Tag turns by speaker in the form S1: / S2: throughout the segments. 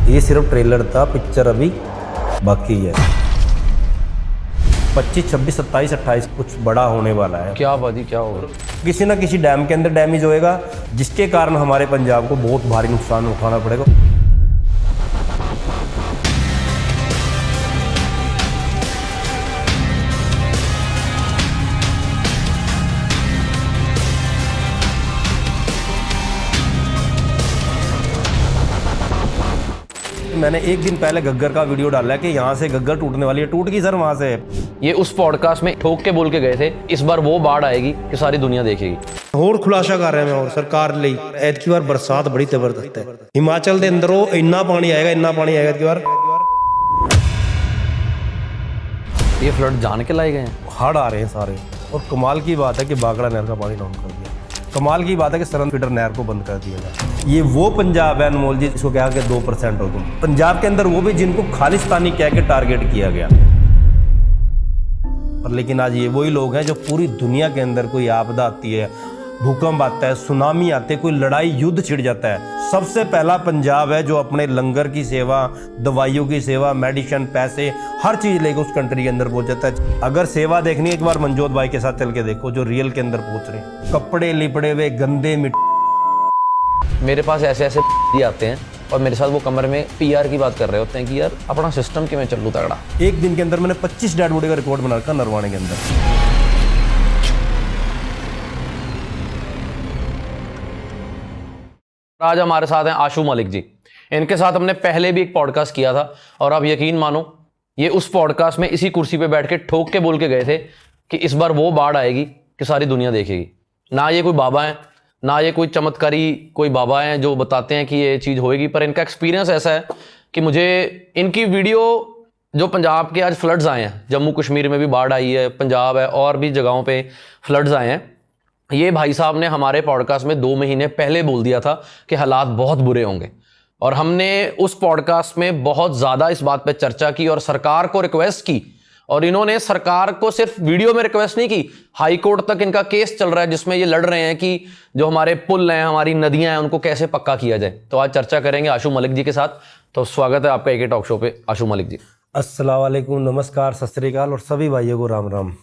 S1: ये सिर्फ ट्रेलर था, पिक्चर अभी बाकी है। 25, 26, 27, 28 कुछ बड़ा होने वाला है।
S2: क्या बात, क्या होगा?
S1: किसी ना किसी डैम के अंदर डैमेज होएगा, जिसके कारण हमारे पंजाब को बहुत भारी नुकसान उठाना पड़ेगा। मैंने एक दिन पहले घग्गर का वीडियो डाला है कि यहाँ से घग्गर टूटने वाली है। टूट गई सर वहाँ से।
S2: ये उस पॉडकास्ट में ठोक के बोल के गए थे, इस बार वो बाढ़ आएगी कि सारी दुनिया देखेगी।
S1: ਹੋਰ ਖੁਲਾਸਾ ਕਰ ਰਿਹਾ ਮੈਂ ਹੋਰ ਸਰਕਾਰ ਲਈ। ਐਤਕੀ ਵਾਰ ਬਰਸਾਤ ਬੜੀ ਜ਼ਬਰਦਸਤ ਹੈ। ਹਿਮਾਚਲ ਦੇ ਅੰਦਰੋਂ ਇੰਨਾ ਪਾਣੀ ਆਏਗਾ, ਇੰਨਾ ਪਾਣੀ आएगा ਐਤਕੀ ਵਾਰ।
S2: ये फ्लड जान के लाए गए हैं।
S1: हड़ आ रहे हैं सारे। और कमाल की बात है कि बागड़ा नहर का पानी डाउन कर दिया। कमाल की बात है कि सरन फीडर नहर को बंद कर दिया गया। ये वो पंजाब है अनमोल जी, इसको क्या कि 2% हो तुम। पंजाब के अंदर वो भी जिनको खालिस्तानी कह के टारगेट किया गया। पर लेकिन आज ये वही लोग हैं जो पूरी दुनिया के अंदर कोई आपदा आती है, भूकंप आता है, सुनामी आते, कोई लड़ाई युद्ध छिड़ जाता है, सबसे पहला पंजाब है जो अपने लंगर की सेवा, दवाइयों की सेवा, मेडिसिन, पैसे, हर चीज़ लेकर उस कंट्री के अंदर पहुंच जाता है। अगर सेवा देखनी है एक बार मनजोत भाई के साथ चल के देखो, जो रियल के अंदर पहुंच रहे हैं। कपड़े लिपड़े हुए गंदे
S2: मेरे पास ऐसे ऐसे आते हैं और मेरे साथ वो कमरे में पीआर की बात कर रहे होते हैं कि यार अपना सिस्टम कि मैं चलूँ तगड़ा।
S1: एक दिन के अंदर मैंने 25 डेड बॉडी का रिकॉर्ड बना रखा नरवाने के अंदर।
S2: आज हमारे साथ हैं आशु मलिक जी। इनके साथ हमने पहले भी एक पॉडकास्ट किया था और आप यकीन मानो ये उस पॉडकास्ट में इसी कुर्सी पे बैठ के ठोक के बोल के गए थे कि इस बार वो बाढ़ आएगी कि सारी दुनिया देखेगी। ना ये कोई बाबा हैं, ना ये कोई चमत्कारी कोई बाबा हैं जो बताते हैं कि ये चीज़ होएगी, पर इनका एक्सपीरियंस ऐसा है कि मुझे इनकी वीडियो जो पंजाब के आज फ्लड्स आए हैं, जम्मू कश्मीर में भी बाढ़ आई है, पंजाब है और भी जगहों पे फ्लड्स आए हैं, ये भाई साहब ने हमारे पॉडकास्ट में 2 महीने पहले बोल दिया था कि हालात बहुत बुरे होंगे। और हमने उस पॉडकास्ट में बहुत ज़्यादा इस बात पे चर्चा की और सरकार को रिक्वेस्ट की, और इन्होंने सरकार को सिर्फ वीडियो में रिक्वेस्ट नहीं की, हाई कोर्ट तक इनका केस चल रहा है जिसमें ये लड़ रहे हैं कि जो हमारे पुल हैं, हमारी नदियां हैं, उनको कैसे पक्का किया जाए। तो आज चर्चा करेंगे आशु मलिक जी के साथ। तो स्वागत है आपका एके टॉक शो पे आशु मलिक जी।
S1: अस्सलाम वालेकुम, नमस्कार, सत श्री अकाल और सभी भाइयों को राम राम।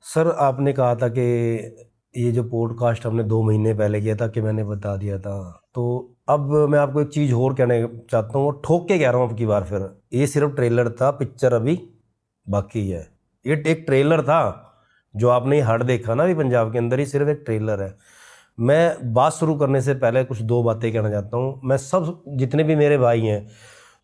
S1: सर आपने कहा था कि ये जो पॉडकास्ट हमने 2 महीने पहले किया था कि मैंने बता दिया था, तो अब मैं आपको एक चीज़ और कहने चाहता हूँ और ठोक के कह रहा हूँ अब की बार फिर। ये सिर्फ ट्रेलर था, पिक्चर अभी बाकी है। ये एक ट्रेलर था जो आपने हड़ देखा ना अभी पंजाब के अंदर, ही सिर्फ एक ट्रेलर है। मैं बात शुरू करने से पहले कुछ 2 बातें कहना चाहता हूँ। मैं सब जितने भी मेरे भाई हैं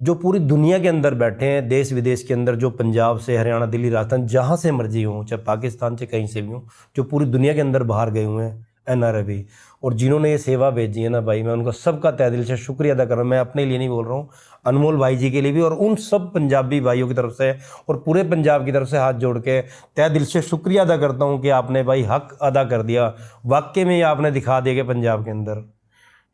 S1: जो पूरी दुनिया के अंदर बैठे हैं, देश विदेश के अंदर, जो पंजाब से हरियाणा, दिल्ली, राजस्थान, जहाँ से मर्जी हों, चाहे पाकिस्तान से कहीं से भी हों, जो पूरी दुनिया के अंदर बाहर गए हुए हैं NRI, और जिन्होंने ये सेवा भेजी है ना भाई, मैं उनका सबका तहे दिल से शुक्रिया अदा कर रहा हूँ। मैं अपने लिए नहीं बोल रहा हूँ, अनमोल भाई जी के लिए भी और उन सब पंजाबी भाइयों की तरफ से और पूरे पंजाब की तरफ से हाथ जोड़ के तहे दिल से शुक्रिया अदा करता हूँ कि आपने भाई हक अदा कर दिया। वाकई में ये आपने दिखा दिया कि पंजाब के अंदर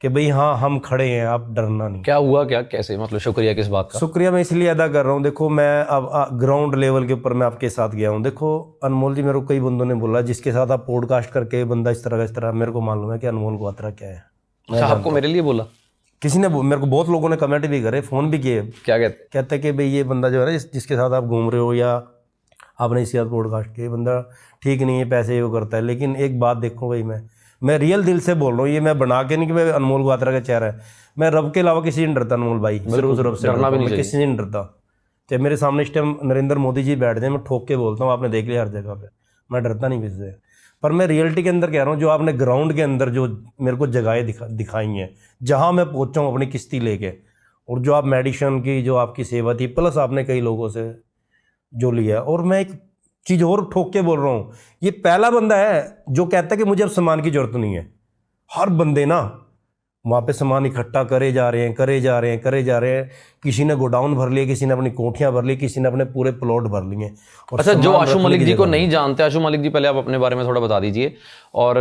S1: कि भाई हाँ हम खड़े हैं, आप डरना नहीं।
S2: क्या हुआ, क्या कैसे, मतलब शुक्रिया किस बात का?
S1: शुक्रिया मैं इसलिए अदा कर रहा हूँ, देखो मैं अब ग्राउंड लेवल के ऊपर मैं आपके साथ गया हूँ। देखो अनमोल जी, मेरे को कई बंदों ने बोला जिसके साथ आप पॉडकास्ट करके बंदा इस तरह, मेरे को मालूम है कि अनमोल क्वात्रा क्या है।
S2: अच्छा, आपको मेरे लिए बोला?
S1: किसी ने मेरे को बहुत लोगों ने कमेंट भी करे, फ़ोन भी किए।
S2: क्या
S1: कहते कि भाई ये बंदा जो है ना जिसके साथ आप घूम रहे हो या आपने इसके साथ पॉडकास्ट किया, बंदा ठीक नहीं है, पैसे वो करता है। लेकिन एक बात देखो भाई, मैं रियल दिल से बोल रहा हूँ, ये मैं बना के नहीं कि मैं अनमोल क्वात्रा का चेहरा है। मैं रब के अलावा किसी से नहीं डरता अनमोल भाई, सिर्फ रब से डरना भी नहीं, किसी से नहीं डरता। चाहे मेरे सामने इस टाइम नरेंद्र मोदी जी बैठ जाए, मैं ठोक के बोलता हूँ, आपने देख लिया हर जगह पे, मैं डरता नहीं किसी से। पर मैं रियलिटी के अंदर कह रहा हूँ, जो आपने ग्राउंड के अंदर जो मेरे को जगहें दिखाई हैं, जहाँ मैं पहुँचा हूँ अपनी किश्ती लेके, और जो आप मेडिसिन की जो आपकी सेवा थी, प्लस आपने कई लोगों से जो लिया। और मैं एक चीज़ और ठोक के बोल रहा हूँ, ये पहला बंदा है जो कहता है कि मुझे अब सामान की जरूरत नहीं है। हर बंदे ना वहाँ पे सामान इकट्ठा करे जा रहे हैं। किसी ने गोडाउन भर लिए, किसी ने अपनी कोठियाँ भर ली, किसी ने अपने पूरे प्लॉट भर लिए।
S2: अच्छा, जो आशु मलिक जी को नहीं जानते, आशु मलिक जी पहले आप अपने बारे में थोड़ा बता दीजिए। और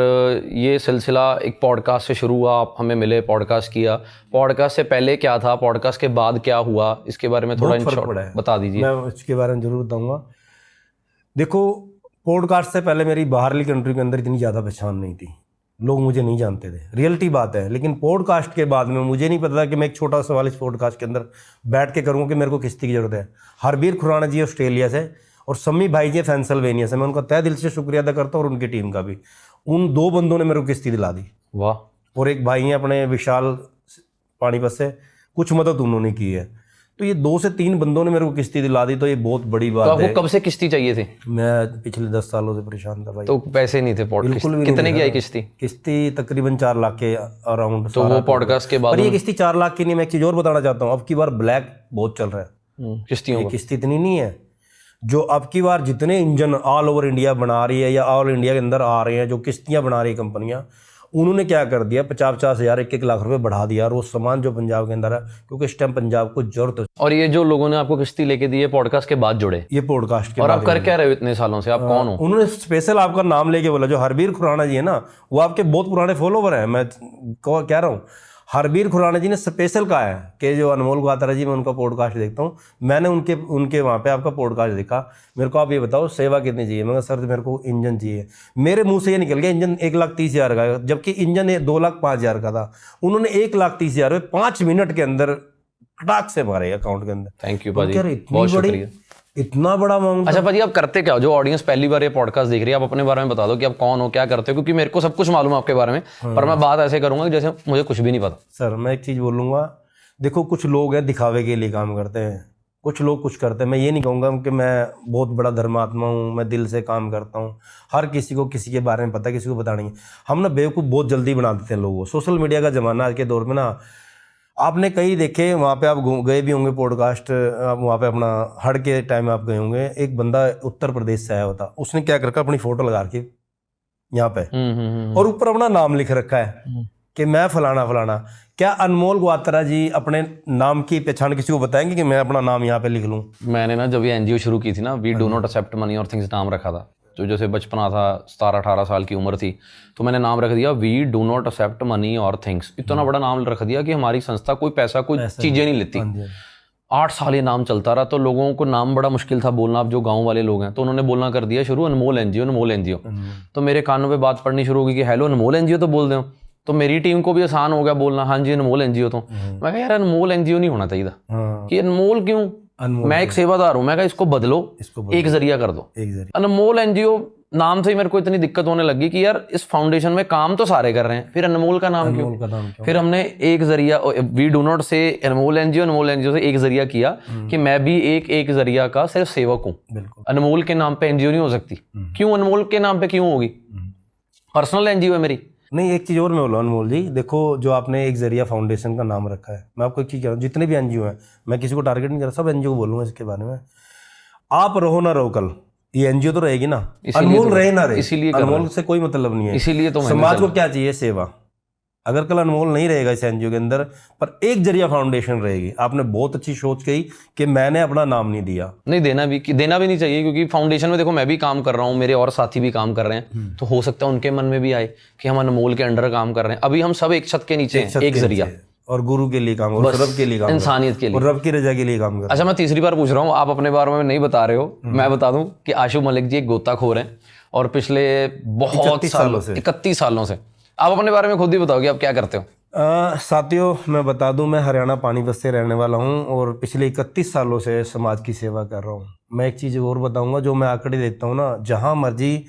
S2: ये सिलसिला एक पॉडकास्ट से शुरू हुआ, आप हमें मिले, पॉडकास्ट किया। पॉडकास्ट से पहले क्या था, पॉडकास्ट के बाद क्या हुआ, इसके बारे में थोड़ा बता दीजिए।
S1: मैं इसके बारे में जरूर बताऊँगा। देखो पॉडकास्ट से पहले मेरी बाहरली कंट्री के अंदर इतनी ज़्यादा पहचान नहीं थी। लोग मुझे नहीं जानते थे, रियलिटी बात है। लेकिन पॉडकास्ट के बाद में मुझे नहीं पता था कि मैं एक छोटा सवाल इस पॉडकास्ट के अंदर बैठ के करूँगा कि मेरे को किस्ती की ज़रूरत है। हरबीर खुराना जी ऑस्ट्रेलिया से और सम्मी भाई जी पेंसिल्वेनिया से, मैं उनका तहे दिल से शुक्रिया अदा करता हूँ, और उनकी टीम का भी। उन 2 बंदों ने मेरे को किस्ती दिला दी।
S2: वाह।
S1: और एक भाई हैं अपने विशाल पानीपत से, कुछ मदद उन्होंने की है। तो ये 2 से 3 बंदों ने मेरे को किस्ती दिला दी, तो ये बहुत बड़ी
S2: तो
S1: बात है।
S2: आपको कब से किस्ती चाहिए थी?
S1: मैं पिछले 10 सालों से परेशान था भाई।
S2: तो पैसे नहीं थे
S1: बिल्कुल भी
S2: कितने
S1: नहीं
S2: की
S1: था।
S2: आई किस्ती?
S1: किस्ती तकरीबन 4 लाख के अराउंड।
S2: तो वो पॉडकास्ट के बाद
S1: पर ये किस्ती 4 लाख की नहीं, मैं एक चीज़ और बताना चाहता हूँ। अब की बार ब्लैक बहुत चल रहा है
S2: किस्तियों
S1: ये
S2: का।
S1: किस्ती इतनी नहीं है। जो अब की बार जितने इंजन ऑल ओवर इंडिया बना रही है या ऑल इंडिया के अंदर आ रहे हैं, जो किस्तियां बना रही है कंपनियां, उन्होंने क्या कर दिया, 50-50 हज़ार 1-1 लाख रुपए बढ़ा दिया। और वो सामान जो पंजाब के अंदर है, क्योंकि इस टाइम पंजाब को जरूरत है।
S2: और ये जो लोगों ने आपको किस्ती लेके दी है पॉडकास्ट के बाद जुड़े,
S1: ये पॉडकास्ट के
S2: और
S1: बाद
S2: आप कर क्या रहे हो इतने सालों से? आप कौन हो?
S1: उन्होंने स्पेशल आपका नाम लेके बोला। जो हरबीर खुराना जी है ना, वो आपके बहुत पुराने फॉलोवर हैं। मैं कह रहा हूँ, हरबीर खुराना जी ने स्पेशल कहा है कि जो अनमोल गुआतरा जी, मैं उनका पॉडकास्ट देखता हूँ, मैंने उनके वहाँ पे आपका पॉडकास्ट देखा, मेरे को आप ये बताओ सेवा कितनी चाहिए? मैं कहा सर मेरे को इंजन चाहिए। मेरे मुंह से ये निकल गया इंजन 1,30,000 का, जबकि इंजन 2,05,000 का था। उन्होंने 1,30,000 में 5 मिनट के अंदर कटाक से मारे अकाउंट के अंदर।
S2: थैंक यू
S1: तो
S2: भाजी,
S1: कह रहे इतनी
S2: बहुत
S1: बड़ी,
S2: शुक्रिया।
S1: इतना बड़ा अमाउंट।
S2: अच्छा भाजी, आप करते क्या हो? जो ऑडियंस पहली बार ये पॉडकास्ट देख रही है, आप अपने बारे में बता दो कि आप कौन हो, क्या करते हो, क्योंकि मेरे को सब कुछ मालूम है आपके बारे में, पर मैं बात ऐसे करूंगा कि जैसे मुझे कुछ भी नहीं पता।
S1: सर मैं एक चीज़ बोलूँगा, देखो कुछ लोग हैं दिखावे के लिए काम करते हैं, कुछ लोग कुछ करते हैं। मैं ये नहीं कहूँगा कि मैं बहुत बड़ा धर्मात्मा हूँ, मैं दिल से काम करता हूँ। हर किसी को किसी के बारे में पता है, किसी को पता नहीं है। हम ना बेवकूफ़ बहुत जल्दी बना देते हैं लोगों को। सोशल मीडिया का ज़माना आज के दौर में ना, आपने कई देखे, वहाँ पे आप गए भी होंगे पॉडकास्ट, वहाँ पे अपना हड़ के टाइम आप गए होंगे। एक बंदा उत्तर प्रदेश से आया होता, उसने क्या कर रखा, अपनी फ़ोटो लगा के यहाँ पे, और ऊपर अपना नाम लिख रखा है कि मैं फलाना फलाना। क्या अनमोल गुआतरा जी अपने नाम की पहचान किसी को बताएंगे कि मैं अपना नाम यहाँ पे लिख लूँ?
S2: मैंने ना जब ये एनजीओ शुरू की थी ना, we do not accept money और थिंग्स नाम रखा था। तो जैसे बचपना था, 17-18 साल की उम्र थी, तो मैंने नाम रख दिया we do not accept money और थिंग्स। इतना बड़ा नाम रख दिया कि हमारी संस्था कोई पैसा, कोई चीज़ें नहीं लेती। 8 साल ये नाम चलता रहा, तो लोगों को नाम बड़ा मुश्किल था बोलना। अब जो गांव वाले लोग हैं, तो उन्होंने बोलना कर दिया शुरू, अनमोल एनजीओ, अनमोल एनजीओ। तो मेरे कानों पे बात पड़नी शुरू होगी कि हेलो अनमोल एनजीओ तो बोल दो। तो मेरी टीम को भी आसान हो गया बोलना, हाँ जी अनमोल एनजीओ। तो मैं कहा यार अनमोल एनजीओ नहीं होना चाहिए था, कि अनमोल क्यों? मैं एक सेवादार हूँ। मैं कहा इसको बदलो, एक जरिया कर दो। अनमोल एनजीओ नाम से ही मेरे को इतनी दिक्कत होने लगी कि यार इस फाउंडेशन में काम तो सारे कर रहे हैं, फिर अनमोल का नाम क्यों? फिर हमने एक जरिया, वी डू नॉट से अनमोल एनजीओ से एक जरिया किया कि मैं भी एक जरिया का सिर्फ सेवक हूँ। अनमोल के नाम पे एनजीओ नहीं हो सकती। क्यों अनमोल के नाम पे क्यों होगी? पर्सनल एनजीओ है मेरी।
S1: नहीं, एक चीज़ और मैं बोला अनमोल जी, देखो जो आपने एक जरिया फाउंडेशन का नाम रखा है, मैं आपको एक चीज़ कह रहा हूँ, जितने भी एनजीओ हैं, मैं किसी को टारगेट नहीं कर रहा, सब एनजीओ को बोलूँगा इसके बारे में। आप रहो ना रहो, कल ये एनजीओ तो रहेगी ना, अनमोल रहे ना रहे,
S2: इसीलिए
S1: अनमोल से कोई मतलब नहीं है।
S2: इसीलिए तो
S1: समाज को क्या चाहिए? सेवा। अगर कल अनमोल नहीं रहेगा इस एनजीओ के अंदर, पर एक जरिया फाउंडेशन रहेगी। आपने बहुत अच्छी सोच कही कि मैंने अपना नाम नहीं दिया।
S2: नहीं, देना भी नहीं चाहिए, क्योंकि फाउंडेशन में देखो मैं भी काम कर रहा हूँ, मेरे और साथी भी काम कर रहे हैं, तो हो सकता है उनके मन में भी आए कि हम अनमोल के अंडर काम कर रहे हैं। अभी हम सब एक छत के नीचे हैं, एक जरिया,
S1: और गुरु के लिए काम, और रब के लिए काम,
S2: इंसानियत के लिए,
S1: और रब की रजा के लिए काम कर।
S2: अच्छा, मैं तीसरी बार पूछ रहा हूँ, आप अपने बारे में नहीं बता रहे हो। मैं बता दूं कि आशु मलिक जी एक गोताखोर हैं, और पिछले बहुत 31 सालों से। आप अपने बारे में खुद ही बताओ कि आप क्या करते हो।
S1: साथियों, मैं बता दूं, मैं हरियाणा पानीपत से रहने वाला हूं, और पिछले 31 सालों से समाज की सेवा कर रहा हूं। मैं एक चीज़ और बताऊंगा, जो मैं आंकड़े देखता हूं ना, जहां मर्जी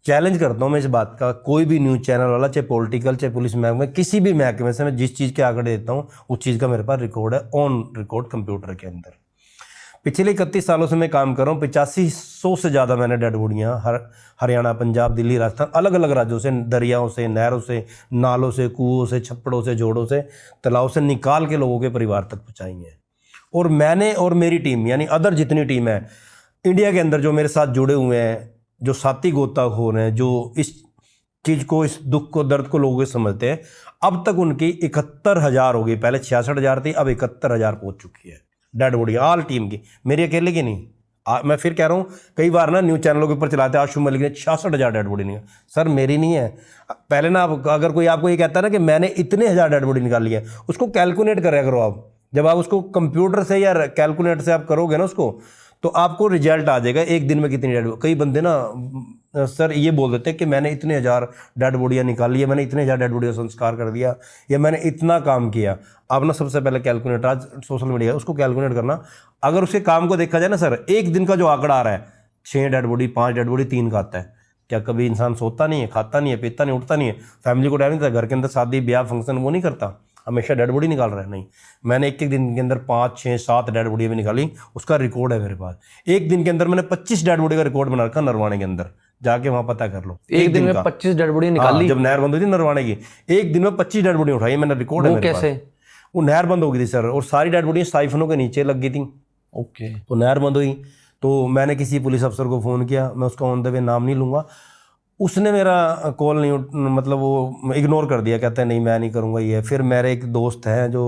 S1: चैलेंज करता हूं मैं इस बात का, कोई भी न्यूज़ चैनल वाला, चाहे पॉलिटिकल, चाहे पुलिस महकमे, किसी भी महकमे से मैं जिस चीज़ के आंकड़े देता हूँ, उस चीज़ का मेरे पास रिकॉर्ड है, ऑन रिकॉर्ड कंप्यूटर के अंदर। पिछले 31 सालों से मैं काम कर रहा हूँ। 8500 से ज़्यादा मैंने डेड बॉडियाँ हरियाणा, पंजाब, दिल्ली, राजस्थान, अलग अलग राज्यों से, दरियाओं से, नहरों से, नालों से, कुओं से, छप्पड़ों से, जोड़ों से, तालाब से निकाल के लोगों के परिवार तक पहुँचाई हैं। और मैंने और मेरी टीम, यानी अदर जितनी टीम है इंडिया के अंदर, जो मेरे साथ जुड़े हुए हैं, जो साथी गोताखोर हैं, जो इस चीज़ को, इस दुख को, दर्द को लोगों के समझते हैं, अब तक उनकी 71,000 हो गई। पहले 66,000 थी, अब 71,000 पहुँच चुकी है डेड बॉडी, ऑल टीम की, मेरी अकेले की नहीं। मैं फिर कह रहा हूँ, कई बार ना न्यूज़ चैनलों के ऊपर चलाते हैं आशु मलिक ने 66,000 डेड बॉडी निकाली। सर मेरी नहीं है। पहले ना, अगर कोई आपको ये कहता है ना कि मैंने इतने हज़ार डेड बॉडी निकाली है, उसको कैलकुलेट करा करो आप। जब आप उसको कंप्यूटर से या कैलकुलेटर से आप करोगे ना उसको, तो आपको रिजल्ट आ जाएगा एक दिन में कितनी डेड। कई बंदे ना सर ये बोल देते हैं कि मैंने इतने हज़ार डेड बॉडियाँ निकाली है, मैंने इतने हज़ार डेड बॉडियाँ संस्कार कर दिया, या मैंने इतना काम किया। आप ना सबसे पहले कैलकुलेटर, आज सोशल मीडिया है उसको कैलकुलेट करना। अगर उसके काम को देखा जाए ना सर, एक दिन का जो आंकड़ा आ रहा है 6 डेड बॉडी, 5 डेड बॉडी, 3 खाता है। क्या कभी इंसान सोता नहीं है, खाता नहीं है, पीता नहीं, उठता नहीं है, फैमिली को टाइम नहीं देता, घर के अंदर शादी ब्याह फंक्शन वो नहीं करता, हमेशा डेड बॉडी निकाल रहा है? नहीं, मैंने एक दिन के अंदर 5, 6, 7 डेड बॉडी भी निकाली, उसका रिकॉर्ड है मेरे पास। एक दिन के अंदर मैंने 25 डेड बॉडी का रिकॉर्ड बना रखा नरवाणे के अंदर, जाके वहां पता कर लो।
S2: एक दिन में 25 डेड बॉडी निकाली?
S1: जब नहर बंद हुई थी नरवाणे की, एक दिन में 25 डेड बॉडी उठाई, मैंने रिकॉर्ड है मेरे पास।
S2: कैसे?
S1: वो नहर बंद हो गई थी सर, और सारी डेड बॉडी साइफनों के नीचे लग गई थी।
S2: ओके।
S1: तो नहर बंद हुई, तो मैंने किसी पुलिस अफसर को फ़ोन किया, मैं उसका ऑन द वे नाम नहीं लूँगा, उसने मेरा कॉल नहीं मतलब वो इग्नोर कर दिया, कहते हैं नहीं मैं नहीं करूँगा ये। फिर मेरे एक दोस्त हैं जो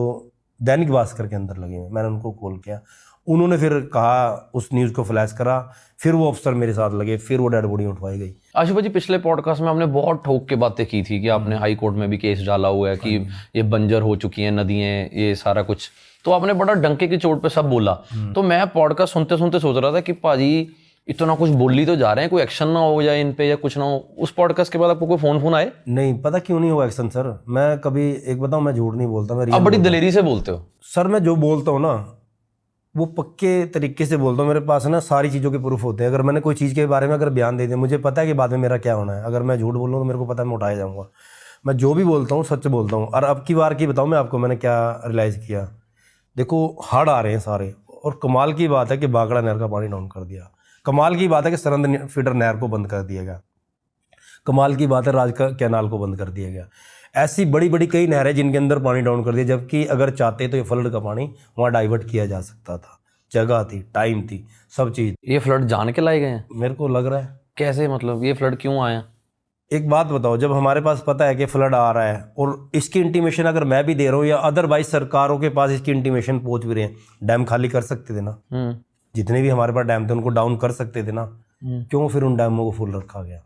S1: दैनिक भास्कर के अंदर लगे हैं, मैंने उनको कॉल किया, उन्होंने फिर कहा, उस न्यूज़ को फ्लैश करा, फिर वो अफसर मेरे साथ लगे, फिर वो डेड बॉडी उठवाई गई।
S2: आशुपा जी, पिछले पॉडकास्ट में आपने बहुत ठोक के बातें की थी कि आपने हाई कोर्ट में भी केस डाला हुआ है कि ये बंजर हो चुकी हैं नदियाँ, ये सारा कुछ, तो आपने बड़ा डंके की चोट पे सब बोला। तो मैं पॉडकास्ट सुनते सुनते सोच रहा था कि पाजी इतना कुछ बोली तो जा रहे हैं, कोई एक्शन ना हो जाए इन पे या कुछ ना हो। उस पॉडकास्ट के बाद आपको कोई फोन आए?
S1: नहीं, पता क्यों नहीं हुआ एक्शन सर? मैं कभी एक बताऊं, मैं झूठ नहीं बोलता, मैं
S2: आप बड़ी दलेरी से बोलते हो
S1: सर। मैं जो बोलता हूँ ना वो पक्के तरीके से बोलता हूँ, मेरे पास ना सारी चीज़ों के प्रूफ होते हैं। अगर मैंने कोई चीज़ के बारे में अगर बयान दे दिया, मुझे पता है कि बाद में मेरा क्या होना है। अगर मैं झूठ बोल रहा हूँ तो मेरे को पता है मैं उठाया जाऊँगा। मैं जो भी बोलता हूँ सच बोलता हूँ। और अब की बार की बताऊँ मैं आपको मैंने क्या रियलाइज़ किया। देखो हड़ आ रहे हैं सारे, और कमाल की बात है कि बागड़ा नहर का पानी डाउन कर दिया। कमाल की बात है कि सरंद फीडर नहर को बंद कर दिया गया। कमाल की बात है राज का कैनाल को बंद कर दिया गया। ऐसी बड़ी बड़ी कई नहरें जिनके अंदर पानी डाउन कर दिया, जबकि अगर चाहते तो ये फ्लड का पानी वहाँ डाइवर्ट किया जा सकता था। जगह थी, टाइम थी, सब चीज़।
S2: ये फ्लड जान के लाए गए हैं
S1: मेरे को लग रहा है।
S2: कैसे? मतलब ये फ्लड क्यों आया?
S1: एक बात बताओ, जब हमारे पास पता है कि फ्लड आ रहा है और इसकी इंटीमेशन अगर मैं भी दे रहा हूँ या अदरवाइज सरकारों के पास इसकी इंटीमेशन पहुंच भी रहे हैं, डैम खाली कर सकते थे ना। जितने भी हमारे पास डैम थे उनको डाउन कर सकते थे ना। क्यों फिर उन डैमों को फुल रखा गया?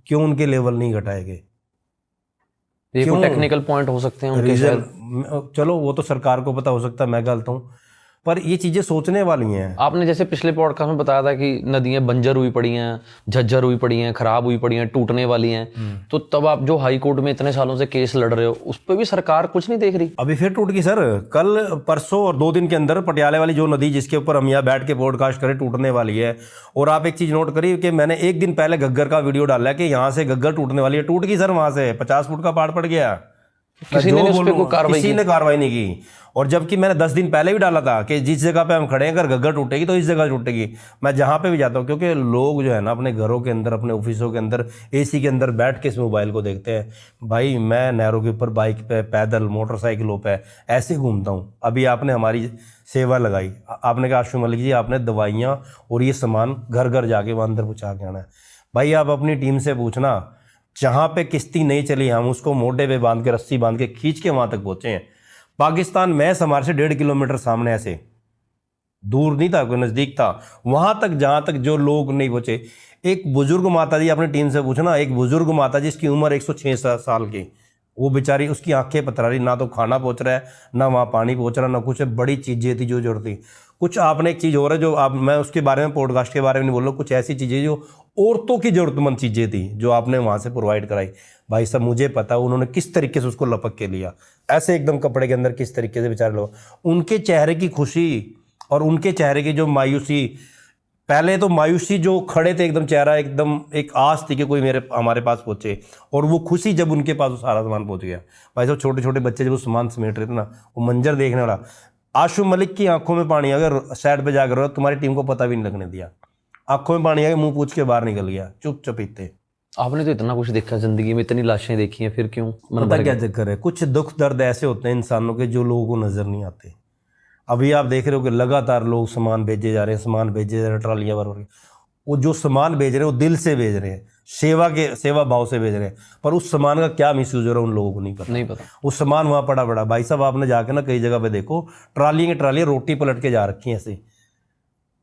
S1: क्यों उनके लेवल नहीं घटाए गए?
S2: ये कोई टेक्निकल पॉइंट हो सकते हैं उनके शायद।
S1: चलो वो तो सरकार को पता हो सकता है, मैं गलत हूँ, पर ये चीज़ें सोचने वाली हैं।
S2: आपने जैसे पिछले पॉडकास्ट में बताया था कि नदियां बंजर हुई पड़ी हैं, झज्जर हुई पड़ी हैं, खराब हुई पड़ी हैं, टूटने वाली हैं, तो तब आप जो हाई कोर्ट में इतने सालों से केस लड़ रहे हो उस पर भी सरकार कुछ नहीं देख रही?
S1: अभी फिर टूट गई सर, कल परसों और 2 दिन के अंदर पटियाले वाली जो नदी जिसके ऊपर हम यहाँ बैठ के पॉडकास्ट करें टूटने वाली है। और आप एक चीज़ नोट करिए कि मैंने एक दिन पहले घग्गर का वीडियो डाला है कि यहाँ से घग्गर टूटने वाली है। टूट गई सर, वहाँ से 50 फुट का पहाड़ पड़ गया।
S2: किसी ने
S1: कार्रवाई नहीं की। और जबकि मैंने 10 दिन पहले भी डाला था कि जिस जगह पे हम खड़े हैं अगर घग्गर टूटेगी तो इस जगह टूटेगी। मैं जहाँ पे भी जाता हूँ, क्योंकि लोग जो है ना अपने घरों के अंदर, अपने ऑफिसों के अंदर एसी के अंदर बैठ के इस मोबाइल को देखते हैं। भाई मैं नहरों के ऊपर बाइक पे, पैदल, मोटरसाइकिलों पे ऐसे घूमता हूँ। अभी आपने हमारी सेवा लगाई, आपने कहा आशु मलिक जी आपने दवाइयाँ और ये सामान घर घर जाके वहाँ अंदर पहुँचा के आना है। भाई आप अपनी टीम से पूछना, जहाँ पे किश्ती नहीं चली हम उसको मोटे पे बांध के, रस्सी बांध के खींच के वहाँ तक पहुँचे हैं। पाकिस्तान मैस हमारे से 1.5 किलोमीटर सामने, ऐसे दूर नहीं था, कोई नज़दीक था। वहाँ तक जहाँ तक जो लोग नहीं पहुँचे। एक बुजुर्ग माता जी, अपनी टीम से पूछना, एक बुजुर्ग माता जी जिसकी उम्र 106 साल की, वो बेचारी, उसकी आंखें पथरा रही, ना तो खाना पहुँच रहा है, ना वहाँ पानी पहुँच रहा, ना कुछ। बड़ी चीज़ें थी जो जरूरत थी। कुछ आपने एक चीज़ हो रहा है जो आप, मैं उसके बारे में पॉडकास्ट के बारे में नहीं बोल रहा हूँ, कुछ ऐसी चीज़ें जो औरतों की ज़रूरतमंद चीज़ें थी जो आपने वहाँ से प्रोवाइड कराई। भाई साहब मुझे पता उन्होंने किस तरीके से उसको लपक के लिया, ऐसे एकदम कपड़े के अंदर किस तरीके से बेचारे लोग, उनके चेहरे की खुशी और उनके चेहरे की जो मायूसी, पहले तो मायूसी, जो खड़े थे एकदम चेहरा एकदम एक आस थी कि कोई हमारे पास पहुंचे, और वो खुशी जब उनके पास वो सारा सामान पहुंच गया। भाई साहब छोटे छोटे बच्चे जब वो सामान समेट रहे थे ना, वो मंजर देखने वाला। आशु मलिक की आंखों में पानी अगर साइड पे जाकर तुम्हारी टीम को पता भी नहीं लगने दिया। आंखों में पानी आ गया, मुंह पूछ के बाहर निकल गया, चुप चपीते।
S2: आपने तो इतना कुछ देखा जिंदगी में, इतनी लाशें देखी हैं, फिर क्यों
S1: पता क्या चक्कर है? कुछ दुख दर्द ऐसे होते हैं इंसानों के जो लोगों को नजर नहीं आते। अभी आप देख रहे हो कि लगातार लोग सामान भेजे जा रहे हैं, सामान भेजे जा रहे हैं, ट्रालियां भर भर। वो जो सामान भेज रहे हैं वो दिल से भेज रहे हैं, सेवा भाव से भेज रहे हैं, पर उस सामान का क्या मिसयूज हो रहा है उन लोगों को नहीं पता। वो सामान वहाँ पड़ा। भाई साहब आपने जाके ना कई जगह पे देखो, ट्रालियां रोटी पलट के जा रखी हैं ऐसे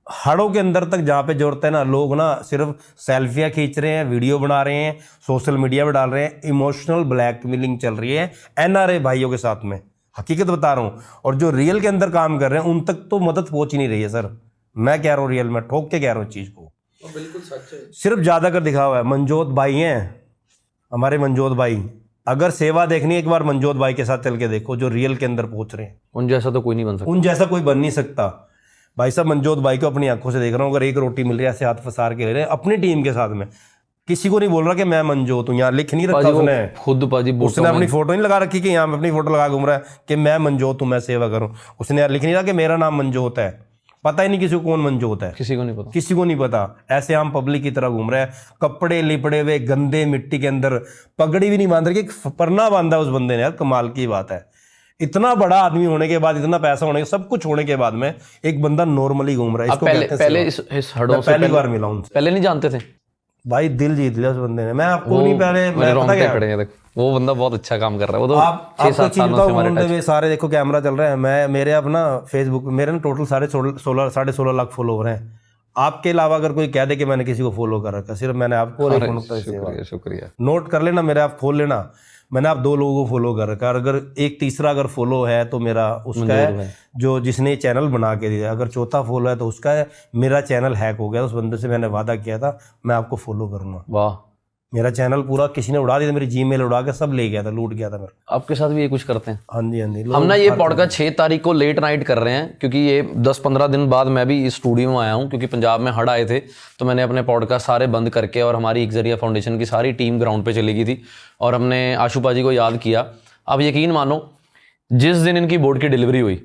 S1: हड़ों के अंदर तक, जहाँ पे जरूरत है ना। लोग ना सिर्फ सेल्फियाँ खींच रहे हैं, वीडियो बना रहे हैं, सोशल मीडिया पे डाल रहे हैं। इमोशनल ब्लैकमेलिंग चल रही है NRA भाइयों के साथ में, हकीकत बता रहा हूँ। और जो रियल के अंदर काम कर रहे हैं उन तक तो मदद पहुँच ही नहीं रही है सर। मैं कह रहा हूँ रियल में, ठोक के कह रहा हूँ चीज़ को,
S2: बिल्कुल सच है।
S1: सिर्फ ज़्यादा कर दिखा हुआ है। मनजोत भाई हैं हमारे, मनजोत भाई, अगर सेवा देखनी है एक बार मनजोत भाई के साथ चल के देखो, जो रियल के अंदर पहुंच रहे हैं।
S2: उन जैसा तो कोई नहीं बन सकता।
S1: उन जैसा कोई बन नहीं सकता भाई साहब। मनजोत भाई को अपनी आंखों से देख रहा हूँ, अगर एक रोटी मिल रही है ऐसे हाथ फसार के ले रहे हैं अपनी टीम के साथ में। किसी को नहीं बोल रहा कि मैं मनजोत हूँ, यहाँ लिख नहीं रखा उसने,
S2: खुद पाजी
S1: उसने अपनी फोटो नहीं लगा रखी कि यहाँ पे अपनी फोटो लगा घूम रहा है कि मैं मनजोत हूँ, मैं सेवा करूँ। उसने यार लिख नहीं रहा कि मेरा नाम मनजोत है। पता ही नहीं किसी को कौन मनजोत है,
S2: किसी को नहीं पता,
S1: किसी को नहीं पता। ऐसे हम पब्लिक की तरह घूम रहे हैं, कपड़े लिपड़े हुए गंदे मिट्टी के अंदर, पगड़ी भी नहीं बांध रही, परना बांधा उस बंदे ने। यार कमाल की बात है, इतना बड़ा आदमी होने के बाद, इतना पैसा होने के, सब कुछ होने के बाद में एक बंदा नॉर्मली घूम रहा है। इसको
S2: पहले इस हड़ों से
S1: पहली बार मिला उनसे,
S2: पहले नहीं जानते थे
S1: भाई दिल जीत लिया उस बंदे ने। मैं आपको नहीं पहले, मैं पता क्या,
S2: खड़े हैं, वो बंदा बहुत अच्छा काम कर रहा है। वो तो
S1: आप
S2: 6-7 सालों से हमारे
S1: बताओ, सारे देखो कैमरा चल रहा है, मैं मेरे अपना फेसबुक मेरे ना टोटल 16.5 लाख फॉलोवर हैं। आपके अलावा अगर कोई कह दे कि मैंने किसी को फॉलो कर रखा, सिर्फ मैंने आपको,
S2: शुक्रिया
S1: नोट कर लेना, मेरे आप खोल लेना, मैंने आप 2 लोगों को फॉलो कर रखा है। अगर एक तीसरा अगर फॉलो है तो मेरा उसका है, जो जिसने चैनल बना के दिया। अगर चौथा फॉलो है तो उसका है। मेरा चैनल हैक हो गया, उस बंदे से मैंने वादा किया था मैं आपको फॉलो करूंगा।
S2: वाह,
S1: मेरा चैनल पूरा किसी ने उड़ा दिया, मेरी जीमेल उड़ा के सब ले गया था, लूट गया था मेरा।
S2: आपके साथ भी ये कुछ करते हैं?
S1: हाँ जी, हाँ जी।
S2: हम ना ये पॉडकास्ट 6 तारीख को लेट नाइट कर रहे हैं, क्योंकि ये 10-15 दिन बाद मैं भी इस स्टूडियो में आया हूँ, क्योंकि पंजाब में हड़ आए थे। तो मैंने अपने पॉडकास्ट सारे बंद करके, और हमारी एक जरिया फाउंडेशन की सारी टीम ग्राउंड पे चली गई थी, और हमने आशुपा जी को याद किया। अब यकीन मानो, जिस दिन इनकी बोट की डिलीवरी हुई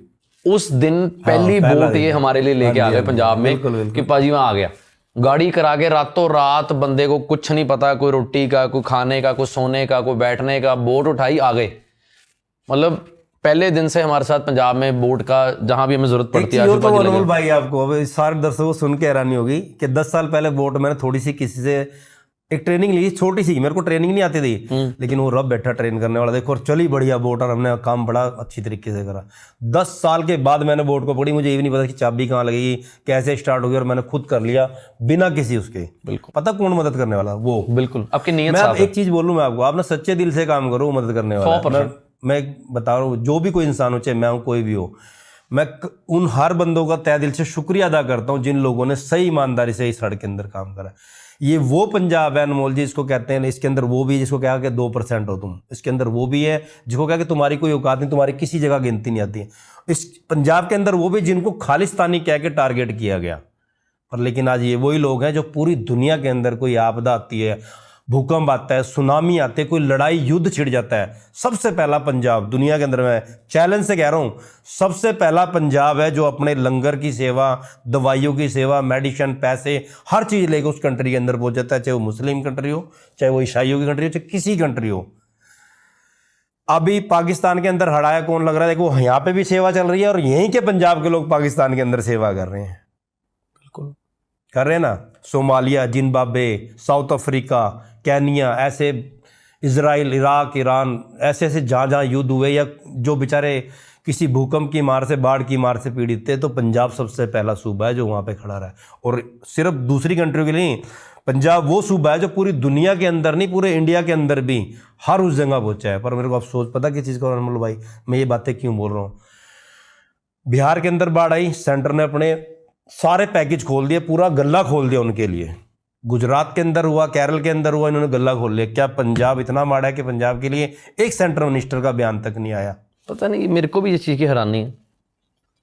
S2: उस दिन पहली बोट ये हमारे लिए लेके आ गए पंजाब में, कि पाजी मैं आ गया। गाड़ी करा के रातों रात, बंदे को कुछ नहीं पता, कोई रोटी का, कोई खाने का, कोई सोने का, कोई बैठने का, बोट उठाई आ गए। मतलब पहले दिन से हमारे साथ पंजाब में बोट का जहां भी हमें जरूरत पड़ती है।
S1: तो अनमोल भाई, आपको अब सारे दर्शकों को सुन के हैरानी होगी कि 10 साल पहले बोट मैंने थोड़ी सी किसी से एक ट्रेनिंग ली, छोटी सी, मेरे को ट्रेनिंग नहीं आती थी, लेकिन वो रब बैठा ट्रेन करने वाला, देखो, और चली बढ़िया बोट, और हमने काम बड़ा अच्छी तरीके से करा। 10 साल के बाद मैंने बोट को पकड़ी, मुझे ये भी नहीं पता कि चाबी कहाँ लगेगी, कैसे स्टार्ट होगी, और मैंने खुद कर लिया बिना किसी उसके। बिल्कुल पता कौन मदद करने वाला, वो।
S2: बिल्कुल आपकी नीयत
S1: मैं
S2: साफ है।
S1: एक चीज बोलूँ मैं आपको, आप ना सच्चे दिल से काम करो, मदद करने वाला। मैं बता रहा हूँ, जो भी कोई इंसान हो, चाहे मैं हूँ, कोई भी हो, मैं उन हर बंदों का तहे दिल से शुक्रिया अदा करता हूँ जिन लोगों ने सही ईमानदारी से इस सड़क के अंदर काम करा। ये वो पंजाब है अनमोल जी, इसको कहते हैं, इसके अंदर वो भी, जिसको कहा कि 2% हो तुम, इसके अंदर वो भी है जिसको कहा कि तुम्हारी कोई औकात नहीं, तुम्हारी किसी जगह गिनती नहीं आती है। इस पंजाब के अंदर वो भी जिनको खालिस्तानी कह के टारगेट किया गया, पर लेकिन आज ये वही लोग हैं जो पूरी दुनिया के अंदर कोई आपदा आती है, भूकंप आता है, सुनामी आते, कोई लड़ाई युद्ध छिड़ जाता है, सबसे पहला पंजाब दुनिया के अंदर, मैं चैलेंज से कह रहा हूँ, सबसे पहला पंजाब है जो अपने लंगर की सेवा, दवाइयों की सेवा, मेडिसिन, पैसे, हर चीज़ लेकर उस कंट्री के अंदर पहुंच जाता है, चाहे वो मुस्लिम कंट्री हो, चाहे वो ईसाइयों की कंट्री हो, चाहे किसी कंट्री हो। अभी पाकिस्तान के अंदर हड़ाया कौन लग रहा है, देखो यहाँ पे भी सेवा चल रही है, और यहीं के पंजाब के लोग पाकिस्तान के अंदर सेवा कर रहे हैं। बिल्कुल कर रहे हैं ना, Somalia, Zimbabwe, south Africa, Kenya, ऐसे इजराइल, इराक, ईरान, ऐसे ऐसे जहाँ जहाँ युद्ध हुए, या जो बेचारे किसी भूकंप की मार से, बाढ़ की मार से पीड़ित थे, तो पंजाब सबसे पहला सूबा है जो वहाँ पे खड़ा रहा है। और सिर्फ दूसरी कंट्रियों के लिए, पंजाब वो सूबा है जो पूरी दुनिया के अंदर नहीं, पूरे इंडिया के अंदर भी हर उस जगह पहुँचा है। पर मेरे को अफसोस पता किस चीज़ का, अनमोल भाई, मैं ये बातें क्यों बोल रहा हूँ। बिहार के अंदर बाढ़ आई, सेंटर ने अपने सारे पैकेज खोल दिए, पूरा गल्ला खोल दिया उनके लिए। गुजरात के अंदर हुआ, केरल के अंदर हुआ, इन्होंने गल्ला खोल लिया। क्या पंजाब इतना माड़ा है कि पंजाब के लिए एक सेंट्रल मिनिस्टर का बयान तक नहीं आया?
S2: पता नहीं, मेरे को भी इस चीज़ की हैरानी है,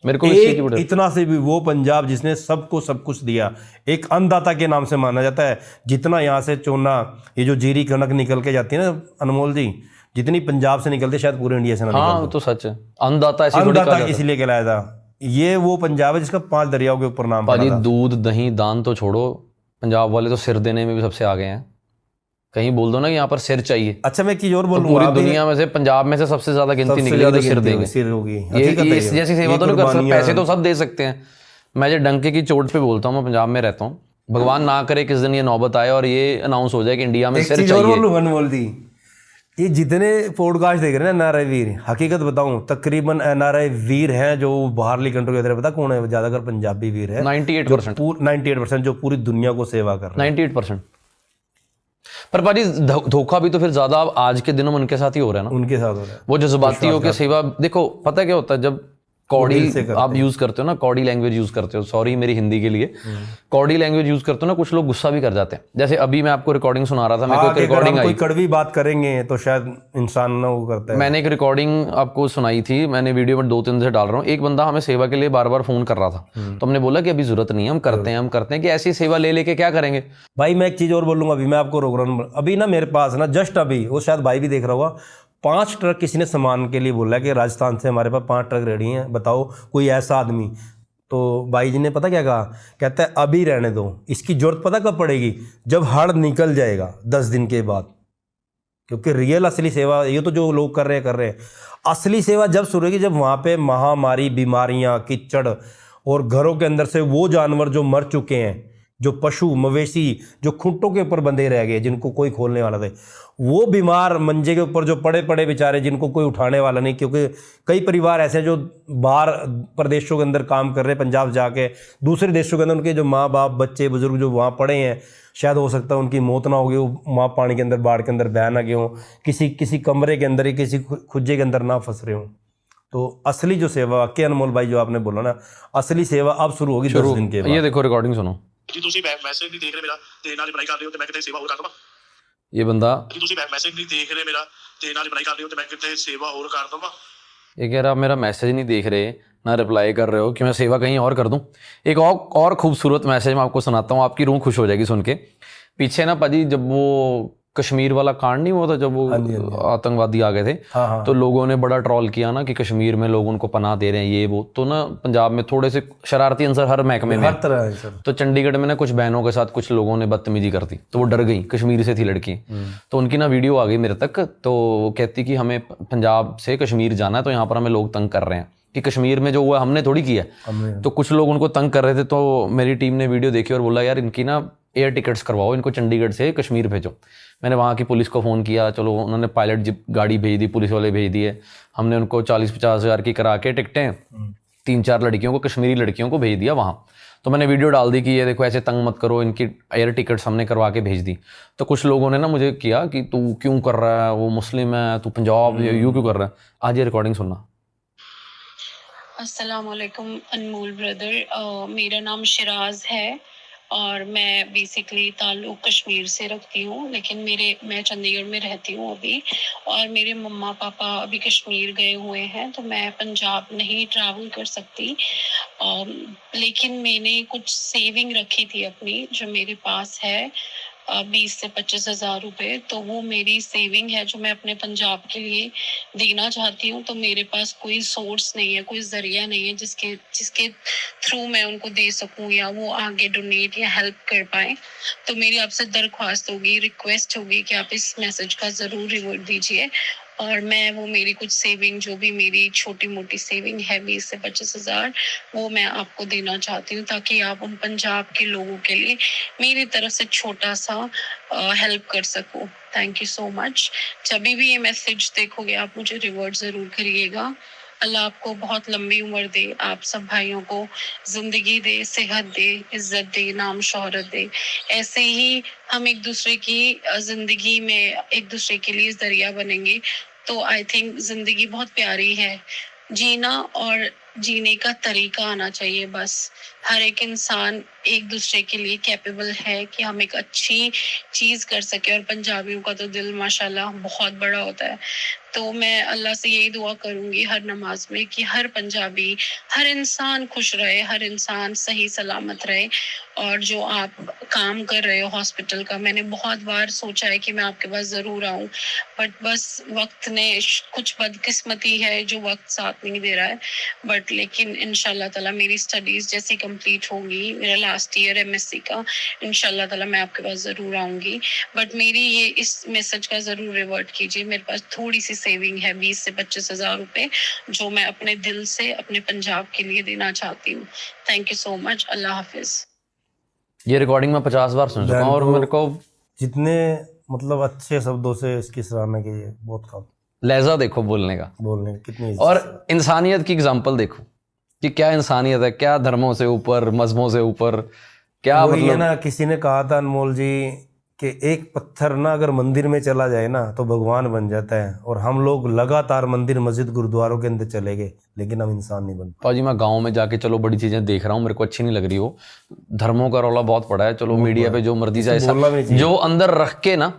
S2: मेरे को भी इस चीज़ की बड़ी।
S1: इतना से भी वो पंजाब जिसने सबको सब कुछ दिया, एक अन्नदाता के नाम से माना जाता है। जितना यहाँ से चोना, ये जो जीरी कनक निकल के जाती है ना अनमोल जी, जितनी पंजाब से निकलती है शायद पूरे इंडिया से ना निकलती।
S2: हाँ तो सच है, अन्नदाता
S1: इसलिए कहलाया था। ये वो पंजाब है जिसका 5 दरियाओं के ऊपर नाम पड़ा था।
S2: दूध, दही, दान तो छोड़ो, पंजाब वाले तो सिर देने में भी सबसे आगे हैं। कहीं बोल दो ना कि यहाँ पर सिर चाहिए।
S1: अच्छा मैं एक चीज और बोलूँ,
S2: पूरी दुनिया में से पंजाब में से सबसे ज्यादा गिनती निकलेगी तो सिर देंगे,
S1: सिर होगी।
S2: ये जैसी सेवा तो नहीं कर सकते, पैसे तो सब दे सकते हैं। मैं जो डंके की चोट पे बोलता हूँ, मैं पंजाब में रहता हूँ, भगवान ना करे किस दिन ये नौबत आए और ये अनाउंस हो जाए कि इंडिया में सिर चाहिए।
S1: ये जितने पॉडकास्ट देख रहे हैं एनआरआई वीर, हकीकत बताऊं, तकरीबन एनआरआई वीर हैं जो बाहरली कंट्री के अंदर, पता कौन है ज्यादातर? पंजाबी वीर है। 98% जो पूरी दुनिया को सेवा कर रहे हैं।
S2: 98%। पर पाजी धोखा भी तो फिर ज्यादा आज के दिनों में उनके साथ ही हो रहा है ना,
S1: उनके साथ हो रहा है।
S2: वो जज्बातियों की सेवा। देखो पता क्या होता है, जब कौड़ी
S1: दिल से करते
S2: आप यूज करते हो ना, कौड़ी लैंग्वेज यूज करते हो, सॉरी मेरी हिंदी के लिए, कौड़ी लैंग्वेज यूज करते हो ना, कुछ लोग गुस्सा भी कर जाते हैं। जैसे अभी मैं आपको रिकॉर्डिंग सुना रहा था, मेरे को एक
S1: अगर
S2: रिकॉर्डिंग
S1: हम
S2: आई,
S1: कोई कड़वी बात करेंगे तो शायद इंसान ना वो करता है।
S2: मैंने एक रिकॉर्डिंग आपको सुनाई थी, मैंने वीडियो में 2-3 से डाल रहा हूँ। एक बंदा हमें सेवा के लिए बार बार फोन कर रहा था, तो हमने बोला कि अभी जरूरत नहीं है, हम करते हैं कि ऐसी सेवा ले लेके क्या करेंगे।
S1: भाई मैं एक चीज़ और बोलूँगा, अभी मैं आपको रोक रहा हूँ। अभी ना मेरे पास ना जस्ट अभी, वो शायद भाई भी देख रहा होगा, 5 ट्रक किसी ने सामान के लिए बोला है कि राजस्थान से हमारे पास 5 ट्रक रेडी हैं, बताओ कोई ऐसा आदमी। तो भाई जी ने पता क्या कहा, कहता है अभी रहने दो, इसकी जरूरत पता कब पड़ेगी, जब हड़ निकल जाएगा 10 दिन के बाद। क्योंकि रियल असली सेवा ये तो जो लोग कर रहे हैं, असली सेवा जब शुरू होगी जब वहाँ पे महामारी, बीमारियाँ, कीचड़ और घरों के अंदर से वो जानवर जो मर चुके हैं, जो पशु मवेशी जो खूंटों के ऊपर बंधे रह गए, जिनको कोई खोलने वाला थे, वो बीमार मंजे के ऊपर जो पड़े पड़े बेचारे, जिनको कोई उठाने वाला नहीं। क्योंकि कई परिवार ऐसे हैं जो बाहर प्रदेशों के अंदर काम कर रहे हैं, पंजाब जाके दूसरे देशों के अंदर, उनके जो माँ बाप बच्चे बुजुर्ग जो वहाँ पड़े हैं, शायद हो सकता है उनकी मौत ना हो गई, वो वहाँ पानी के अंदर बाढ़ के अंदर बह ना गए हों, किसी कमरे के अंदर या किसी खुज्जे के अंदर ना फंस रहे हों। तो असली जो सेवा के अनमोल भाई जो आपने बोला ना, असली सेवा अब शुरू होगी 10 दिन के बाद।
S2: ये देखो रिकॉर्डिंग सुनो।
S3: कि ਤੁਸੀਂ ਮੈਸੇਜ ਨਹੀਂ ਦੇਖ ਰਹੇ ਮੇਰਾ ਤੇ ਨਾਲ ਰਿਪਲਾਈ ਕਰ ਰਹੇ ਹੋ ਤੇ ਮੈਂ ਕਿਤੇ ਸੇਵਾ ਹੋਰ ਕਰ ਦਵਾਂ।
S2: ये बंदा
S3: कि ਤੁਸੀਂ ਮੈਸੇਜ ਨਹੀਂ ਦੇਖ ਰਹੇ ਮੇਰਾ ਤੇ ਨਾਲ ਰਿਪਲਾਈ ਕਰ ਰਹੇ ਹੋ ਤੇ ਮੈਂ ਕਿਤੇ ਸੇਵਾ ਹੋਰ ਕਰ ਦਵਾਂ।
S2: ये कह रहा आप मेरा मैसेज नहीं देख रहे ना रिप्लाई कर रहे हो कि मैं सेवा कहीं और कर दूं। एक और खूबसूरत मैसेज मैं आपको सुनाता हूँ, आपकी रूह खुश हो जाएगी सुन के। पीछे ना पाजी जब वो कश्मीर वाला कांड नहीं हुआ था, जब वो आतंकवादी आ गए थे, तो लोगों ने बड़ा ट्रोल किया ना कि कश्मीर में लोग उनको पनाह दे रहे हैं, ये वो। तो ना पंजाब में थोड़े से शरारती अंसर हर महकमे में,
S1: हर तरह है सर।
S2: तो चंडीगढ़ में ना कुछ बहनों के साथ कुछ लोगों ने बदतमीजी कर दी, तो वो डर गई, कश्मीर से थी लड़की, तो उनकी ना वीडियो आ गई मेरे तक। तो वो कहती कि हमें पंजाब से कश्मीर जाना है, तो यहाँ पर हमें लोग तंग कर रहे हैं, कि कश्मीर में जो हुआ हमने थोड़ी किया, तो कुछ लोग उनको तंग कर रहे थे। तो मेरी टीम ने वीडियो देखी और बोला यार इनकी ना एयर टिकट्स करवाओ, इनको चंडीगढ़ से कश्मीर भेजो। मैंने वहाँ की पुलिस को फ़ोन किया, चलो उन्होंने पायलट जिप गाड़ी भेज दी, पुलिस वाले भेज दिए, हमने उनको 40-50 हज़ार की करा के टिकटें 3-4 लड़कियों को, कश्मीरी लड़कियों को भेज दिया वहाँ। तो मैंने वीडियो डाल दी कि ये देखो ऐसे तंग मत करो, इनकी एयर टिकट्स हमने करवा के भेज दी। तो कुछ लोगों ने ना मुझे किया कि तू क्यों कर रहा है, वो मुस्लिम है, तू पंजाब यूँ क्यों कर रहा है। आज ये रिकॉर्डिंग सुनना।
S4: अस्सलाम वालेकुम अनमोल ब्रदर, मेरा नाम शिराज है और मैं बेसिकली ताल्लुक़ कश्मीर से रखती हूँ, लेकिन मैं चंडीगढ़ में रहती हूँ अभी, और मेरे मम्मा पापा अभी कश्मीर गए हुए हैं, तो मैं पंजाब नहीं ट्रैवल कर सकती। लेकिन मैंने कुछ सेविंग रखी थी अपनी, जो मेरे पास है 20 से 25 हज़ार रुपये, तो वो मेरी सेविंग है जो मैं अपने पंजाब के लिए देना चाहती हूँ। तो मेरे पास कोई सोर्स नहीं है, कोई ज़रिया नहीं है जिसके थ्रू मैं उनको दे सकूँ या वो आगे डोनेट या हेल्प कर पाएँ। तो मेरी आपसे दरख्वास्त होगी, रिक्वेस्ट होगी कि आप इस मैसेज का ज़रूर रिवर्ट दीजिए, और मैं वो मेरी कुछ सेविंग, जो भी मेरी छोटी मोटी सेविंग है 20 से 25 हज़ार, वो मैं आपको देना चाहती हूँ, ताकि आप उन पंजाब के लोगों के लिए मेरी तरफ से छोटा सा हेल्प कर सको। Thank you so much. जब भी ये मैसेज देखोगे आप मुझे रिवर्ट ज़रूर करिएगा। अल्लाह आपको बहुत लंबी उम्र दे, आप सब भाइयों को ज़िंदगी दे, सेहत दे, इज़्ज़त दे, नाम शोहरत दे। ऐसे ही हम एक दूसरे की ज़िंदगी में एक दूसरे के लिए ज़रिया बनेंगे, तो आई थिंक ज़िंदगी बहुत प्यारी है। जीना और जीने का तरीका आना चाहिए बस। हर एक इंसान एक दूसरे के लिए कैपेबल है कि हम एक अच्छी चीज़ कर सके, और पंजाबियों का तो दिल माशाल्लाह बहुत बड़ा होता है। तो मैं अल्लाह से यही दुआ करूँगी हर नमाज में कि हर पंजाबी, हर इंसान खुश रहे, हर इंसान सही सलामत रहे। और जो आप काम कर रहे हो हॉस्पिटल का, मैंने बहुत बार सोचा है कि मैं आपके पास ज़रूर आऊँ, बट बस वक्त ने, कुछ बदकिस्मती है जो वक्त साथ नहीं दे रहा है। बट लेकिन इंशाल्लाह ताला मेरी स्टडीज़ जैसी कंप्लीट होगी, मेरा लास्ट ईयर एमएससी का, इंशाल्लाह ताला मैं आपके पास ज़रूर आऊँगी। बट मेरी ये इस मैसेज का ज़रूर रिवर्ट कीजिए। मेरे पास थोड़ी सी सेविंग है 20 से 25 हज़ार रुपये, जो मैं अपने दिल से अपने पंजाब के लिए देना चाहती हूँ। Thank you so much. अल्लाह हाफिज़।
S2: ये रिकॉर्डिंग मैं 50 बार सुन चुका हूँ, और मेरे को
S1: जितने मतलब अच्छे शब्दों से इसकी सराहना की है, बहुत कम।
S2: लहजा देखो बोलने का,
S1: बोलने की कितनी
S2: और इंसानियत की एग्जाम्पल देखो कि क्या इंसानियत है, क्या धर्मों से ऊपर, मजहबों से ऊपर, क्या
S1: वही है
S2: मतलब।
S1: ना, किसी ने कहा था अनमोल जी कि एक पत्थर ना अगर मंदिर में चला जाए ना तो भगवान बन जाता है, और हम लोग लगातार मंदिर मस्जिद गुरुद्वारों के अंदर चले गए लेकिन हम इंसान नहीं बन
S2: पाजी मैं गांव में जाके चलो बड़ी चीजें देख रहा हूँ, मेरे को अच्छी नहीं लग रही हो, धर्मों का रौला बहुत पड़ा है, चलो मीडिया पे जो मर्जी जाए,
S1: बोलना भी नहीं चाहिए।
S2: जो अंदर रख के ना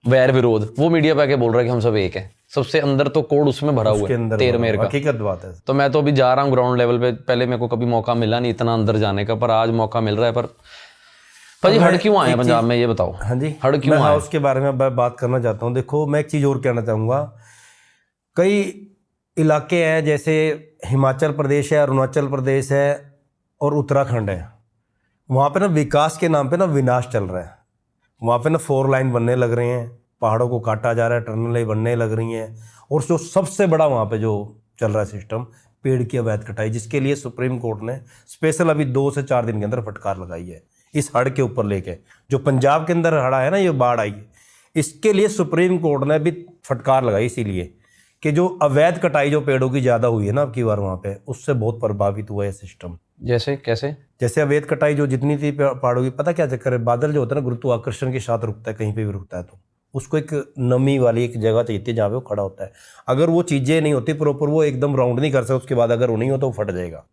S2: वैर विरोध, वो मीडिया पे आके बोल रहा है कि हम सब एक है, सबसे अंदर तो कोड उसमें भरा हुआ
S1: उसके
S2: है
S1: अंदर
S2: तेर मेर का।
S1: हकीकत बात है।
S2: तो मैं तो अभी जा रहा हूँ ग्राउंड लेवल पे, पहले मेरे को कभी मौका मिला नहीं इतना अंदर जाने का, पर आज मौका मिल रहा है। पर भाजी हड़ क्यों आए हैं पंजाब में, ये बताओ।
S1: हाँ जी,
S2: हड़ क्यों
S1: मैं
S2: आए?
S1: उसके बारे में बात करना चाहता हूँ। देखो मैं एक चीज़ और कहना चाहूँगा, कई इलाके हैं जैसे हिमाचल प्रदेश है, अरुणाचल प्रदेश है और उत्तराखंड है, वहाँ पे ना विकास के नाम पे ना विनाश चल रहा है। वहाँ पे ना 4 लाइन बनने लग रहे हैं, पहाड़ों को काटा जा रहा है, टनलें बनने लग रही हैं, और जो सबसे बड़ा वहाँ पे जो चल रहा है सिस्टम, पेड़ की अवैध कटाई, जिसके लिए सुप्रीम कोर्ट ने स्पेशल अभी 2 से 4 दिन के अंदर फटकार लगाई है इस हड़ के ऊपर लेके। जो पंजाब के अंदर हड़ा है ना, ये बाढ़ आई है, इसके लिए सुप्रीम कोर्ट ने भी फटकार लगाई, इसीलिए कि जो अवैध कटाई जो पेड़ों की ज़्यादा हुई है ना अब की बार वहाँ पे, उससे बहुत प्रभावित हुआ है सिस्टम।
S2: जैसे कैसे?
S1: जैसे अवैध कटाई जो जितनी थी पहाड़ों की, पता क्या चक्कर है, बादल जो होता है ना गुरुत्वाकर्षण के साथ रुकता है, कहीं पे भी रुकता है तो उसको एक नमी वाली एक जगह चाहिए थी जहाँ पे वो खड़ा होता है। अगर वो चीज़ें नहीं होती प्रॉपर, वो एकदम राउंड नहीं कर सकता, उसके बाद अगर वो नहीं हो तो वो फट जाएगा,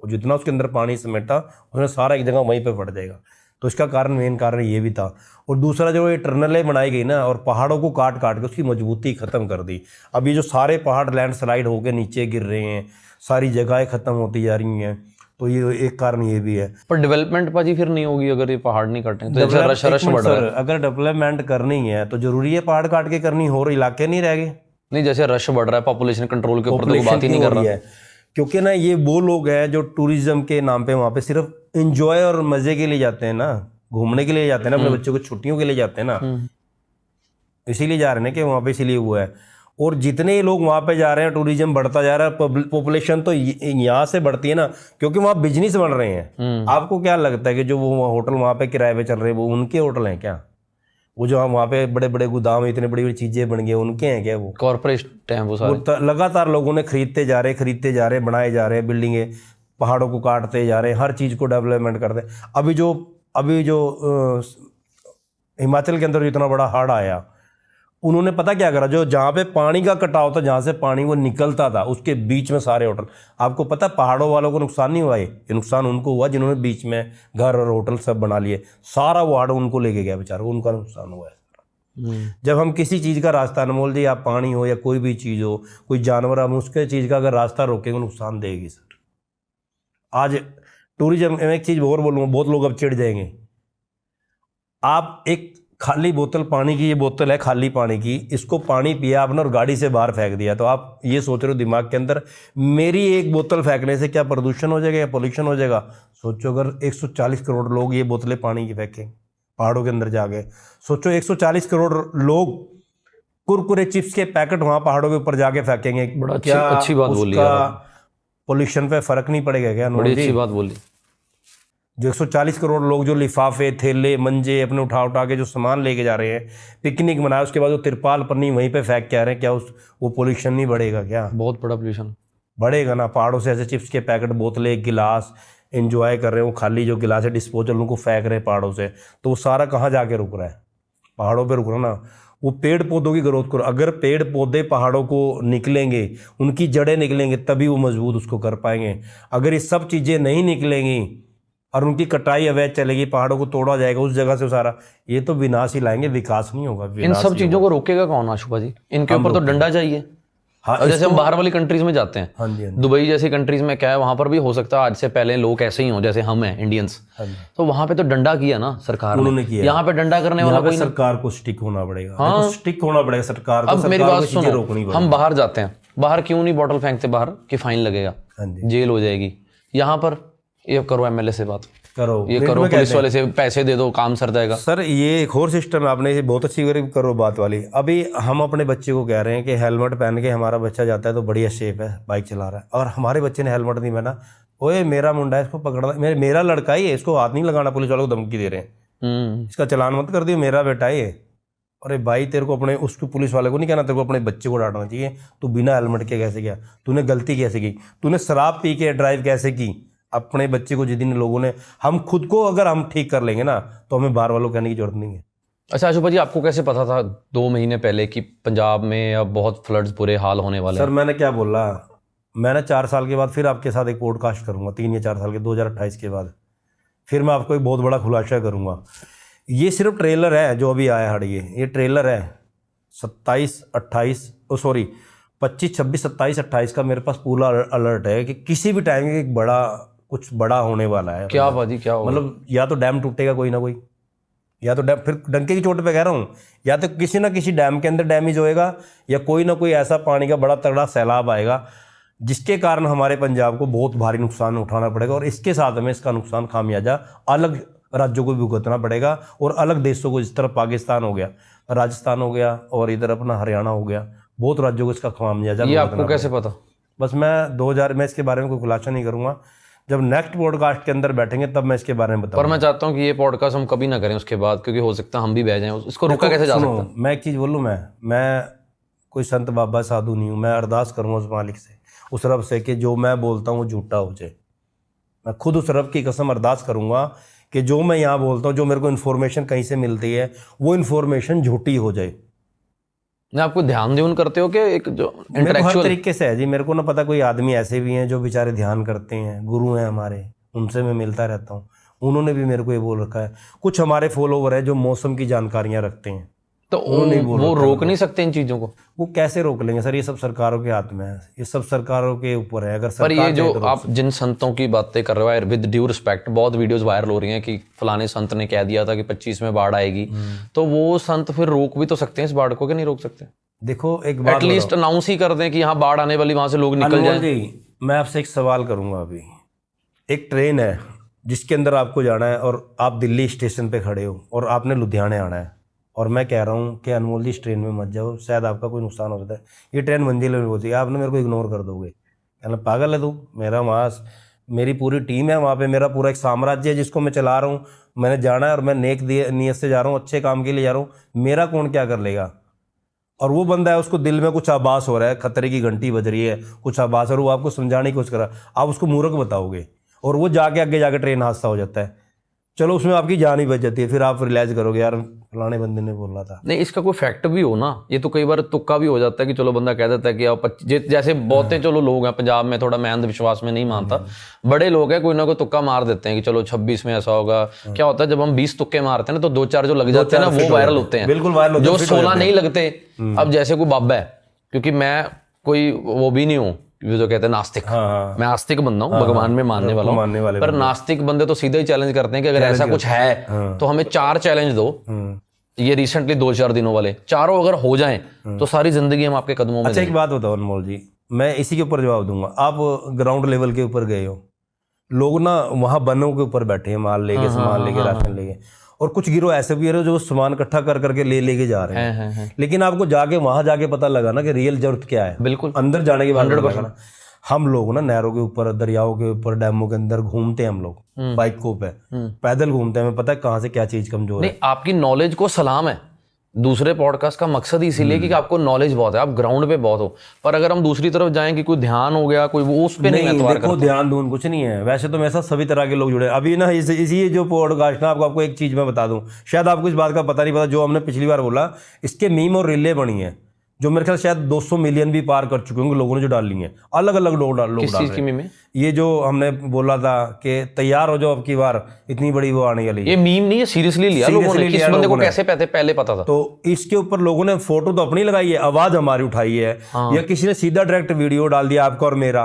S1: और जितना उसके अंदर पानी समेटा उसमें सारा एक जगह वहीं पे फट जाएगा। तो इसका कारण, मेन कारण ये भी था। और दूसरा जो ये टनलें बनाई गई ना, और पहाड़ों को काट काट के उसकी मजबूती ख़त्म कर दी। अब ये जो सारे पहाड़ लैंडस्लाइड होकर नीचे गिर रहे हैं, सारी जगहें ख़त्म होती जा रही हैं, तो ये एक कारण ये भी है।
S2: पर डेवलपमेंट पाजी फिर नहीं होगी अगर ये पहाड़ नहीं कटें तो? जैसे रश रश बढ़ रहा है,
S1: अगर डेवलपमेंट करनी है तो जरूरी है पहाड़ काट के करनी, और इलाके नहीं रह गए।
S2: नहीं जैसे रश बढ़ रहा है, पॉपुलेशन कंट्रोल के ऊपर तो बात ही नहीं कर रहा
S1: है, क्योंकि ना ये वो लोग हैं जो टूरिज्म के नाम पे वहाँ पे सिर्फ एंजॉय और मजे के लिए जाते हैं ना, घूमने के लिए जाते हैं ना, अपने बच्चों को छुट्टियों के लिए जाते हैं ना, इसीलिए जा रहे हैं कि वहाँ पे, इसीलिए हुआ है। और जितने लोग वहाँ पे जा रहे हैं, टूरिज्म बढ़ता जा रहा है, पॉपुलेशन तो यहाँ से बढ़ती है ना, क्योंकि वहाँ बिजनेस बन रहे हैं। आपको क्या लगता है कि जो वो होटल वहाँ पे किराए पे चल रहे हैं वो उनके होटल हैं क्या? वो जो वहाँ पे बड़े बड़े गोदाम, इतनी बड़ी बड़ी चीज़ें बन गई, उनके हैं क्या? वो
S2: कॉर्पोरेट हैं वो सारे।
S1: लगातार लोगों ने खरीदते जा रहे, बनाए जा रहे हैं बिल्डिंगें, पहाड़ों को काटते जा रहे हैं, हर चीज़ को डेवलपमेंट करते हैं। अभी जो हिमाचल के अंदर इतना बड़ा हड़ आया, उन्होंने पता क्या करा, जो जहाँ पे पानी का कटाव था, जहाँ से पानी वो निकलता था, उसके बीच में सारे होटल। आपको पता पहाड़ों वालों को नुकसान नहीं हुआ, ये नुकसान उनको हुआ जिन्होंने बीच में घर और होटल सब बना लिए, सारा वो हड़ उनको लेके गया बेचारा, उनका नुकसान हुआ है। जब हम किसी चीज़ का रास्ता, अनमोल जी, आप पानी हो या कोई भी चीज़ हो, कोई जानवर, हम उसके चीज़ का अगर रास्ता रोकेंगे नुकसान देगी सर। आज टूरिज्म में एक चीज़ और बोलूँगा, बहुत लोग अब चिढ़ जाएंगे, आप एक खाली बोतल पानी की, ये बोतल है खाली पानी की, इसको पानी पिया आपने और गाड़ी से बाहर फेंक दिया, तो आप ये सोच रहे हो दिमाग के अंदर मेरी एक बोतल फेंकने से क्या प्रदूषण हो जाएगा या पोल्यूशन हो जाएगा? सोचो अगर 140 करोड़ लोग ये बोतलें पानी की फेंकें पहाड़ों के अंदर जाके, सोचो 140 करोड़ लोग कुरकुरे चिप्स के पैकेट वहाँ पहाड़ों के ऊपर जाके फेंकेंगे,
S2: बड़ा
S1: क्या
S2: अच्छी बात बोली
S1: उसका पोल्यूशन पे फर्क नहीं पड़ेगा क्या?
S2: बड़ी अच्छी बात बोली।
S1: जो 140 करोड़ लोग जो लिफाफे, थैले, मंजे अपने उठा के जो सामान लेके जा रहे हैं, पिकनिक मनाया, उसके बाद वो तिरपाल पन्नी वहीं पे फेंक के आ रहे हैं, क्या वो पोल्यूशन नहीं बढ़ेगा क्या?
S2: बहुत बड़ा पोल्यूशन बढ़ेगा
S1: ना। पहाड़ों से ऐसे चिप्स के पैकेट, बोतलें, गिलास एंजॉय कर रहे हैं, वो खाली जो गिलास है डिस्पोजल उनको फेंक रहे हैं पहाड़ों से, तो वो सारा कहाँ जाके रुक रहा है? पहाड़ों पर रुक रहा ना। वो पेड़ पौधों की ग्रोथ करो, अगर पेड़ पौधे पहाड़ों को निकलेंगे, उनकी जड़ें निकलेंगे, तभी वो मजबूत उसको कर पाएंगे। अगर ये सब चीज़ें नहीं निकलेंगी और उनकी कटाई अवैध चलेगी, पहाड़ों को तोड़ा जाएगा उस जगह से सारा, ये तो विनाश ही लाएंगे, विकास नहीं होगा।
S2: इन सब चीजों को रोकेगा कौन आशुभा जी? इनके ऊपर तो डंडा चाहिए। हाँ, जैसे हम बाहर वाली कंट्रीज में जाते हैं,
S1: हाँ जी,
S2: दुबई जैसी कंट्रीज में क्या है, वहां पर भी हो सकता है आज से पहले लोग ऐसे ही हों जैसे हम हैं इंडियंस, तो वहां पे तो डंडा किया ना सरकार ने किया। यहाँ पे डंडा करने वाला कोई, सरकार को स्टिक होना पड़ेगा। हाँ, स्टिक होना पड़ेगा सरकार को। अब मेरी बात सुनो, हम बाहर जाते हैं, बाहर क्यों नहीं बॉटल फेंकते बाहर कि फाइन लगेगा, जेल हो जाएगी। यहाँ पर ये करो, एमएलए से बात करो, ये करो, पुलिस वाले से पैसे दे दो, काम सर जाएगा। सर ये एक और सिस्टम है, आपने बहुत अच्छी करो बात वाली। अभी हम अपने बच्चे को कह रहे हैं कि हेलमेट पहन के हमारा बच्चा जाता है तो बढ़िया सेफ है, बाइक चला रहा है, और हमारे बच्चे ने हेलमेट नहीं पहना, ओए मेरा मुंडा है, इसको पकड़ना, मेरा लड़का ही है, इसको हाथ नहीं लगाना, पुलिस वालों को धमकी दे रहे हैं, इसका चलान मत कर दियो, मेरा बेटा है ये। अरे भाई, तेरे को अपने उसको पुलिस वाले को नहीं कहना, तेरे को अपने बच्चे को डांटना चाहिए। तू बिना हेलमेट के कैसे गया? तूने गलती कैसे की? तूने शराब पी के ड्राइव कैसे की? अपने बच्चे को जिन लोगों ने, हम खुद को अगर हम ठीक कर लेंगे ना तो हमें बाहर वालों कहने की जरूरत नहीं है। अच्छा आशुपा जी, आपको कैसे पता था 2 महीने पहले कि पंजाब में अब बहुत फ्लड्स बुरे हाल होने वाले
S1: सर
S2: हैं?
S1: मैंने क्या बोला, मैंने 4 साल के बाद फिर आपके साथ एक पॉडकास्ट करूंगा, 3 या 4 साल के 2028 के बाद फिर मैं आपको एक बहुत बड़ा खुलासा करूंगा। ये सिर्फ ट्रेलर है जो अभी आया है, ये ट्रेलर है। 27, 28 सॉरी 25, 26, 27, 28 का मेरे पास पूरा अलर्ट है कि किसी भी टाइम एक कुछ बड़ा होने वाला है।
S2: क्या बाजी, क्या होगा?
S1: मतलब या तो डैम टूटेगा कोई ना कोई, या तो डैम, फिर डंके की चोट पे कह रहा हूँ, या तो किसी ना किसी डैम के अंदर डैमेज होएगा, या कोई ना कोई ऐसा पानी का बड़ा तगड़ा सैलाब आएगा जिसके कारण हमारे पंजाब को बहुत भारी नुकसान उठाना पड़ेगा। और इसके साथ में इसका नुकसान खामियाजा अलग राज्यों को भी भुगतना पड़ेगा, और अलग देशों को, जिस तरह पाकिस्तान हो गया, राजस्थान हो गया, और इधर अपना हरियाणा हो गया, बहुत राज्यों को इसका खामियाजा
S2: ये
S1: भुगतना
S2: आपको कैसे पता?
S1: बस मैं इसके बारे में कोई खुलासा नहीं करूंगा, जब नेक्स्ट पॉडकास्ट के अंदर बैठेंगे तब मैं इसके बारे में बताऊंगा।
S2: पर मैं चाहता हूँ कि ये पॉडकास्ट हम कभी ना करें उसके बाद, क्योंकि हो सकता है हम भी बह जाएं। इसको रोका कैसे जा सकता है?
S1: मैं एक चीज़ बोलूँ, मैं कोई संत बाबा साधु नहीं हूँ। मैं अरदास करूँगा उस मालिक से, उस रब से, कि जो मैं बोलता हूँ वो झूठा हो जाए। मैं खुद उस रब की कसम अरदास करूँगा कि जो मैं यहाँ बोलता हूँ, जो मेरे को इन्फॉर्मेशन कहीं से मिलती है, वो इन्फॉर्मेशन झूठी हो जाए।
S2: नहीं, आपको ध्यान देवन करते हो कि एक जो
S1: मेरे को हर
S2: इंटेलेक्चुअल?
S1: तरीके से है जी। मेरे को ना पता, कोई आदमी ऐसे भी हैं जो बेचारे ध्यान करते हैं, गुरु हैं हमारे, उनसे मैं मिलता रहता हूँ, उन्होंने भी मेरे को ये बोल रखा है। कुछ हमारे फॉलोवर है जो मौसम की जानकारियाँ रखते हैं,
S2: तो वो रोक नहीं सकते इन चीजों को?
S1: वो कैसे रोक लेंगे सर? ये सब सरकारों के हाथ में है, ये सब सरकारों के ऊपर है। अगर
S2: पर
S1: सरकार
S2: ये जो
S1: चाहे तो रोक
S2: आप जिन संतों की बातें कर रहे हो, विद ड्यू रिस्पेक्ट, बहुत वीडियोस वायरल हो रही हैं कि फलाने संत ने कह दिया था कि 25 में बाढ़ आएगी, तो वो संत फिर रोक भी तो सकते हैं इस बाढ़ को, कि नहीं रोक सकते?
S1: देखो एक बात
S2: एटलीस्ट अनाउंस ही कर दें कि यहाँ बाढ़ आने वाली, वहां से लोग निकल
S1: अनमोल
S2: जाएं।
S1: जी, मैं आपसे एक सवाल करूंगा। अभी एक ट्रेन है जिसके अंदर आपको जाना है, और आप दिल्ली स्टेशन पे खड़े हो और आपने लुधियाने आना है, और मैं कह रहा हूँ कि अनमोल जी इस ट्रेन में मत जाओ, शायद आपका कोई नुकसान हो सकता है, ये ट्रेन मंजिल में पहुंची, आपने मेरे को इग्नोर कर दोगे। कहना पागल है तू? मेरा वहाँ मेरी पूरी टीम है, वहाँ पे मेरा पूरा एक साम्राज्य है जिसको मैं चला रहा हूँ। मैंने जाना है और मैं नेक नीयत से जा रहा हूँ, अच्छे काम के लिए जा रहा हूँ, मेरा कौन क्या कर लेगा? और वो बंदा है, उसको दिल में कुछ आभास हो रहा है, खतरे की घंटी बज रही है, कुछ आभास, और वो आपको समझाने की कोशिश कर रहा है, आप उसको मूर्ख बताओगे, और वो जाके आगे जाके ट्रेन हादसा हो जाता है। चलो उसमें आपकी जान ही बच जाती है, फिर आप रियलाइज करोगे यार फलाने बंदे ने बोला था।
S2: नहीं, इसका कोई फैक्ट भी हो ना, ये तो कई बार तुक्का भी हो जाता है कि चलो बंदा कह देता है कि आप जैसे बहुते चलो लोग हैं पंजाब में, थोड़ा मैं अंधविश्वास में नहीं मानता, बड़े लोग हैं, कोई ना कोई तुक्का मार देते हैं कि चलो 26 में ऐसा होगा। क्या होता है जब हम 20 तुक्के मारते हैं ना, तो 2-4 जो लग जाते हैं ना, वो वायरल होते हैं।
S1: बिल्कुल वायरल होते हैं,
S2: जो 16 नहीं लगते। अब जैसे कोई बाबा है, क्योंकि मैं कोई वो भी नहीं हूँ जो कहते हैं नास्तिक, मैं आस्तिक बंदा हूँ, भगवान में मानने वाला हूँ, पर नास्तिक बंदे तो सीधा ही चैलेंज करते हैं कि अगर ऐसा कुछ है तो हमें 4 चैलेंज दो। ये रिसेंटली 2-4 दिनों वाले चारों अगर हो जाएं तो सारी जिंदगी हम आपके कदमों में।
S1: अच्छा एक बात बताओ अनमोल जी, मैं इसी के ऊपर जवाब दूंगा। आप ग्राउंड लेवल के ऊपर गए हो, लोग ना वहाँ बनों के ऊपर बैठे हैं, माल लेके, सामान लेके, राशन लेके, और कुछ गिरोह ऐसे भी है जो सामान इकट्ठा कर करके लेके जा रहे हैं। लेकिन आपको जाके वहां जाके पता लगा ना कि रियल जरूरत क्या है।
S2: बिल्कुल,
S1: अंदर जाने के बाद 100%। हम लोग ना नहरों के ऊपर, दरियाओं के ऊपर, डैमों के अंदर घूमते हैं, हम लोग बाइकों पे पैदल घूमते हैं, हमें पता है कहाँ से क्या चीज कमजोर है।
S2: नहीं, आपकी नॉलेज को सलाम है। दूसरे पॉडकास्ट का मकसद इसीलिए कि आपको नॉलेज बहुत है, आप ग्राउंड पे बहुत हो। पर अगर हम दूसरी तरफ जाएं कि कोई ध्यान हो गया, कोई वो, उस पे नहीं एतबार
S1: देखो ध्यान दून कुछ नहीं है। वैसे तो मेरे साथ सभी तरह के लोग जुड़े अभी ना, इसी जो पॉडकास्ट ना, आपको एक चीज मैं बता दूं, शायद आपको इस बात का पता नहीं, पता जो हमने पिछली बार बोला, इसके मीम और रीलें बनी है जो मेरे ख्याल शायद 200 मिलियन भी पार कर चुके होंगे लोगों ने, जो डाल ली है, अलग अलग लोग डाल रहे हैं। ये जो हमने बोला था कि तैयार हो जाओ अब की बार इतनी बड़ी वो आने वाली है,
S2: ये मीम नहीं है, सीरियसली लिया लोगों ने। किस बंदे को कैसे पहले पता था?
S1: तो इसके ऊपर लोगों ने फोटो तो अपनी लगाई है, आवाज हमारी उठाई है, या किसी ने सीधा डायरेक्ट वीडियो डाल दिया आपका और मेरा।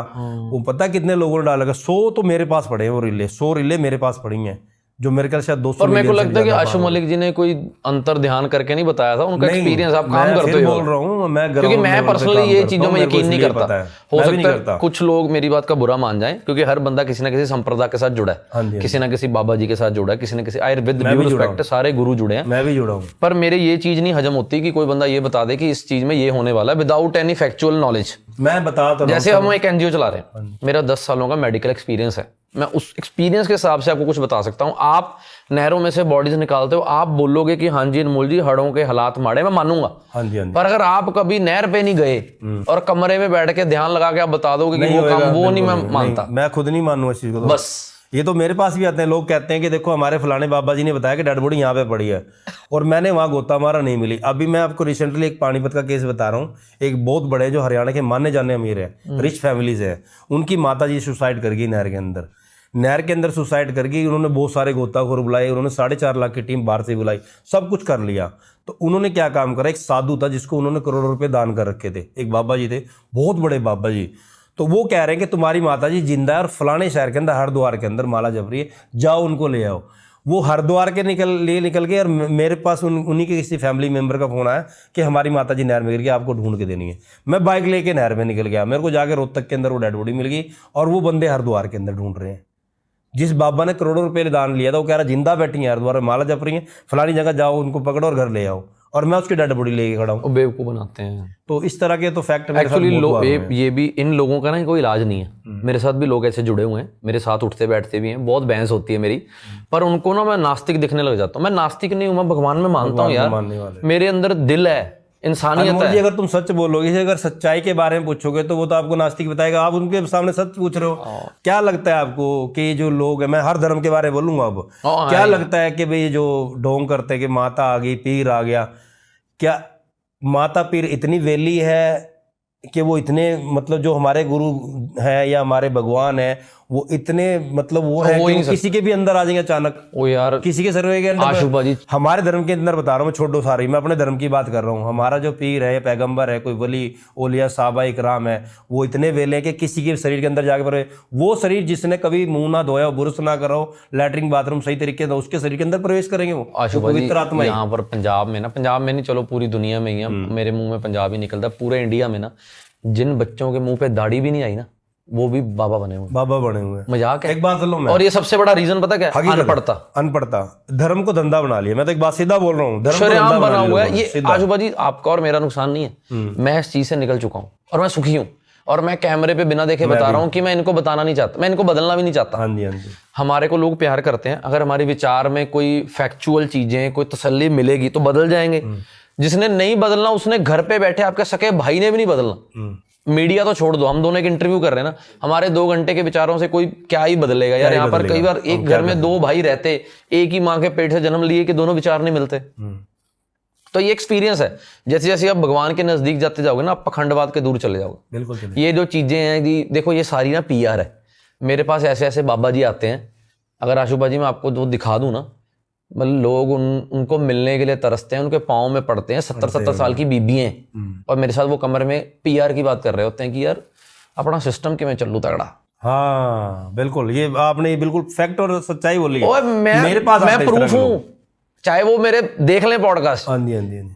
S1: वो पता कितने लोगों ने डाला? 100 तो मेरे पास पड़े हैं वो रिले, 100 रिले मेरे पास पड़ी हैं, जो मेरे ख्याल शायद 200
S2: और मेरे को लगता है कि आशु मलिक जी ने कोई अंतर ध्यान करके नहीं बताया था, उनका एक्सपीरियंस, आप काम करते हो।
S1: बोल रहा हूँ मैं,
S2: क्योंकि मैं पर्सनली ये चीजों में यकीन नहीं करता। हो सकता है कुछ लोग मेरी बात का बुरा मान जाएं, क्योंकि हर बंदा किसी ना किसी संप्रदाय के साथ जुड़ा है, किसी ना किसी बाबा जी के साथ जुड़ा है, किसी ना किसी आयुर्वेद रिस्पेक्ट, सारे गुरु जुड़े हैं, मैं भी जुड़ा हूँ। पर मेरे ये चीज नहीं हजम होती कि कोई बंदा ये बता दे कि इस चीज में ये होने वाला है विदाउट एनी फैक्चुअल नॉलेज।
S1: मैं बता तो,
S2: जैसे हम एक एनजीओ चला रहे हैं, मेरा 10 सालों का मेडिकल एक्सपीरियंस है, मैं उस एक्सपीरियंस के हिसाब से आपको कुछ बता सकता हूं। आप नहरों में से बॉडीज निकालते हो, आप बोलोगे कि हाँ जी अनमोल जी हड़ों के हालात माड़े, मैं मानूंगा।
S1: हाँ जी, हाँ जी।
S2: पर अगर आप कभी नहर पे नहीं गए और कमरे में बैठ के ध्यान लगा के आप बता दोगे कि वो काम, वो नहीं मैं मानता।
S1: मैं खुद नहीं मानूंगा इस चीज को।
S2: बस
S1: ये तो मेरे पास भी आते हैं, लोग कहते हैं कि देखो हमारे फलाने बाबा जी ने बताया कि डेड बॉडी यहाँ पे पड़ी है, और मैंने वहाँ गोता मारा, नहीं मिली। अभी मैं आपको रिसेंटली एक पानीपत का केस बता रहा हूँ। एक बहुत बड़े जो हरियाणा के माने जाने अमीर है, रिच फैमिलीज है, उनकी माता जी सुसाइड कर गई नहर के अंदर। नहर के अंदर सुसाइड कर गई। उन्होंने बहुत सारे गोताखोर बुलाए, उन्होंने 4.5 लाख की टीम बाहर से बुलाई, सब कुछ कर लिया। तो उन्होंने क्या काम करा, एक साधु था जिसको उन्होंने करोड़ों रुपए दान कर रखे थे, एक बाबा जी थे, बहुत बड़े बाबा जी। तो वो कह रहे हैं कि तुम्हारी माता जी जिंदा है और फलाने शहर के अंदर, हरिद्वार के अंदर माला जप रही है, जाओ उनको ले आओ। वो हरिद्वार के निकल गए, और मेरे पास उन्हीं के किसी फैमिली मेंबर का फोन आया कि हमारी माता जी नहर में गिर गई, आपको ढूंढ के देनी है। मैं बाइक लेके नहर में निकल गया, मेरे को जाके रोहतक के अंदर वो डेड बॉडी मिल गई, और वो बंदे हरिद्वार के अंदर ढूंढ रहे हैं। जिस बाबा ने करोड़ों रुपए दान लिया था, वो कह रहा जिंदा बैठी है हरिद्वार में, माला जप रही है, फलानी जगह जाओ, उनको पकड़ो और घर ले आओ, और मैं उसकी डेड बॉडी लेके खड़ा हूँ।
S2: वो बेवकूफ़ बनाते हैं।
S1: तो इस तरह के तो फैक्ट मेरे साथ
S2: एक्चुअली
S1: बहुत बार हुए हैं।
S2: ये भी इन लोगों का ना कोई इलाज नहीं है। मेरे साथ भी लोग ऐसे जुड़े हुए हैं, मेरे साथ उठते बैठते भी हैं, बहुत बहस होती है मेरी, पर उनको ना मैं नास्तिक दिखने लग जाता हूँ। मैं नास्तिक नहीं हूँ, मैं भगवान में मानता हूँ यार,
S1: मानने वाले।
S2: मेरे अंदर दिल है, इंसानियत
S1: अनमोल जी,
S2: है।
S1: अगर तुम सच बोलोगे, अगर सच्चाई के बारे में पूछोगे तो वो तो आपको नास्तिक बताएगा। आप उनके सामने सच पूछ रहे हो। क्या लगता है आपको कि ये जो लोग हैं, मैं हर धर्म के बारे में बोलूंगा अब, क्या लगता है कि भाई ये जो ढोंग करते हैं कि माता आ गई, पीर आ गया, क्या माता पीर इतनी वेली है कि वो इतने, मतलब जो हमारे गुरु हैं या हमारे भगवान हैं, वो इतने मतलब वो है कि किसी के भी अंदर आ जाएंगे अचानक,
S2: ओ यार
S1: किसी के सर्वे के अंदर।
S2: आशुभा जी,
S1: हमारे धर्म के अंदर बता रहा हूँ मैं, छोड़ो सारी, मैं अपने धर्म की बात कर रहा हूँ। हमारा जो पीर है, पैगंबर है, कोई वली ओलिया साहबा इकराम है, वो इतने वेले हैं कि किसी के शरीर के अंदर जाके पर वो शरीर जिसने कभी मुंह ना धोया, बुरुश ना करा हो, लैट्रिन बाथरूम सही तरीके से, उसके शरीर के अंदर प्रवेश करेंगे वो
S2: आशुभा जी।
S1: पवित्र आत्मा।
S2: यहाँ पर पंजाब में ना, पंजाब में नहीं, चलो पूरी दुनिया में ही है, मेरे मुंह में पंजाब ही निकलता है, पूरे इंडिया में ना जिन बच्चों के मुंह पे दाढ़ी भी नहीं आई ना, वो भी बाबा बने हुए,
S1: बाबा बने हुए हैं।
S2: मजाक है।
S1: एक बात सुनो मैं,
S2: और ये सबसे बड़ा रीजन पता क्या है?
S1: अनपढ़ता धर्म को धंधा बना लिया। मैं तो एक बात सीधा बोल रहा हूँ, धर्म को
S2: शरेआम
S1: धंधा
S2: बना हुआ है
S1: लिया
S2: ये।
S1: सीधा।
S2: आशुभा जी, आपका और मेरा नुकसान नहीं है, मैं इस चीज से निकल चुका हूँ और मैं सुखी हूँ, और मैं कैमरे पे बिना देखे बता रहा हूँ कि मैं इनको बताना नहीं चाहता, मैं इनको बदलना भी नहीं चाहता।
S1: हाँ जी, हाँ जी।
S2: हमारे को लोग प्यार करते हैं, अगर हमारे विचार में कोई फैक्चुअल चीजें, कोई तसल्ली मिलेगी तो बदल जाएंगे। जिसने नहीं बदलना, उसने घर पे बैठे, आपके सके भाई ने भी नहीं बदलना। मीडिया तो छोड़ दो, हम दोनों एक इंटरव्यू कर रहे हैं ना, हमारे 2 घंटे के विचारों से कोई क्या ही बदलेगा यार। यहाँ पर कई बार एक घर में 2 भाई रहते, एक ही माँ के पेट से जन्म लिए, कि दोनों विचार नहीं मिलते। तो ये एक्सपीरियंस है। जैसे जैसे आप भगवान के नजदीक जाते जाओगे ना, आप पखंडवाद के दूर चले जाओगे।
S1: बिल्कुल।
S2: ये जो चीजें हैं जी, देखो ये सारी ना PR है। मेरे पास ऐसे ऐसे बाबा जी आते हैं, अगर आशुभा जी मैं आपको जो दिखा दूं ना, मतलब लोग उनको मिलने के लिए तरसते हैं, उनके पाँव में पड़ते हैं। 70-70 साल की बीबी हैं, और मेरे साथ वो कमरे में PR की बात कर रहे होते हैं कि यार अपना सिस्टम कि मैं चलूँ तगड़ा।
S1: हाँ बिल्कुल, ये आपने बिल्कुल फैक्ट और सच्चाई बोली है।
S2: मेरे पास मैं प्रूफ हूँ, चाहे वो मेरे देख लें पॉडकास्ट।
S1: हाँ जी, हाँ जी।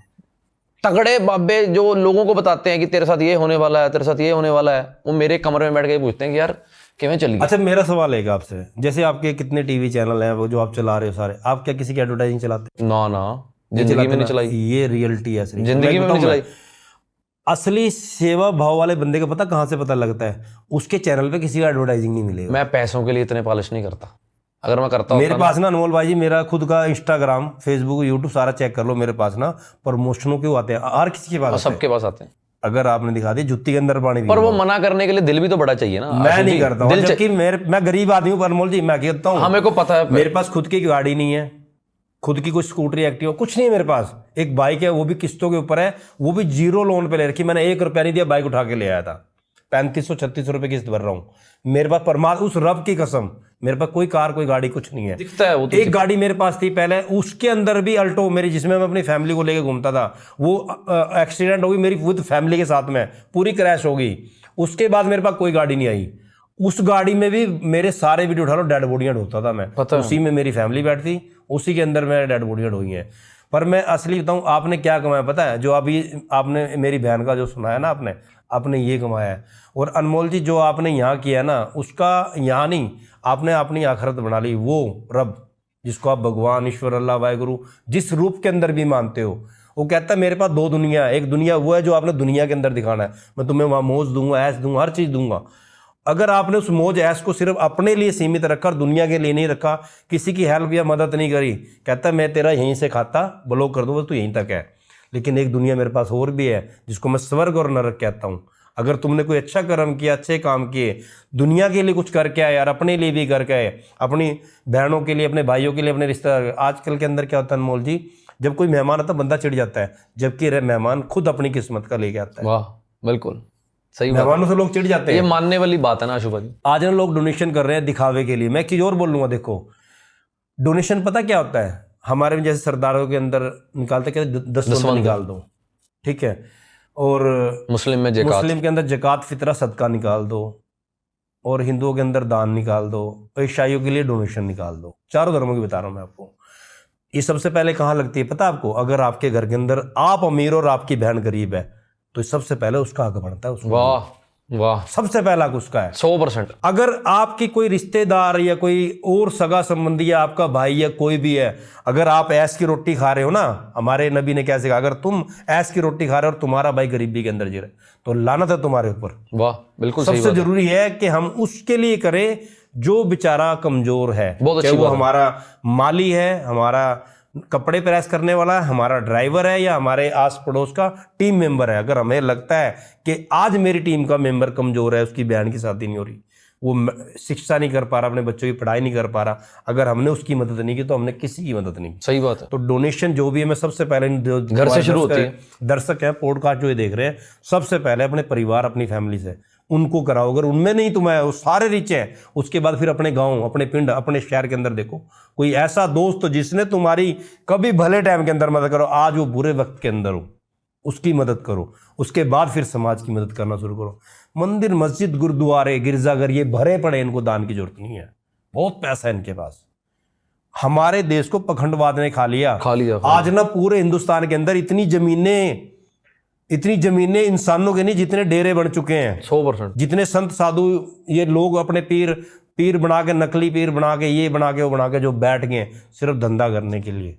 S2: तगड़े बाबे जो लोगों को बताते हैं कि तेरे साथ ये होने वाला है, तेरे साथ ये होने वाला है, वो मेरे कमरे में बैठ के पूछते हैं कि यार किवें चली।
S1: अच्छा, मेरा सवाल है आपसे, जैसे आपके कितने टीवी चैनल हैं वो जो आप चला रहे हो सारे, आप क्या किसी की एडवर्टाइजिंग चलाते?
S2: ना, जिंदगी में नहीं चलाई।
S1: ये रियलिटी है,
S2: जिंदगी में नहीं चलाई।
S1: असली सेवा भाव वाले बंदे का पता कहाँ से पता लगता है? उसके चैनल पे किसी का एडवर्टाइजिंग नहीं मिलेगा।
S2: मैं पैसों के लिए इतने पॉलिश नहीं करता। अगर मैं करता
S1: मेरे पास ना अनमोल भाई जी, मेरा खुद का इंस्टाग्राम, फेसबुक, यूट्यूब सारा चेक कर लो, मेरे पास ना प्रमोशनों के आते हैं, हर किसी के पास,
S2: सबके पास आते हैं।
S1: अगर आपने दिखा दी जुत्ती के अंदर पानी,
S2: पर वो मना करने के लिए दिल भी तो बड़ा चाहिए ना।
S1: मैं नहीं करता हूँ, जबकि मैं गरीब आदमी हूँ अनमोल जी, मैं कहता हूँ।
S2: हमें को पता है,
S1: मेरे पास खुद की गाड़ी नहीं है, खुद की कोई स्कूटरी एक्टिवा कुछ नहीं है मेरे पास। एक बाइक है, वो भी किस्तों के ऊपर है, वो भी 0 लोन पे ले रखी। मैंने 1 रुपया नहीं दिया, बाइक उठा के ले आया था। 3500-3600 रुपए किस्त भर रहा हूँ। मेरे पास परमात्मा, उस रब की कसम, मेरे पास कोई कार कोई गाड़ी कुछ नहीं है।
S2: दिखता है वो तो।
S1: एक गाड़ी मेरे पास थी पहले, उसके अंदर भी अल्टो मेरी, जिसमें मैं अपनी फैमिली को लेकर घूमता था, वो एक्सीडेंट हो गई मेरी विद फैमिली के साथ में, पूरी क्रैश हो गई। उसके बाद मेरे पास कोई गाड़ी नहीं आई। उस गाड़ी में भी मेरे सारे वीडियो उठा लो, डेड बॉडियां ढोता था मैं, उसी में मेरी फैमिली बैठती, उसी के अंदर मेरे डेड बॉडियां ढोई हैं। पर मैं असली बताऊं, आपने क्या कमाया पता है? जो अभी आपने मेरी बहन का जो सुनाया ना, आपने ये कमाया है। और अनमोल जी, जो आपने यहाँ किया ना, उसका यहाँ नहीं, आपने अपनी आखिरत बना ली। वो रब जिसको आप भगवान, ईश्वर, अल्लाह, वाहेगुरु जिस रूप के अंदर भी मानते हो, वो कहता है मेरे पास 2 दुनिया है। एक दुनिया वो है जो आपने दुनिया के अंदर दिखाना है, मैं तुम्हें वहाँ मौज दूंगा, ऐश दूंगा, हर चीज़ दूंगा। अगर आपने उस मौज ऐश को सिर्फ अपने लिए सीमित रखा और दुनिया के लिए नहीं रखा, किसी की हेल्प या मदद नहीं करी, कहता मैं तेरा यहीं से खाता, ब्लॉक कर दूंगा, तू यहीं तक है। लेकिन एक दुनिया मेरे पास और भी है, जिसको मैं स्वर्ग और नरक कहता हूँ। अगर तुमने कोई अच्छा कर्म किया, अच्छे काम किए, दुनिया के लिए कुछ करके आए यार, अपने लिए भी करके आए, अपनी बहनों के लिए, अपने भाइयों के लिए, अपने रिश्तेदार। आजकल के अंदर क्या होता है अनमोल जी, जब कोई मेहमान आता है बंदा चिढ़ जाता है, जबकि मेहमान खुद अपनी किस्मत का लेके आता है।
S2: वाह, बिल्कुल सही बात।
S1: मेहमानों से लोग चिढ़ जाते
S2: ये
S1: हैं।
S2: मानने वाली बात है ना आशु भाजी।
S1: आज ना लोग डोनेशन कर रहे हैं दिखावे के लिए। मैं एक चीज और बोलूंगा, देखो डोनेशन पता क्या होता है, हमारे में जैसे सरदारों के अंदर निकालते क्या 10 निकाल दो, ठीक है, और
S2: मुस्लिम में ज़कात,
S1: मुस्लिम के अंदर जकात फितरा सदका निकाल दो, और हिंदुओं के अंदर दान निकाल दो, और ईसाइयों के लिए डोनेशन निकाल दो। चारों धर्मों की बता रहा हूं मैं आपको। ये सबसे पहले कहाँ लगती है पता है आपको? अगर आपके घर के अंदर आप अमीर और आपकी बहन गरीब है तो सबसे पहले उसका हक बनता है उसको।
S2: वाह वाह,
S1: सबसे पहला हक उसका है
S2: 100%।
S1: अगर आपकी कोई रिश्तेदार या कोई और सगा संबंधी या आपका भाई या कोई भी है, अगर आप ऐश की रोटी खा रहे हो ना, हमारे नबी ने क्या सिखाया, अगर तुम ऐश की रोटी खा रहे हो और तुम्हारा भाई गरीबी के अंदर जी रहे तो लानत है तुम्हारे ऊपर।
S2: वाह, बिल्कुल सही
S1: सबसे
S2: बात है।
S1: जरूरी है कि हम उसके लिए करें जो बेचारा कमजोर है,
S2: बहुत
S1: चाहे
S2: अच्छी
S1: वो
S2: बात है।
S1: हमारा माली है, हमारा कपड़े प्रेस करने वाला है, हमारा ड्राइवर है, या हमारे आस पड़ोस का टीम मेंबर है। अगर हमें लगता है कि आज मेरी टीम का मेंबर कमजोर है, उसकी बहन की शादी नहीं हो रही, वो शिक्षा नहीं कर पा रहा, अपने बच्चों की पढ़ाई नहीं कर पा रहा, अगर हमने उसकी मदद नहीं की तो हमने किसी की मदद नहीं की।
S2: सही बात है।
S1: तो डोनेशन जो भी है, मैं सबसे पहले
S2: घर से शुरू होती है।
S1: दर्शक हैं पॉडकास्ट जो ये देख रहे हैं, सबसे पहले अपने परिवार, अपनी फैमिली से उनको कराओ। अगर उनमें नहीं तो मैं वो सारे रिच हैं, उसके बाद फिर अपने गांव, अपने पिंड, अपने शहर के अंदर देखो कोई ऐसा दोस्त जिसने तुम्हारी कभी भले टाइम के अंदर मदद करो, आज वो बुरे वक्त के अंदर हो, उसकी मदद करो। उसके बाद फिर समाज की मदद करना शुरू करो। मंदिर, मस्जिद, गुरुद्वारे, गिरजाघर ये भरे पड़े, इनको दान की जरूरत नहीं है, बहुत पैसा है इनके पास। हमारे देश को पखंडवाद ने खा लिया। आज ना पूरे हिंदुस्तान के अंदर इतनी जमीनें इंसानों के नहीं जितने डेरे बन चुके हैं।
S2: 100%।
S1: जितने संत साधु ये लोग अपने पीर बना के, नकली पीर बना के, ये बना के वो बना के जो बैठ गए सिर्फ धंधा करने के लिए,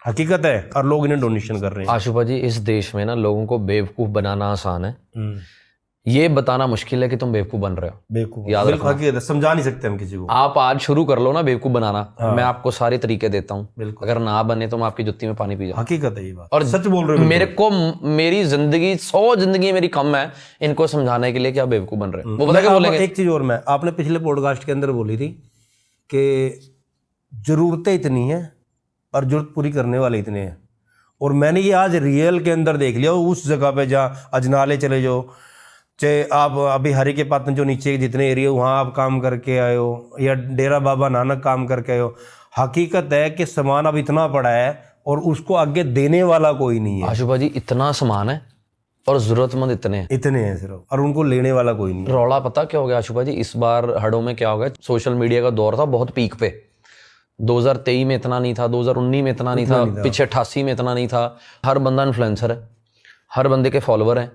S1: हकीकत है, और लोग इन्हें डोनेशन कर रहे हैं।
S2: आशुपा जी, इस देश में ना लोगों को बेवकूफ बनाना आसान है, ये बताना मुश्किल है कि तुम बेवकूफ बन रहे हो।
S1: बेवकूफ
S2: याद रखना।
S1: हकीकत है, समझा नहीं सकते हम किसी को।
S2: आप आज शुरू कर लो ना बेवकूफ बनाना,
S1: हाँ।
S2: मैं आपको सारे तरीके देता हूँ।
S1: बिल्कुल।
S2: अगर ना बने तो मैं आपकी जुत्ती में पानी पी जाऊँ।
S1: हकीकत है ये बात,
S2: और
S1: सच बोल रहे हो।
S2: मेरे को मेरी जिंदगी 100 जिंदगी मेरी कम है इनको समझाने के लिए कि आप बेवकूफ बन रहे हैं। वो पता क्या बोलेंगे?
S1: एक चीज और, मैं आपने पिछले पॉडकास्ट के अंदर बोली थी कि जरूरतें इतनी हैं और जरूरत पूरी करने वाले इतने हैं, और मैंने ये आज रियल के अंदर देख लिया। उस जगह पे जहाँ अजनाले चले जाओ, चाहे आप अभी हरी के पातन जो नीचे जितने एरिया वहाँ आप काम करके आए हो, या डेरा बाबा नानक काम करके आए हो, हकीकत है कि सामान अब इतना पड़ा है और उसको आगे देने वाला कोई नहीं है।
S2: आशुपा जी, इतना सामान है और जरूरतमंद इतने
S1: हैं सिर्फ, और उनको लेने वाला कोई नहीं है।
S2: रौला पता क्या हो गया आशुपा जी? इस बार हड़ों में क्या हो गया, सोशल मीडिया का दौर था बहुत पीक पे। 2023 में इतना नहीं था, 2019 में इतना नहीं था, पीछे 88 में इतना नहीं था। हर बंदा इन्फ्लुएंसर है, हर बंदे के फॉलोअर हैं,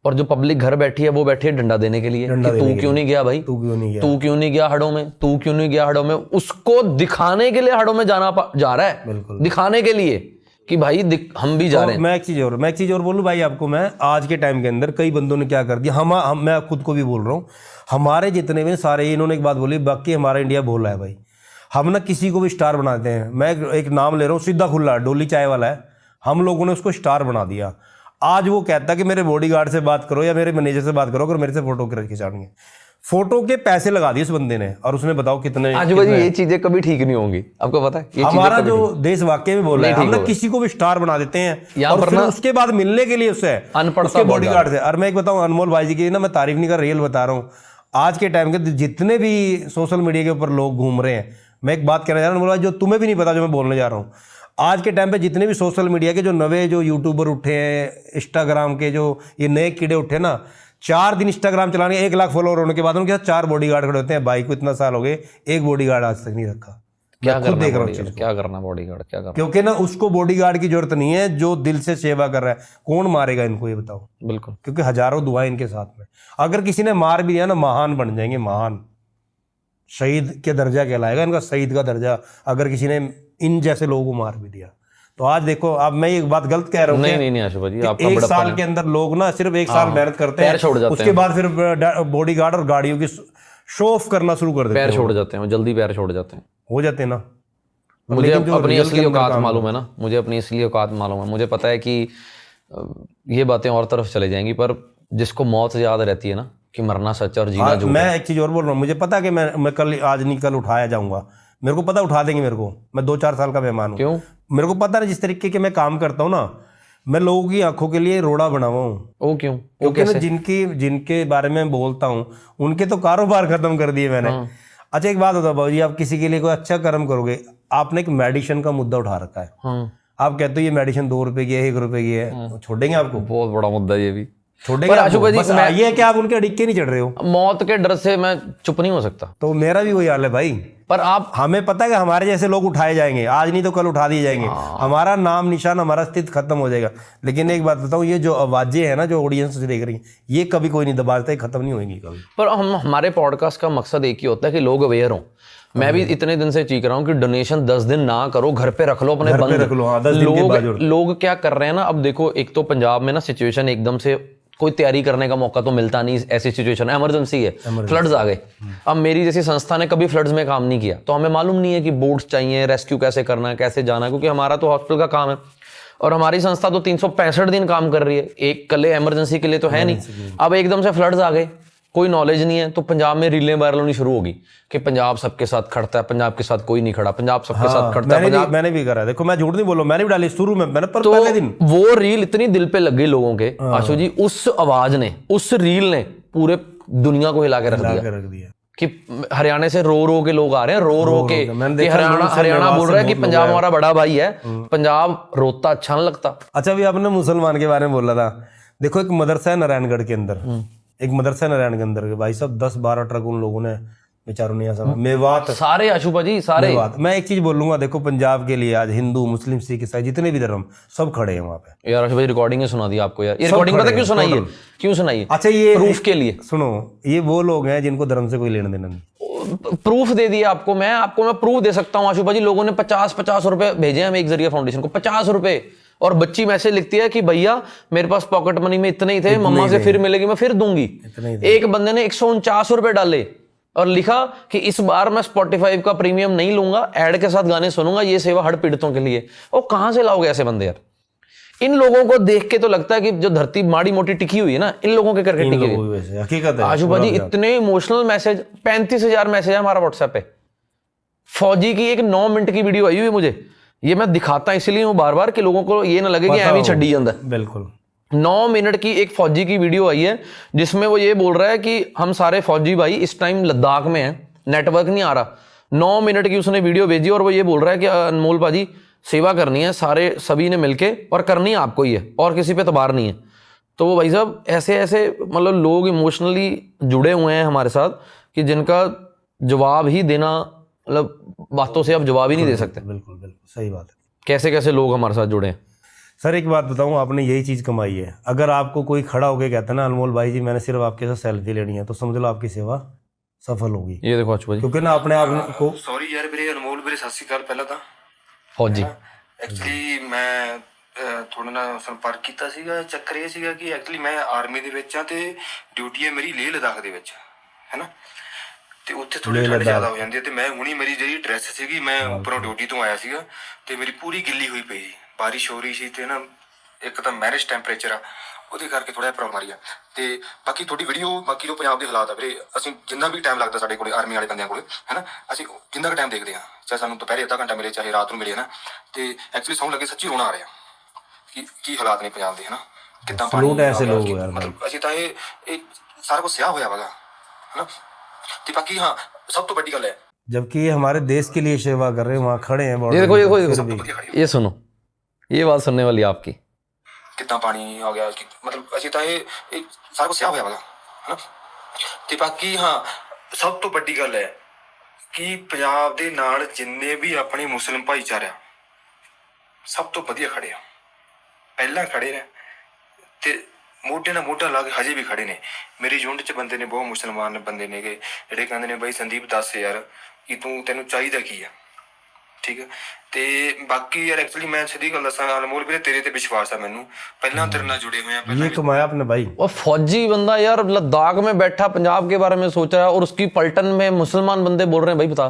S2: और जो पब्लिक घर बैठी है वो बैठी है डंडा देने के लिए कि तू क्यों नहीं गया भाई,
S1: तू क्यों नहीं
S2: गया हड़ों में, तू क्यों नहीं गया हड़ों में। उसको दिखाने के लिए हड़ों में जा रहा है,
S1: बिल्कुल
S2: दिखाने के लिए कि भाई हम भी जा रहे हैं।
S1: मैं एक चीज और बोलूं भाई आपको, मैं आज के टाइम के अंदर कई बंदों ने क्या कर दिया, मैं खुद को भी बोल रहा हूँ, हमारे जितने भी सारे, इन्होंने एक बात बोली, बाकी हमारा इंडिया भोला है भाई। हम ना किसी को भी स्टार बनाते हैं। मैं एक नाम ले रहा हूँ, सीधा खुला, डोली चाय वाला है, हम लोगों ने उसको स्टार बना दिया। आज वो कहता है कि मेरे बॉडीगार्ड से बात करो या मेरे मैनेजर से बात करो अगर मेरे से फोटो खिंचानी है। फोटो के पैसे लगा दिए उस बंदे ने, और उसने बताओ कितने।
S2: आज भाई ये चीजें कभी ठीक नहीं होंगी, आपको पता है?
S1: हमारा जो देश वाकई में बोल रहा है, हम ना किसी को भी स्टार बना देते हैं और फिर उसके बाद मिलने के लिए उससे
S2: अनपढ़ता
S1: बॉडीगार्ड से। और मैं एक बताऊं अनमोल भाई जी की ना, मैं तारीफ नहीं कर, रियल बता रहा हूँ। आज के टाइम के जितने भी सोशल मीडिया के ऊपर लोग घूम रहे हैं, मैं एक बात कहना चाह रहा हूँ अनमोल भाई, जो तुम्हें भी नहीं पता जो मैं बोलने जा रहा हूँ। आज के टाइम पे जितने भी सोशल मीडिया के जो नवे जो यूट्यूबर उठे हैं, इंस्टाग्राम के जो ये नए कीड़े उठे ना, 4 दिन इंस्टाग्राम चलाने, 1 लाख फॉलोअर होने के बाद उनके साथ 4 बॉडीगार्ड खड़े होते हैं। भाई को इतना साल हो गए, एक बॉडीगार्ड आज तक नहीं रखा।
S2: क्या
S1: खुद देख रहा हूँ,
S2: क्या करना बॉडीगार्ड, क्या करना?
S1: क्योंकि ना उसको बॉडीगार्ड की जरूरत नहीं है, जो दिल से सेवा कर रहा है। कौन मारेगा इनको, ये बताओ?
S2: बिल्कुल,
S1: क्योंकि हजारों दुआएं इनके साथ में। अगर किसी ने मार भी दिया ना, महान बन जाएंगे, महान शहीद के दर्जा कहलाएगा इनका, शहीद का दर्जा, अगर किसी ने इन जैसे लोगों को मार भी दिया। तो आज देखो, अब मैं एक बात गलत कह रहा हूँ?
S2: नहीं आशुपा जी, आपका
S1: एक साल के अंदर लोग ना सिर्फ 1 साल मेहनत करते हैं, उसके बाद फिर बॉडीगार्ड और गाड़ियों की शो ऑफ करना शुरू कर देते हैं।
S2: पैर छोड़ जाते हैं, जल्दी पैर छोड़ जाते हैं,
S1: हो जाते हैं ना।
S2: मुझे अपनी असली औकात मालूम है ना, मुझे अपनी असली औकात मालूम है। मुझे पता है कि ये बातें और तरफ चले जाएंगी, पर जिसको मौत याद रहती है ना कि मरना सच और जीना झूठ
S1: मैं
S2: है।
S1: एक चीज़ और बोल रहा हूँ, मुझे पता है कि मैं कल, आज नहीं कल उठाया जाऊंगा, मेरे को पता उठा देंगे मेरे को, मैं 2-4 साल का मेहमान हूँ।
S2: क्यों?
S1: मेरे को पता है जिस तरीके के मैं काम करता हूँ ना, मैं लोगों की आंखों के लिए रोड़ा बना हुआ हूँ।
S2: वो क्यों? वो
S1: क्योंकि मैं
S2: कैसे?
S1: जिनके बारे में बोलता हूँ उनके तो कारोबार खत्म कर दिए मैंने। अच्छा एक बात बताओ बाबू जी, आप किसी के लिए कोई अच्छा कर्म करोगे, आपने एक मेडिसिन का मुद्दा उठा रखा है,
S2: हाँ,
S1: आप कहते हो ये मेडिसिन 2 रुपए की है, 1 रुपए की है, छोड़ेंगे आपको?
S2: बहुत बड़ा मुद्दा ये भी।
S1: छोड़ेंगे
S2: पर
S1: आपको?
S2: आशु भाजी,
S1: बस ये है कि आप उनके अडिक्के नहीं चढ़ रहे हो।
S2: मौत के डर से मैं चुप नहीं हो सकता।
S1: तो मेरा भी वही हाल है भाई,
S2: पर आप
S1: हमें पता है कि हमारे जैसे लोग उठाए जाएंगे, आज नहीं तो कल उठा दिए जाएंगे, हमारा नाम निशान, हमारा अस्तित्व खत्म हो जाएगा। लेकिन एक बात बताऊं, ये जो आवाजें हैं ना, जो ऑडियंस देख रही है, ये कभी कोई नहीं दबाता, ये खत्म नहीं होंगी कभी।
S2: पर हमारे पॉडकास्ट का मकसद एक ही होता है कि लोग अवेयर हों। मैं भी इतने दिन से चीख रहा हूँ कि डोनेशन 10 दिन ना करो, घर पे रख लो अपने
S1: घर पे
S2: बंद।
S1: रख लो, हाँ, 10 दिन के बाद जोड़।
S2: लोग क्या कर रहे हैं ना, अब देखो, एक तो पंजाब में ना सिचुएशन एकदम से कोई तैयारी करने का मौका तो मिलता नहीं, ऐसी सिचुएशन इमरजेंसी है, फ्लड्स आ गए। अब मेरी जैसी संस्था ने कभी फ्लड्स में काम नहीं किया, तो हमें मालूम नहीं है कि बोट्स चाहिए, रेस्क्यू कैसे करना है, कैसे जाना है, क्योंकि हमारा तो हॉस्पिटल का काम है और हमारी संस्था तो 365 दिन काम कर रही है, एक कल इमरजेंसी के लिए तो है नहीं। अब एकदम से फ्लड्स आ गए, कोई नॉलेज नहीं है, तो पंजाब में रीलें वायरल होनी शुरू होगी कि पंजाब सबके साथ खड़ता है, पंजाब के साथ कोई नहीं खड़ा, पंजाब सबके साथ खड़ता है।
S1: मैंने भी करा है, देखो मैं झूठ नहीं बोलूं, मैंने भी डाली शुरू में, मैंने पर
S2: तो
S1: पहले दिन
S2: वो रील इतनी दिल पे लग गई लोगों के, आशु जी, उस आवाज ने, उस रील ने पूरे दुनिया को हिला के रख दिया कि हरियाणा से रो रो के लोग आ रहे हैं, रो रो के, कि हरियाणा बोल रहा है कि पंजाब हमारा बड़ा भाई है, पंजाब रोता अच्छा नहीं लगता।
S1: अच्छा अभी आपने मुसलमान के बारे में बोला था, देखो एक मदरसा है नारायणगढ़ के अंदर, एक मदरसा नारायण के अंदर के भाई साहब 10-12 ट्रक उन लोगों ने बेचारों ने ऐसा मेवात
S2: सारे आशुपा जी सारे
S1: मेवात। मैं एक चीज बोलूंगा, देखो पंजाब के लिए आज हिंदू मुस्लिम सिख ईसाई जितने भी धर्म सब खड़े हैं वहां पे।
S2: यार आशुपा जी रिकॉर्डिंग है, सुना दी आपको यार, ये रिकॉर्डिंग पता क्यों सुनाई है? क्यों सुनाई है?
S1: अच्छा ये
S2: प्रूफ के लिए
S1: सुनो, ये वो लोग हैं जिनको धर्म से कोई लेना देना नहीं।
S2: प्रूफ दे दिया आपको मैं प्रूफ दे सकता हूँ आशुपा जी। लोगों ने 50-50 रुपए भेजे हैं हमें एक जरिया फाउंडेशन को, 50 रुपए, और बच्ची मैसेज लिखती है कि भैया मेरे पास पॉकेट मनी में इतने ही थे, मम्मा से फिर मिलेगी मैं फिर दूंगी। एक बंदे ने 149 रुपए डाले और लिखा कि इस बार मैं स्पॉटिफाई का प्रीमियम नहीं लूंगा, ऐड के साथ गाने सुनूंगा, ये सेवा हड़ पीड़ितों के लिए। और कहां से लाओगे ऐसे बंदे यार? इन लोगों को देख के तो लगता है कि जो धरती माड़ी मोटी टिकी हुई है ना, इन लोगों के करके टिकी हुई है।
S1: हकीकत है
S2: आशुपा जी, इतने इमोशनल मैसेज, 35,000 मैसेज है हमारा व्हाट्सएप पे। फौजी की एक 9 मिनट की वीडियो आई हुई मुझे, ये मैं दिखाता इसलिए हूँ बार बार कि लोगों को ये ना लगे कि एम ही छड्डी अंदर।
S1: बिल्कुल
S2: 9 मिनट की एक फौजी की वीडियो आई है जिसमें वो ये बोल रहा है कि हम सारे फौजी भाई इस टाइम लद्दाख में हैं, नेटवर्क नहीं आ रहा। 9 मिनट की उसने वीडियो भेजी और वो ये बोल रहा है कि अनमोल भाजी सेवा करनी है सारे सभी ने मिलके, और करनी है आपको ही है, और किसी पे तबार नहीं है। तो वो भाई साहब ऐसे ऐसे मतलब लोग इमोशनली जुड़े हुए हैं हमारे साथ कि जिनका जवाब ही देना, मतलब बातों से आप जवाब ही नहीं दे सकते।
S1: बिल्कुल बिल्कुल सही बात है।
S2: कैसे कैसे लोग हमारे साथ जुड़े हैं।
S1: सर एक बात बताऊं, आपने यही चीज़ कमाई है। अगर आपको कोई खड़ा होकर कहता है ना अनमोल भाई जी मैंने सिर्फ आपके साथ सेल्फी लेनी है, तो समझ लो आपकी सेवा सफल होगी।
S2: ये देखो आशुपा जी,
S1: क्योंकि ना अपने आप को
S3: ਸੌਰੀ ਯਾਰ ਵੀਰੇ, ਅਨਮੋਲ ਵੀਰੇ ਸਤਿ ਸ਼੍ਰੀ ਅਕਾਲ ਪਹਿਲਾਂ ਤਾਂ।
S2: फौजी
S3: ਐਕਚੁਅਲੀ ਮੈਂ ਤੁਹਾਡੇ ਨਾਲ ਸੰਪਰਕ ਕੀਤਾ ਸੀਗਾ। ਚੱਕਰ ਇਹ ਸੀਗਾ ਕਿ ਐਕਚੁਅਲੀ ਮੈਂ ਆਰਮੀ ਦੇ ਵਿੱਚ ਆ ਤੇ ਡਿਊਟੀ ਹੈ ਮੇਰੀ ਲੇਹ ਲਦਾਖ ਦੇ ਵਿੱਚ, ਹੈ ਨਾ, ਤੇ ਉੱਥੇ ਥੋੜੀ ਠੰਡ ਜ਼ਿਆਦਾ ਹੋ ਜਾਂਦੀ ਹੈ। ਤੇ ਮੈਂ ਹੁਣੀ ਮੇਰੀ ਜਿਹੜੀ ਡਰੈਸ ਸੀਗੀ, ਮੈਂ ਉੱਪਰੋਂ ਡਿਊਟੀ ਤੋਂ ਆਇਆ ਸੀਗਾ ਤੇ ਮੇਰੀ ਪੂਰੀ ਗਿੱਲੀ ਹੋਈ ਪਈ ਸੀ, ਬਾਰਿਸ਼ ਹੋ ਰਹੀ ਸੀ ਤੇ ਨਾ ਇੱਕ ਤਾਂ ਮੈਰਿਜ ਟੈਂਪਰੇਚਰ ਆ, ਉਹਦੇ ਕਰਕੇ ਥੋੜਾ ਜਿਹਾ ਪ੍ਰੋਬਲਮ ਆ ਰਹੀ ਆ। ਤੇ ਬਾਕੀ ਤੁਹਾਡੀ ਵੀਡੀਓ, ਬਾਕੀ ਜੋ ਪੰਜਾਬ ਦੇ ਹਾਲਾਤ ਆ ਵੀਰੇ, ਅਸੀਂ ਜਿੰਨਾ ਵੀ ਟਾਈਮ ਲੱਗਦਾ ਸਾਡੇ ਕੋਲੇ ਆਰਮੀ ਵਾਲੇ ਬੰਦਿਆਂ ਕੋਲੇ, ਹੈ ਨਾ, ਅਸੀਂ ਜਿੰਨਾ ਕੁ ਟਾਈਮ ਦੇਖਦੇ ਹਾਂ, ਚਾਹੇ ਸਾਨੂੰ ਦੁਪਹਿਰੇ ਅੱਧਾ ਘੰਟਾ ਮਿਲੇ ਚਾਹੇ ਰਾਤ ਨੂੰ ਮਿਲੇ, ਨਾ, ਤੇ ਐਕਚੁਅਲੀ ਸਾਨੂੰ ਲੱਗੇ ਸੱਚੀ ਰੋਣਾ ਆ ਰਿਹਾ ਕਿ ਕੀ ਹਾਲਾਤ ਨੇ ਪੰਜਾਬ ਦੇ, ਹੈ ਨਾ, ਕਿੱਦਾਂ
S1: ਸਲੂਟ ਹੈ ਐਸੇ ਲੋਕ ਯਾਰ,
S3: ਮਤਲਬ ਅਸੀਂ ਤਾਂ ਇਹ ਸਾਰਾ ਕੁਝ ਸਿਆਹ ਹੋਇਆ ਵਗਾ, ਹੈ ਨਾ। ਤੇ ਬਾਕੀ ਹਾਂ ਸਭ ਤੋਂ ਵੱਡੀ ਗੱਲ ਹੈ,
S1: जबकि ये हमारे देश के लिए सेवा कर रहे हैं, वहाँ खड़े हैं।
S2: ये देखो ये सुनो, ये बात सुनने वाली है आपकी।
S3: ਕਿੱਦਾਂ ਪਾਣੀ ਆ ਗਿਆ, ਮਤਲਬ ਅਸੀਂ ਤਾਂ ਇਹ ਸਾਰਾ ਕੁਝ ਸਿਆਹ ਹੋਇਆ ਵਗਾ, ਹੈ ਨਾ। ਤੇ ਬਾਕੀ ਹਾਂ ਸਭ ਤੋਂ ਵੱਡੀ ਗੱਲ ਹੈ ਕਿ ਪੰਜਾਬ ਦੇ ਨਾਲ ਜਿੰਨੇ ਵੀ ਆਪਣੇ ਮੁਸਲਿਮ ਭਾਈਚਾਰਾ ਸਭ ਤੋਂ ਵਧੀਆ ਖੜੇ ਆ, ਪਹਿਲਾਂ ਖੜੇ ਨੇ ਤੇ ਮੋਢੇ ਨਾਲ ਮੋਢਾ ਲਾ ਕੇ ਹਜੇ ਵੀ ਖੜੇ ਨੇ। ਮੇਰੀ ਯੂਨਿਟ 'ਚ ਬੰਦੇ ਨੇ ਬਹੁਤ ਮੁਸਲਮਾਨ ਬੰਦੇ ਨੇਗੇ ਜਿਹੜੇ ਕਹਿੰਦੇ ਨੇ ਬਾਈ ਸੰਦੀਪ ਦੱਸ ਯਾਰ ਕਿ ਤੈਨੂੰ ਚਾਹੀਦਾ ਕੀ ਆ, ਠੀਕ ਹੈ। ਤੇ ਬਾਕੀ ਯਾਰ ਐਕਚੁਅਲੀ ਮੈਂ ਸਿੱਧੀ ਗੱਲ ਦੱਸਾਂ ਅਨਮੋਲ ਵੀਰੇ, ਤੇਰੇ ਤੇ ਵਿਸ਼ਵਾਸ ਆ ਮੈਨੂੰ, ਪਹਿਲਾਂ ਤੇਰੇ ਨਾਲ जुड़े हुए हैं।
S1: ये कमाया आपने भाई।
S2: और फौजी बंदा यार लद्दाख में बैठा पंजाब के बारे में सोच रहा है, और उसकी पलटन में मुसलमान बंदे बोल रहे हैं भाई बता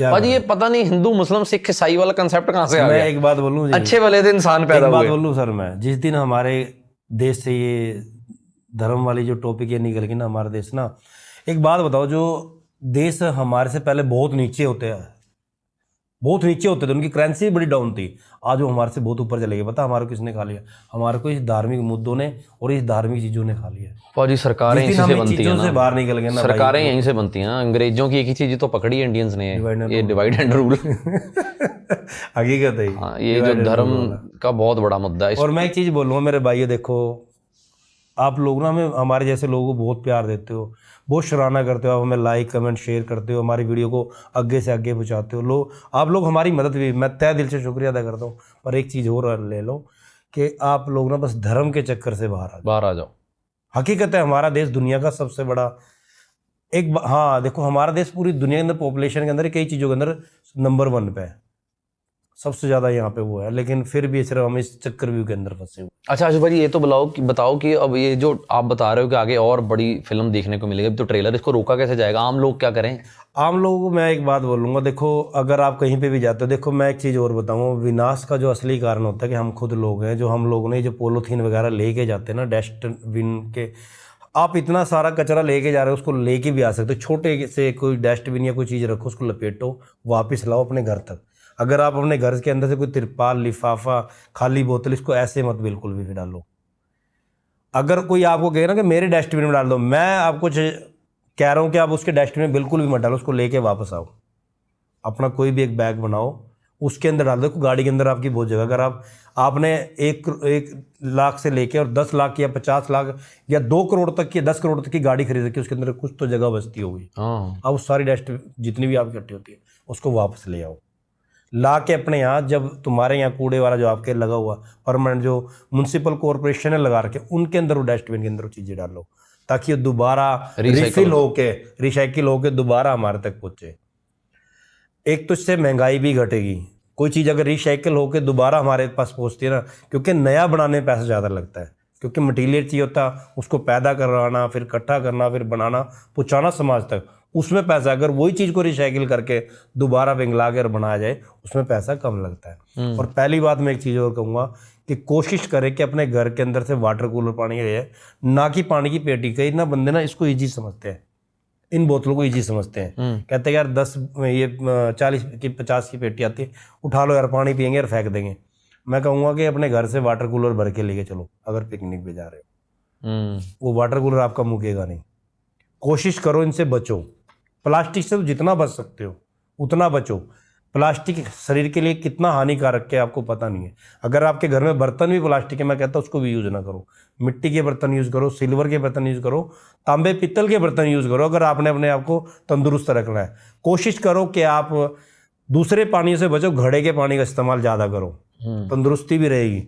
S2: भाजी ये पता नहीं हिंदू मुस्लिम सिख ईसाई वाला कंसेप्ट कहाँ से आ गया।
S1: मैं एक बात बोलूं,
S2: अच्छे वाले दिन इंसान पैदा हुए।
S1: एक बात बोलूं सर, मैं जिस दिन हमारे देश से ये धर्म वाली जो टॉपिक ये निकल गई ना हमारा देश ना, एक बात बताओ, जो देश हमारे से पहले बहुत नीचे होते थे, उनकी करेंसी बड़ी डाउन थी, आज वो हमारे से बहुत ऊपर चले गए। पता हमारे को किसने खा लिया? हमारे को इस धार्मिक मुद्दों ने और इस धार्मिक चीज़ों ने खा लिया।
S2: फौजी सरकारें
S1: जिस दिन
S2: इसी से
S1: हम इन
S2: बनती
S1: चीज़ों
S2: हैं
S1: से
S2: ना,
S1: बाहर निकल गए ना भाई,
S2: सरकारें यहीं से बनती हैं ना। अंग्रेजों की एक ही चीज तो पकड़ी है इंडियंस ने, ये डिवाइड एंड रूल।
S1: हकीकत है
S2: हाँ, ये जो धर्म का बहुत बड़ा मुद्दा है।
S1: और मैं एक चीज़ बोलूँगा मेरे भाइयों, देखो आप लोग ना हमें, हमारे जैसे लोगों को बहुत प्यार देते हो, बहुत सराहना करते हो, आप हमें लाइक कमेंट शेयर करते हो, हमारी वीडियो को आगे से आगे पहुंचाते हो। आप लोग हमारी मदद भी, मैं तहे दिल से शुक्रिया अदा करता हूँ। पर एक चीज़ और ले लो कि आप लोग ना बस धर्म के चक्कर से बाहर आ जाओ। हकीकत है हमारा देश दुनिया का सबसे बड़ा हाँ देखो, हमारा देश पूरी दुनिया के अंदर पॉपुलेशन के अंदर कई चीज़ों के अंदर नंबर 1 पे है, सबसे ज़्यादा यहाँ पे वो है, लेकिन फिर भी सिर्फ हम इस चक्रव्यूह के अंदर फंसे हुए।
S2: अच्छा आशु भाई, ये तो बताओ कि अब ये जो आप बता रहे हो कि आगे और बड़ी फिल्म देखने को मिलेगी, अब तो ट्रेलर, इसको रोका कैसे जाएगा? आम लोग क्या करें?
S1: आम लोगों को मैं एक बात बोलूँगा, देखो अगर आप कहीं पे भी जाते हो, देखो मैं एक चीज़ और बताऊँ, विनाश का जो असली कारण होता है कि हम खुद लोग हैं, जो हम लोग ने जो पॉलीथीन वगैरह लेके जाते हैं ना डस्टबिन के, आप इतना सारा कचरा लेके जा रहे हो, उसको लेके भी आ सकते हो, छोटे से कोई डस्टबिन या कोई चीज़ रखो, उसको लपेटो, वापस लाओ अपने घर तक। अगर आप अपने घर के अंदर से कोई तिरपाल, लिफाफा, खाली बोतल, इसको ऐसे मत बिल्कुल भी डालो। अगर कोई आपको कहे ना कि मेरे डस्टबिन में डाल दो, मैं आपको कह रहा हूँ कि आप उसके डस्टबिन में बिल्कुल भी मत डालो, उसको लेके वापस आओ। अपना कोई भी एक बैग बनाओ, उसके अंदर डाल दो। गाड़ी के अंदर आपकी बहुत जगह, अगर आपने 1 लाख से लेके और 10 लाख या 50 लाख या 2 करोड़ तक की, 10 करोड़ तक की गाड़ी खरीद रखी, उसके अंदर कुछ तो जगह बचती होगी। अब उस सारी डस्ट जितनी भी आप इकट्ठी होती है उसको वापस ले आओ, ला के अपने यहाँ, जब तुम्हारे यहाँ कूड़े वाला जो आपके लगा हुआ परमानेंट जो म्यूनसिपल कॉरपोरेशन ने लगा रखे, उनके अंदर वो डस्टबिन के अंदर वो चीज़ें डालो, ताकि वो दोबारा रिफिल होके, रिसाइकिल होके दोबारा हमारे तक पहुँचे। एक तो इससे महंगाई भी घटेगी, कोई चीज़ अगर रिसाइकिल होके दोबारा हमारे पास पहुँचती है ना, क्योंकि नया बनाने में पैसा ज़्यादा लगता है, क्योंकि मटीरियल चाहिए होता, उसको पैदा करवाना, फिर इकट्ठा करना, फिर बनाना, पहुँचाना समाज तक, उसमें पैसा। अगर वही चीज़ को रिसाइकिल करके दोबारा पिघला कर बनाया जाए, उसमें पैसा कम लगता है। और पहली बात मैं एक चीज़ और कहूँगा कि कोशिश करें कि अपने घर के अंदर से वाटर कूलर पानी रहे, ना कि पानी की पेटी। कई ना बंदे ना इसको ईजी समझते हैं, इन बोतलों को ईजी समझते हैं, कहते हैं यार 10 ये 40 की 50 की पेटी आती है, उठा लो यार, पानी पियेंगे और फेंक देंगे। मैं कहूँगा कि अपने घर से वाटर कूलर भर के लेके चलो अगर पिकनिक पे जा रहे हो। वो वाटर कूलर आपका मुकेगा नहीं। कोशिश करो इनसे बचो, प्लास्टिक से जितना बच सकते हो उतना बचो। प्लास्टिक शरीर के लिए कितना हानिकारक है आपको पता नहीं है। अगर आपके घर में बर्तन भी प्लास्टिक है, मैं कहता हूँ उसको भी यूज़ ना करो। मिट्टी के बर्तन यूज़ करो, सिल्वर के बर्तन यूज़ करो, तांबे पित्तल के बर्तन यूज़ करो। अगर आपने अपने आप को तंदुरुस्त रखना है, कोशिश करो कि आप दूसरे पानी से बचो, घड़े के पानी का इस्तेमाल ज़्यादा करो, तंदुरुस्ती भी रहेगी।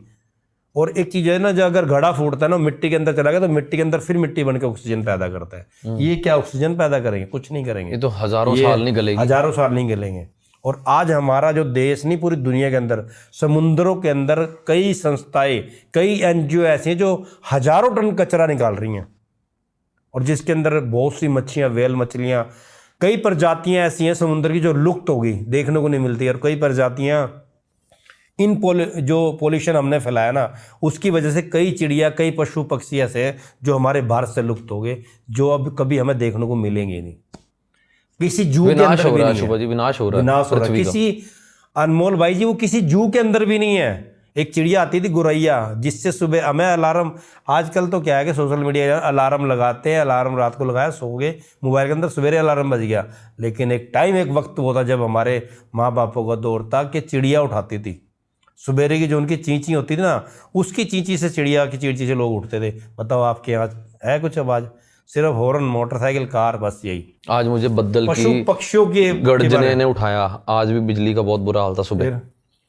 S1: और एक चीज़ है ना, जो अगर घड़ा फूटता है ना, मिट्टी के अंदर चला गया तो मिट्टी के अंदर फिर मिट्टी बन के ऑक्सीजन पैदा करता है। ये क्या ऑक्सीजन पैदा करेंगे? कुछ नहीं करेंगे।
S2: ये तो हजारों साल नहीं गलेगी,
S1: हजारों साल नहीं गलेंगे। और आज हमारा जो देश नहीं, पूरी दुनिया के अंदर समुद्रों के अंदर कई संस्थाएं, कई NGO ऐसी हैं जो हजारों टन कचरा निकाल रही हैं, और जिसके अंदर बहुत सी मच्छियाँ, वेल मछलियाँ, कई प्रजातियाँ ऐसी हैं समुद्र की जो लुप्त हो गई, देखने को नहीं मिलती। और कई प्रजातियाँ इन जो पोल्यूशन हमने फैलाया ना, उसकी वजह से कई चिड़िया, कई पशु पक्षी ऐसे हैं जो हमारे भारत से लुप्त हो गए, जो अब कभी हमें देखने को मिलेंगे नहीं। किसी जू के अंदर भी नहीं है,
S2: विनाश हो रहा है।
S1: किसी अनमोल भाई जी, वो किसी जू के अंदर भी नहीं है। एक चिड़िया आती थी गुरैया, जिससे सुबह हमें अलार्म, आजकल तो क्या है कि सोशल मीडिया अलार्म लगाते हैं, अलार्म रात को लगाया, सो गए मोबाइल के अंदर, सवेरे अलार्म बज गया। लेकिन एक टाइम, एक वक्त वो था जब हमारे माँ बापों का दौर था कि चिड़िया उठाती थी, सवेरे की जो उनकी चींची होती थी ना, उसकी चींची से, चिड़िया की चींची से लोग उठते थे। बताओ आपके यहाँ है कुछ आवाज़? सिर्फ हॉर्न, मोटरसाइकिल, कार, बस यही।
S2: आज मुझे बद्दल की,
S1: पक्षियों की
S2: गर्जने ने उठाया। आज भी बिजली का बहुत बुरा हाल था सुबह,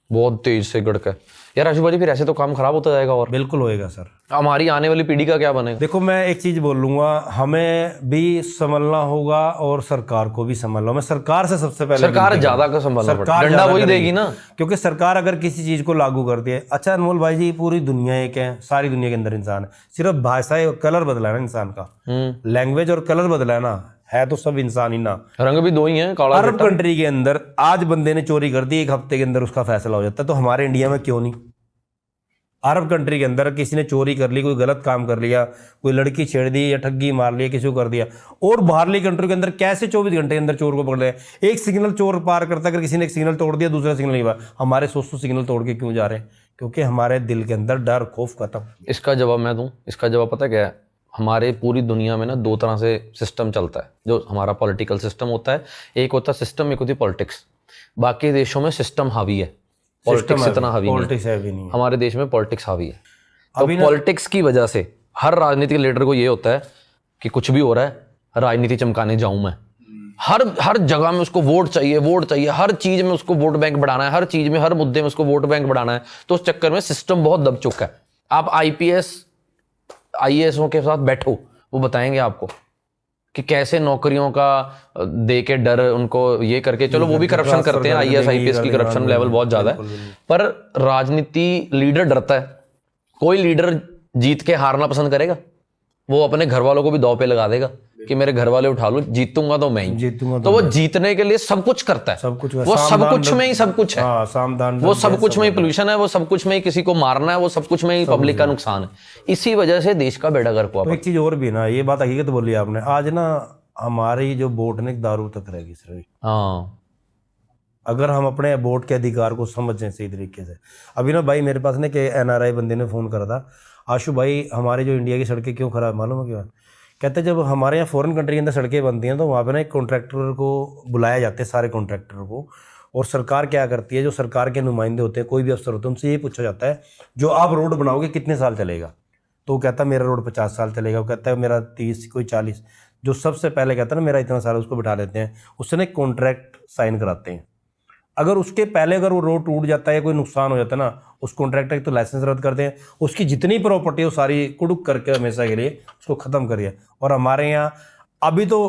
S2: बहुत तेज से गड़का। यार आशु भाई, फिर ऐसे तो काम खराब होता जाएगा। और
S1: बिल्कुल होएगा सर।
S2: हमारी आने वाली पीढ़ी का क्या बनेगा?
S1: देखो मैं एक चीज़ बोलूँगा, हमें भी संभलना होगा और सरकार को भी संभलना होगा। मैं सरकार से सबसे पहले,
S2: सरकार ज़्यादा का संभलना पड़ेगा, डंडा वही देगी ना,
S1: क्योंकि सरकार अगर किसी चीज़ को लागू करती है। अच्छा अनमोल भाई जी, पूरी दुनिया एक है, सारी दुनिया के अंदर इंसान है, सिर्फ भाषा और कलर बदला है ना इंसान का, लैंग्वेज और कलर बदला है ना, है तो सब इंसान ही ना,
S2: रंग भी दो ही हैं, काला।
S1: अरब कंट्री के अंदर आज बंदे ने चोरी कर दी, 1 हफ्ते के अंदर उसका फैसला हो जाता है, तो हमारे इंडिया में क्यों नहीं? अरब कंट्री के अंदर किसी ने चोरी कर ली, कोई गलत काम कर लिया, कोई लड़की छेड़ दी या ठगी मार लिया, किसी को कर दिया, और बाहरली कंट्री के अंदर कैसे 24 घंटे के अंदर चोर को पकड़ लिया। एक सिग्नल चोर पार करता है, अगर किसी ने एक सिग्नल तोड़ दिया दूसरा सिग्नल नहीं हुआ, हमारे 100 सिग्नल तोड़ के क्यों जा रहे हैं? क्योंकि हमारे दिल के अंदर डर खौफ खत्म।
S2: इसका जवाब मैं दूं, इसका जवाब पता क्या है? हमारे पूरी दुनिया में ना 2 तरह से सिस्टम चलता है, जो हमारा पॉलिटिकल सिस्टम होता है, एक होता है सिस्टम, एक होती है पॉलिटिक्स। बाकी देशों में सिस्टम हावी है, पॉलिटिक्स इतना हावी नहीं
S1: पॉलिटिक्स है भी नहीं है।
S2: हमारे देश में पॉलिटिक्स हावी है। तो पॉलिटिक्स की वजह से हर राजनीतिक लीडर को ये होता है कि कुछ भी हो रहा है, राजनीति चमकाने जाऊं मैं। हर जगह में उसको वोट चाहिए, हर चीज में उसको वोट बैंक बढ़ाना है, हर चीज में, हर मुद्दे में उसको वोट बैंक बढ़ाना है। तो उस चक्कर में सिस्टम बहुत दब चुका है। आप IAS के साथ बैठो, वो बताएंगे आपको कि कैसे नौकरियों का दे के डर उनको ये करके, चलो वो भी करप्शन करते हैं, IAS की करप्शन लेवल बहुत ज्यादा है, पर राजनीति लीडर डरता है। कोई लीडर जीत के हारना पसंद करेगा? वो अपने घर वालों को भी दांव पे लगा देगा कि मेरे घर वाले उठा लो, जीतूंगा तो मैं ही
S1: जीतूंगा।
S2: तो वो जीतने के लिए सब कुछ करता है,
S1: सब कुछ,
S2: वो सब कुछ में ही सब कुछ है। वो सब कुछ में ही पोल्यूशन है, वो सब कुछ में ही किसी को मारना है, वो सब कुछ में ही पब्लिक का नुकसान है। इसी वजह से देश का बेड़ा गर्क हुआ।
S1: तो एक चीज और भी ना, ये बात हकीकत बोली आपने, आज ना हमारी जो वोट ने दारू तक रहेगी सिर्फ।
S2: हाँ,
S1: अगर हम अपने वोट के अधिकार को समझें सही तरीके से। अभी ना भाई मेरे पास ना कि NRI बंदे ने फ़ोन करा था, आशु भाई हमारे जो इंडिया की सड़कें क्यों ख़राब, मालूम है क्या? कहते जब हमारे यहाँ फॉरेन कंट्री के अंदर सड़कें बनती हैं तो वहाँ पे ना एक कॉन्ट्रैक्टर को बुलाया जाता है, सारे कॉन्ट्रैक्टर को, और सरकार क्या करती है, जो सरकार के नुमाइंदे होते हैं, कोई भी अफसर होते हैं, उनसे ये पूछा जाता है जो आप रोड बनाओगे कितने साल चलेगा? तो वो कहता है मेरा रोड 50 साल चलेगा, वो कहता है मेरा 30, कोई 40। जो सबसे पहले कहता है ना मेरा इतना साल, उसको बिठा लेते हैं, उससे ना एक कॉन्ट्रैक्ट साइन कराते हैं। अगर उसके पहले अगर वो रोड टूट जाता है या कोई नुकसान हो जाता है ना, उस कॉन्ट्रैक्टर की तो लाइसेंस रद्द करते हैं, उसकी जितनी प्रॉपर्टी है वो सारी कुड़ुक करके हमेशा के लिए उसको ख़त्म करिए। और हमारे यहाँ अभी तो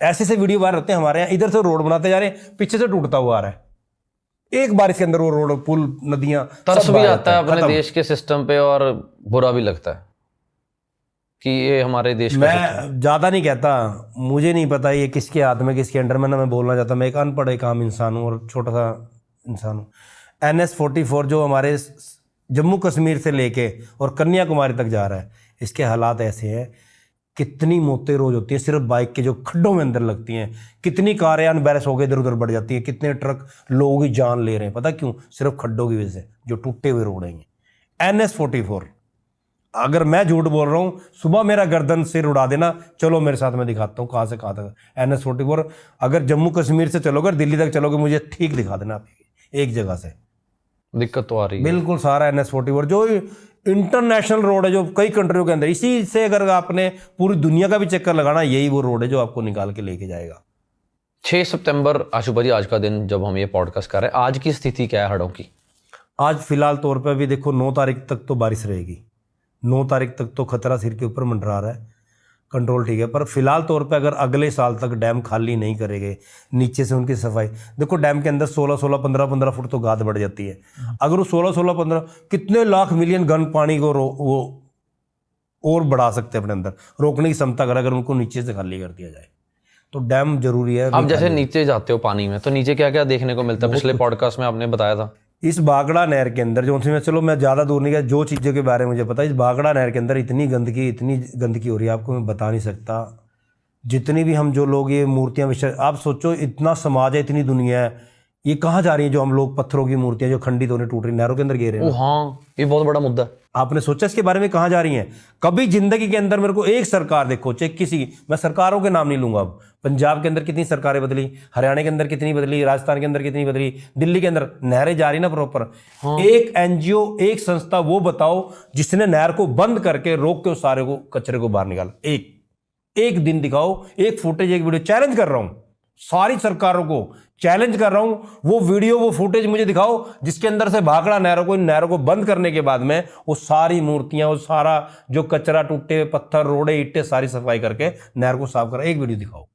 S1: ऐसे से वीडियो वायरल होते हैं, हमारे यहाँ इधर से रोड बनाते जा रहे हैं, पीछे से टूटता हुआ आ रहा है। एक बारिश के अंदर वो रोड, पुल, नदियाँ,
S2: तरस भी आता है अपने देश के सिस्टम पे और बुरा भी लगता है कि ये हमारे देश का।
S1: मैं ज़्यादा नहीं कहता, मुझे नहीं पता ये किसके हाथ में, किसके अंडर में, ना मैं बोलना चाहता, मैं एक अनपढ़ एक आम इंसान हूँ और छोटा सा इंसान हूँ। NS-44 जो हमारे जम्मू कश्मीर से लेके और कन्याकुमारी तक जा रहा है, इसके हालात ऐसे हैं, कितनी मौतें रोज होती हैं सिर्फ बाइक के जो खड्डों में अंदर लगती हैं, कितनी कारें अनबैलेंस होकर इधर उधर बढ़ जाती हैं, कितने ट्रक लोगों की जान ले रहे हैं, पता क्यों? सिर्फ खड्डों की वजह से, जो टूटे हुए रोड हैं। NS-44, अगर मैं झूठ बोल रहा हूँ, सुबह मेरा गर्दन सिर उड़ा देना, चलो मेरे साथ, मैं दिखाता हूँ कहाँ से कहाँ तक। NS-44 अगर जम्मू कश्मीर से चलोगे, दिल्ली तक चलोगे, मुझे ठीक दिखा देना आप एक जगह से।
S2: दिक्कत तो आ रही है
S1: बिल्कुल सारा NS-44 जो इंटरनेशनल रोड है, जो कई कंट्रियों के अंदर, इसी से अगर आपने पूरी दुनिया का भी चक्कर लगाना, यही वो रोड है जो आपको निकाल के लेके जाएगा।
S2: 6 सितंबर आशुपा जी, आज का दिन जब हम ये पॉडकास्ट कर रहे हैं, आज की स्थिति क्या है हड़ों की?
S1: आज फिलहाल तौर पर भी देखो 9 तारीख तक तो बारिश रहेगी, 9 तारीख तक तो खतरा सिर के ऊपर मंडरा रहा है, कंट्रोल ठीक है। पर फिलहाल तौर पे अगर अगले साल तक डैम खाली नहीं करेंगे, नीचे से उनकी सफाई, देखो डैम के अंदर 16-16, 15-15 फुट तो गाद बढ़ जाती है। अगर वो 16-16, 15 कितने लाख मिलियन घन पानी को वो और बढ़ा सकते हैं अपने अंदर, रोकने की क्षमता अगर उनको नीचे से खाली कर दिया जाए तो डैम जरूरी है।
S2: आप जैसे नीचे जाते हो पानी में, तो नीचे क्या क्या देखने को मिलता है? पिछले पॉडकास्ट में आपने बताया था
S1: इस बागड़ा नहर के अंदर, जो मैं, चलो मैं ज़्यादा दूर नहीं गया, जो चीज़ों के बारे में मुझे पता है, इस बागड़ा नहर के अंदर इतनी गंदगी हो रही है, आपको मैं बता नहीं सकता। जितनी भी हम जो लोग ये मूर्तियाँ विषय, आप सोचो इतना समाज है, इतनी दुनिया है, ये कहाँ जा रही है? जो हम लोग पत्थरों की मूर्तियाँ जो खंडित होने टूट रही, नहरों के अंदर गिर रहे हैं।
S2: हाँ, ये बहुत बड़ा मुद्दा है।
S1: आपने सोचा इसके बारे में, कहाँ जा रही हैं? कभी जिंदगी के अंदर मेरे को एक सरकार देखो, चाहे किसी, मैं सरकारों के नाम नहीं लूंगा, अब पंजाब के अंदर कितनी सरकारें बदली, हरियाणा के अंदर कितनी बदली, राजस्थान के अंदर कितनी बदली, दिल्ली के अंदर नहरें जा रही ना प्रॉपर। हाँ। एक NGO, एक संस्था वो बताओ जिसने नहर को बंद करके रोक के उस सारे को कचरे को बाहर निकाला। एक दिन दिखाओ, एक फुटेज, एक वीडियो, चैलेंज कर रहा हूं सारी सरकारों को, चैलेंज कर रहा हूं, वो वीडियो, वो फुटेज मुझे दिखाओ जिसके अंदर से भाखड़ा नहरों को बंद करने के बाद में वो सारी मूर्तियां, वो सारा जो कचरा, टूटे पत्थर, रोड़े, ईंटें सारी सफाई करके नहर को साफ करा। एक वीडियो दिखाओ,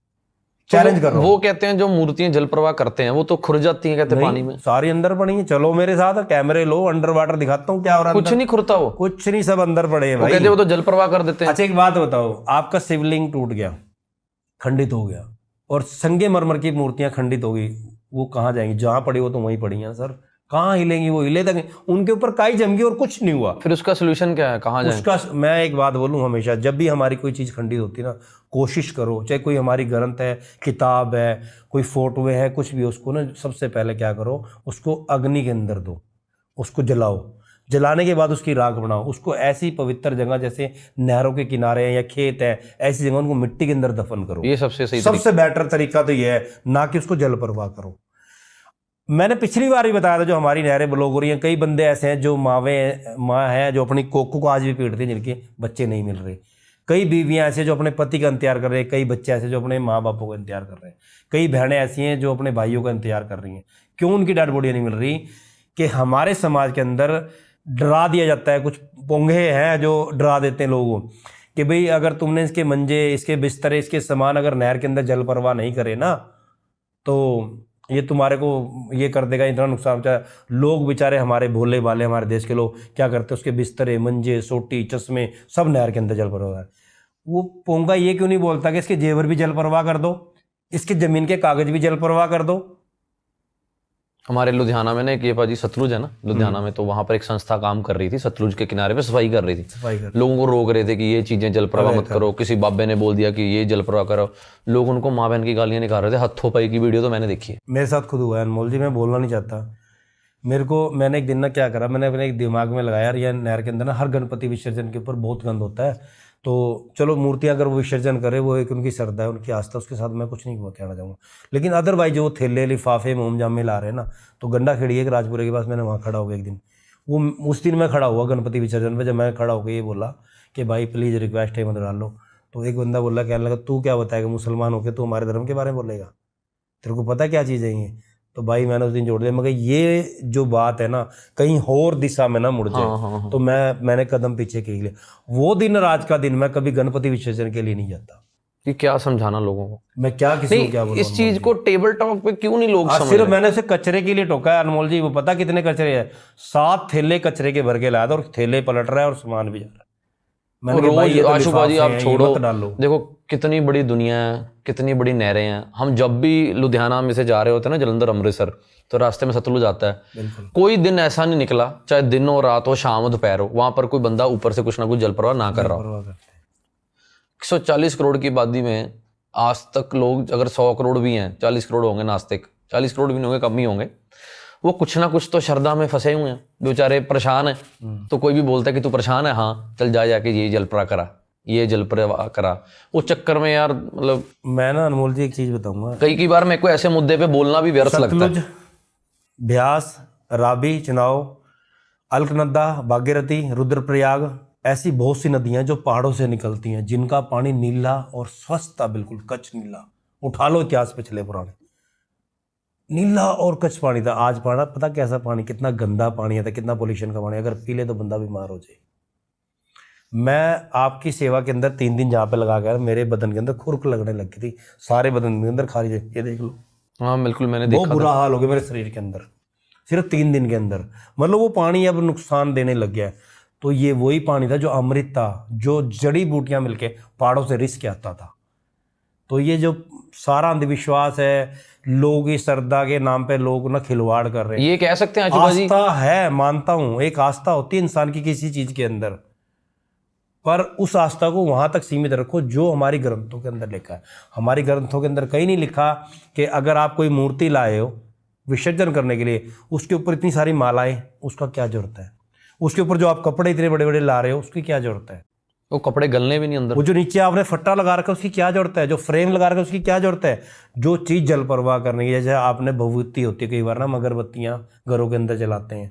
S1: चैलेंज कर रहा हूं।
S2: वो कहते हैं जो मूर्तियां जल प्रवाह करते हैं वो तो खुर जाती हैं, कहते हैं पानी में,
S1: सारी अंदर पड़ी है। चलो मेरे साथ, कैमरे लो, अंडर वाटर दिखाता हूँ क्या हो रहा है।
S2: कुछ नहीं खुरता, वो
S1: कुछ नहीं, सब अंदर पड़े हैं भाई।
S2: कहते हैं वो तो जल प्रवाह कर देते हैं।
S1: अच्छा एक बात बताओ, आपका शिवलिंग टूट गया, खंडित हो गया, और संगे मरमर की मूर्तियां खंडित हो गई, वो कहाँ जाएंगी? जहां पड़ी वो तो वहीं पड़ी हैं सर, कहाँ हिलेंगी, वो हिले तक उनके ऊपर काई जम गई और कुछ नहीं हुआ।
S2: फिर उसका सोल्यूशन क्या है, कहाँ जाए?
S1: उसका मैं एक बात बोलूँ, हमेशा जब भी हमारी कोई चीज़ खंडित होती है ना, कोशिश करो, चाहे कोई हमारी ग्रंथ है, किताब है, कोई फोटोएं है, कुछ भी, उसको ना सबसे पहले क्या करो, उसको अग्नि के अंदर दो, उसको जलाओ। जलाने के बाद उसकी राख बनाओ, उसको ऐसी पवित्र जगह जैसे नहरों के किनारे हैं या खेत है, ऐसी जगह उनको मिट्टी के अंदर दफन करो।
S2: ये सबसे सही
S1: सबसे बेटर तरीका तो ये है, ना कि उसको जल प्रवाह करो। मैंने पिछली बार ही बताया था, जो हमारी नहरें ब्लॉक हो रही हैं, कई बंदे ऐसे हैं जो माँ हैं जो अपनी कोको को आज भी पीटती हैं, जिनके बच्चे नहीं मिल रहे। कई बीवियां ऐसे जो अपने पति का इंतजार कर रहे हैं, कई बच्चे ऐसे जो अपने माँ बापों का इंतजार कर रहे हैं, कई बहनें ऐसी हैं जो अपने भाइयों का इंतजार कर रही हैं। क्यों उनकी डेड बॉडी नहीं मिल रही? कि हमारे समाज के अंदर डरा दिया जाता है, कुछ पोंगे हैं जो डरा देते हैं लोगों को कि भाई अगर तुमने इसके मंजे, इसके बिस्तरे, इसके सामान अगर नहर के अंदर जल प्रवाह नहीं करे ना, तो ये तुम्हारे को ये कर देगा, इतना नुकसान पहुंचा। लोग बेचारे हमारे भोले भाले, हमारे देश के लोग क्या करते हैं, उसके बिस्तरे, मंजे, सोटी, चश्मे सब नहर के अंदर जल प्रवाह है। वो पोंगा ये क्यों नहीं बोलता कि इसके जेवर भी जल प्रवाह कर दो, इसके जमीन के कागज भी जल प्रवाह कर दो।
S2: हमारे लुधियाना में ना एक ये पाजी सतलुज है ना लुधियाना में, तो वहां पर एक संस्था काम कर रही थी, सतलुज के किनारे पे सफाई कर रही थी। लोगों को रोक रहे थे कि ये चीजें जल प्रवाह मत करो, किसी बाबे ने बोल दिया कि ये जल प्रवाह करो, लोग उनको माँ बहन की गालियां निकाल रहे थे। हथों पाई की वीडियो तो मैंने देखी है,
S1: मेरे साथ खुद हुआ है अनमोल जी, मैं बोलना नहीं चाहता। मैंने एक दिन ना क्या करा, मैंने अपने एक दिमाग में लगाया, यार ये नहर के अंदर ना हर गणपति विसर्जन के ऊपर बहुत गंद होता है, तो चलो मूर्तियां अगर वो विसर्जन करे, वो एक उनकी श्रद्धा है, उनकी आस्था, उसके साथ मैं कुछ नहीं कहना चाहूँगा। लेकिन अदरवाइज जो थैले, लिफाफे, मोमजाम में ला रहे हैं ना, तो गंडा खेड़ी है राजपुरे के पास, मैंने वहाँ खड़ा हो गया एक दिन। वो उस दिन मैं खड़ा हुआ गणपति विसर्जन पे, जब मैं खड़ा होकर ये बोला कि भाई प्लीज़ रिक्वेस्ट है मत डाल लो, तो एक बंदा बोला, कहने लगा तू क्या बताएगा मुसलमान होकर, तू हमारे धर्म के बारे में बोलेगा, तेरे को पता क्या चीज़ है ये? तो भाई मैंने उस दिन जोड़ दिया, मगर ये जो बात है ना कहीं और दिशा में ना मुड़ जाए, तो मैंने कदम पीछे खींच लिया। वो दिन राज का दिन मैं कभी गणपति विसर्जन के लिए नहीं जाता।
S2: कि क्या समझाना लोगों को,
S1: मैं क्या किसी को क्या बोलूं?
S2: इस चीज को टेबल टॉक पे क्यों नहीं लोग समझ
S1: सिर्फ मैंने उसे कचरे के लिए टोका है अनमोल जी। वो पता कितने कचरे है? 7 थैले कचरे के भर के लाया था, और थैले पलट रहा है और सामान भी जा रहा है। मैंने कहा भाई ये तो
S2: आशुबाजी आप छोड़ो,
S1: डालो।
S2: देखो कितनी बड़ी दुनिया है, कितनी बड़ी नहरें हैं। हम जब भी लुधियाना में से जा रहे होते हैं ना, जलंधर अमृतसर, तो रास्ते में सतलुज आता है। कोई दिन ऐसा नहीं निकला, चाहे दिन हो, रात हो, शाम हो, दोपहर हो, वहां पर कोई बंदा ऊपर से कुछ ना कुछ जल प्रवाह ना कर रहा हो। 140 करोड़ की आबादी में आज तक लोग, अगर 100 करोड़ भी हैं, 40 करोड़ होंगे नास्तिक, 40 करोड़ भी नहीं होंगे, कम ही होंगे, वो कुछ ना कुछ तो श्रद्धा में फंसे हुए हैं, बेचारे परेशान हैं। तो कोई भी बोलता है कि तू परेशान है, हाँ चल जा जाके ये जल प्रवाह करा, ये जल प्रवाह करा। उस चक्कर में यार, मतलब
S1: मैं ना अनमोल जी एक चीज बताऊंगा,
S2: कई बार मेरे को ऐसे मुद्दे पे बोलना भी व्यर्थ लगता है।
S1: ब्यास, रावी, चुनाव, अलकनंदा, भागीरथी, रुद्रप्रयाग, ऐसी बहुत सी नदियां जो पहाड़ों से निकलती हैं, जिनका पानी नीला और स्वच्छ था, बिल्कुल कच्छ नीला। उठा लो इतिहास पे चले पुराने, नीला और कच्छ पानी था। आज पता कैसा पानी, कितना गंदा पानी आता, कितना पोल्यूशन का पानी, अगर पी ले तो बंदा बीमार हो जाए। मैं आपकी सेवा के अंदर 3 दिन जहाँ पे लगा गया, मेरे बदन के अंदर खुरक लगने लगी थी, सारे बदन के अंदर खारिज, ये देख लो।
S2: हाँ बिल्कुल, मैंने देखा,
S1: बहुत बुरा हाल हो गया मेरे शरीर के अंदर सिर्फ 3 दिन के अंदर। मतलब वो पानी अब नुकसान देने लग गया है। तो ये वही पानी था जो अमृत था, जो जड़ी बूटियां मिलके पहाड़ों से रिस के आता था। तो ये जो सारा अंधविश्वास है, लोग इस श्रद्धा के नाम पे लोग ना खिलवाड़ कर रहे हैं,
S2: ये कह सकते हैं आशुबाजी?
S1: आस्था है, मानता हूं, एक आस्था होती है इंसान की किसी चीज के अंदर, पर उस आस्था को वहां तक सीमित रखो जो हमारी ग्रंथों के अंदर लिखा है। हमारी ग्रंथों के अंदर कहीं नहीं लिखा कि अगर आप कोई मूर्ति लाए हो विसर्जन करने के लिए, उसके ऊपर इतनी सारी मालाएं, उसका क्या जरूरत है? उसके ऊपर जो आप कपड़े इतने बड़े बड़े ला रहे हो, उसकी क्या जरूरत है?
S2: वो कपड़े गलने भी नहीं अंदर।
S1: वो जो नीचे आपने फट्टा लगा रखा है, उसकी क्या जरूरत है? जो फ्रेम लगा रखा है, उसकी क्या जरूरत है? जो चीज़ जल प्रवाह करने की, जैसे आपने भभूति होती है, कई बार ना अगरबत्तियाँ घरों के अंदर जलाते हैं,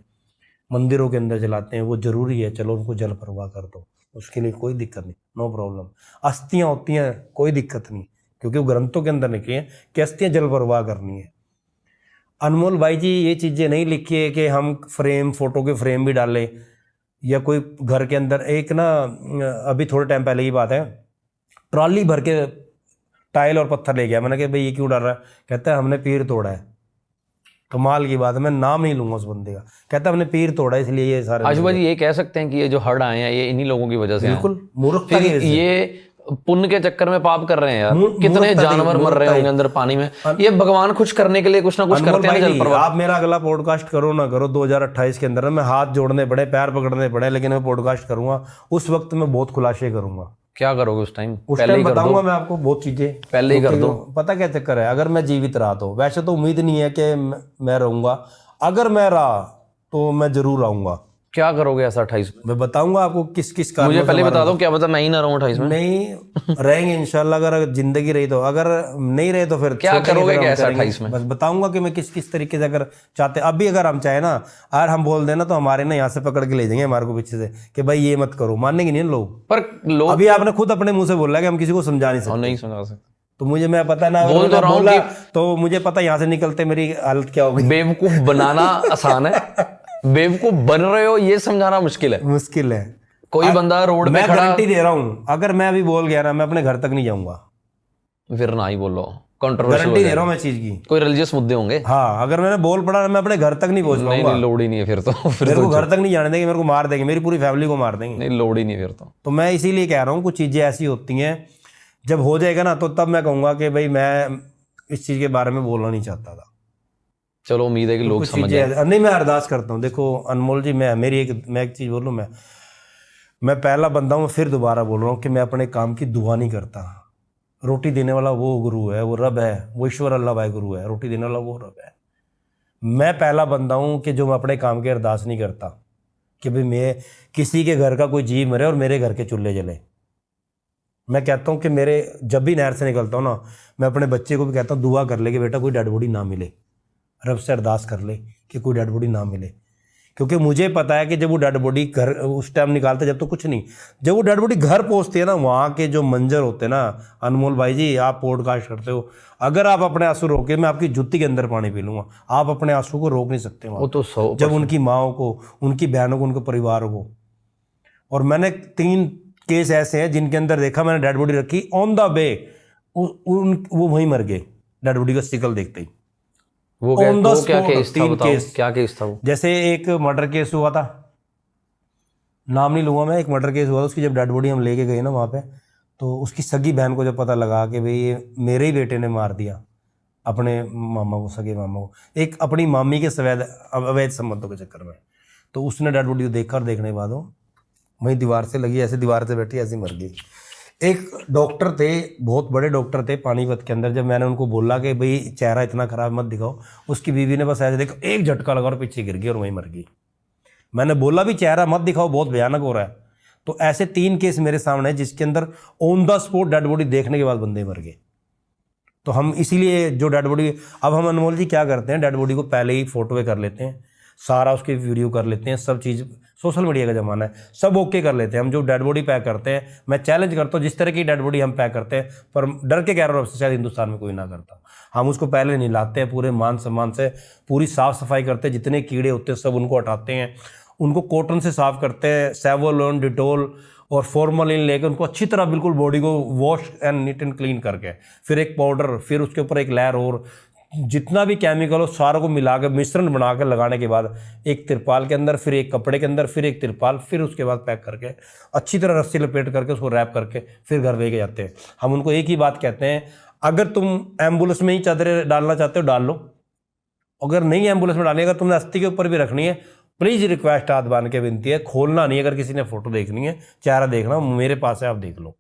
S1: मंदिरों के अंदर जलाते हैं, वो जरूरी है, चलो उनको जल प्रवाह कर दो, उसके लिए कोई दिक्कत नहीं, नो प्रॉब्लम। अस्थियाँ होती हैं, कोई दिक्कत नहीं, क्योंकि वो ग्रंथों के अंदर लिखी है कि अस्थियाँ जल प्रवाह करनी है। अनमोल भाई जी, ये चीज़ें नहीं लिखी है कि हम फ्रेम, फोटो के फ्रेम भी डालें, या कोई घर के अंदर एक ना, अभी थोड़े टाइम पहले की बात है, ट्रॉली भर के टाइल और पत्थर ले गया। मैंने कहा भाई ये क्यों डाल रहा है? कहता है हमने पीर तोड़ा है। कमाल की बात है, मैं नाम नहीं लूंगा उस बंदे का, कहता है हमने पीर तोड़ा है इसलिए ये सारे।
S2: आशुबाजी ये कह सकते हैं कि ये जो हड़ आए हैं ये इन्हीं लोगों की वजह से,
S1: बिल्कुल मूर्खता
S2: फिर
S1: की वजह से।
S2: ये पुण्य के चक्कर में पाप कर रहे हैं यार।
S1: मूर्खता
S2: कितने
S1: देखो,
S2: जानवर मर रहे
S1: मूर्खता
S2: होंगे अंदर पानी में। ये भगवान कुछ करने के लिए कुछ ना कुछ
S1: अनमोल
S2: करते हैं
S1: भाई
S2: ना जल
S1: जी,
S2: प्रवाह।
S1: आप मेरा अगला पॉडकास्ट करो ना करो 2028 के अंदर मैं हाथ जोड़ने पड़े, पैर पकड़ने पड़े, लेकिन मैं पॉडकास्ट करूंगा। उस वक्त मैं बहुत खुलासे करूंगा।
S2: क्या करोगे उस टाइम?
S1: उस
S2: पहले ही
S1: टाइम
S2: कर
S1: बताऊंगा
S2: दो,
S1: मैं आपको बहुत चीजें।
S2: पहले ही कर
S1: क्योंकि
S2: दो।
S1: पता क्या चक्कर है, अगर मैं जीवित रहा तो, वैसे तो उम्मीद नहीं है कि मैं रहूंगा, अगर मैं रहा तो मैं जरूर आऊंगा।
S2: क्या करोगे ऐसा 28 में?
S1: मैं बताऊंगा आपको किस किस कारण
S2: मुझे
S1: से
S2: पहले
S1: हमारा-
S2: बता दो, क्या पता मैं ही ना रहूं 28 में।
S1: नहीं रहेंगे इंशाल्लाह, अगर जिंदगी रही तो। अगर नहीं रहे तो फिर
S2: क्या
S1: सोचेंगे,
S2: करोगे
S1: फिर हम
S2: क्या ऐसा
S1: करेंगे।
S2: 28 में?
S1: बस बताऊंगा कि मैं किस किस तरीके से अगर चाहते, अभी अगर हम चाहे ना, अगर हम बोल देना तो हमारे ना यहाँ से पकड़ के ले जाएंगे हमारे को पीछे से कि भाई ये मत करो, मानेंगे नहीं लोग।
S2: पर लोग
S1: अभी आपने खुद अपने मुंह से बोला कि हम किसी को समझा नहीं
S2: और
S1: सकते,
S2: नहीं समझा सकते।
S1: तो मुझे मैं पता ना, अगर
S2: बोल तो
S1: मैंने
S2: रहा हूं
S1: बोला
S2: कि-
S1: तो मुझे पता यहाँ से निकलते मेरी हालत क्या होगी।
S2: बेवकूफ बनाना आसान है, बेवकूफ बन रहे हो ये समझाना मुश्किल है।
S1: मुश्किल है।
S2: कोई बंदा रोड पे
S1: मैं
S2: खड़ा,
S1: गारंटी दे रहा हूँ, अगर मैं अभी बोल गया ना, मैं अपने घर तक नहीं जाऊंगा।
S2: फिर ना ही बोलो, कंट्रोवर्शियल
S1: गारंटी दे रहा हूँ मैं चीज की।
S2: कोई रिलीजियस मुद्दे होंगे।
S1: हाँ, अगर मैंने बोल पड़ा मैं अपने घर तक नहीं पहुंच
S2: नहीं
S1: पाऊंगा।
S2: नहीं, लोड ही नहीं है फिर तो। फिर
S1: मेरे
S2: तो
S1: को घर तक नहीं जाने देंगे, मेरे को मार देंगे, मेरी पूरी फैमिली को मार देंगे।
S2: नहीं, लोड ही नहीं है फिर तो।
S1: तो मैं इसीलिए कह रहा हूँ, कुछ चीजें ऐसी होती हैं जब हो जाएगा ना, तो तब मैं कहूंगा कि भाई मैं इस चीज के बारे में बोलना नहीं चाहता था।
S2: चलो उम्मीद है कि लोग
S1: कुछ
S2: समझ
S1: चीजें
S2: जाए।
S1: नहीं, मैं अरदास करता हूँ। देखो अनमोल जी, मैं एक चीज बोलूँ, मैं पहला बंदा हूँ, फिर दोबारा बोल रहा हूँ कि मैं अपने काम की दुआ नहीं करता। रोटी देने वाला वो गुरु है, वो रब है, वो ईश्वर अल्लाह भाई गुरु है। रोटी देने वाला वो रब है। मैं पहला बंदा हूँ कि जो मैं अपने काम की अरदास नहीं करता कि भाई मैं किसी के घर का कोई जीव मरे और मेरे घर के चूल्हे जले। मैं कहता हूँ कि मेरे जब भी नहर से निकलता हूँ ना, मैं अपने बच्चे को भी कहता हूँ दुआ कर ले कि बेटा कोई डेड बॉडी ना मिले, रब से अरदास कर ले कि कोई डेड बॉडी ना मिले। क्योंकि मुझे पता है कि जब वो डेड बॉडी घर उस टाइम निकालते, जब तो कुछ नहीं, जब वो डेड बॉडी घर पहुंचती है ना, वहाँ के जो मंजर होते हैं ना, अनमोल भाई जी आप पॉडकास्ट करते हो, अगर आप अपने आंसू रोके, मैं आपकी जुत्ती के अंदर पानी पी लूँगा। आप अपने आंसू को रोक नहीं सकते वहाँ।
S2: वो तो 100%।
S1: जब उनकी माओ को, उनकी बहनों को, उनके परिवार को, और मैंने 3 केस ऐसे हैं जिनके अंदर देखा मैंने, डेड बॉडी रखी ऑन द वे, वो वहीं मर गए डेड बॉडी का स्टिकल देखते ही।
S2: वो
S1: On the
S2: क्या
S1: spot,
S2: केस था
S1: 3
S2: बताओ,
S1: केस।
S2: क्या केस था वो?
S1: जैसे एक मर्डर केस हुआ था, नाम नहीं लूँगा मैं, एक मर्डर केस हुआ था, उसकी जब डेड बॉडी हम लेके गए ना वहाँ पे, तो उसकी सगी बहन को जब पता लगा कि भाई ये मेरे ही बेटे ने मार दिया अपने मामा को, सगे मामा को, एक अपनी मामी के अवैध संबंधों के चक्कर में, तो उसने डेड बॉडी को देखा और देखने के बाद वो वहीं दीवार से लगी, ऐसे दीवार से बैठी ऐसे मर गई। एक डॉक्टर थे, बहुत बड़े डॉक्टर थे पानीपत के अंदर, जब मैंने उनको बोला कि भाई चेहरा इतना खराब मत दिखाओ, उसकी बीवी ने बस ऐसे देखा, एक झटका लगा और पीछे गिर गई और वहीं मर गई। मैंने बोला भी चेहरा मत दिखाओ, बहुत भयानक हो रहा है। तो ऐसे 3 केस मेरे सामने है जिसके अंदर on the spot dead body देखने के बाद बंदे मर गए। तो हम इसीलिए जो डेड बॉडी, अब हम अनमोल जी क्या करते हैं, डेड बॉडी को पहले ही फोटो कर लेते हैं, सारा उसकी वीडियो कर लेते हैं, सब चीज़, सोशल मीडिया का ज़माना है, सब ओके कर लेते हैं। हम जो डेड बॉडी पैक करते हैं, मैं चैलेंज करता हूँ जिस तरह की डेड बॉडी हम पैक करते हैं, पर डर के कह रहा हूँ शायद हिंदुस्तान में कोई ना करता। हम उसको पहले नहलाते हैं, पूरे मान सम्मान से पूरी साफ़ सफाई करते हैं, जितने कीड़े होते हैं सब उनको हटाते हैं, उनको कॉटन से साफ़ करते हैं, सेवोलोन, डिटोल और फॉर्मलिन लेकर उनको अच्छी तरह बिल्कुल बॉडी को wash and neat and clean करके, फिर एक पाउडर, फिर उसके ऊपर एक लेयर और जितना भी केमिकल हो सारों को मिला कर मिश्रण बना कर लगाने के बाद एक तिरपाल के अंदर, फिर एक कपड़े के अंदर, फिर एक तिरपाल, फिर उसके बाद पैक करके अच्छी तरह रस्सी लपेट करके उसको रैप करके फिर घर लेके जाते हैं। हम उनको एक ही बात कहते हैं, अगर तुम एम्बुलेंस में ही चादरें डालना चाहते हो डाल लो, अगर नहीं एम्बुलेंस में डालनी, अगर तुमने अस्थि के ऊपर भी रखनी है, प्लीज़ रिक्वेस्ट हाथ बांध के विनती है, खोलना नहीं। अगर किसी ने फोटो देखनी है, चेहरा देखना, मेरे पास है, आप देख लो।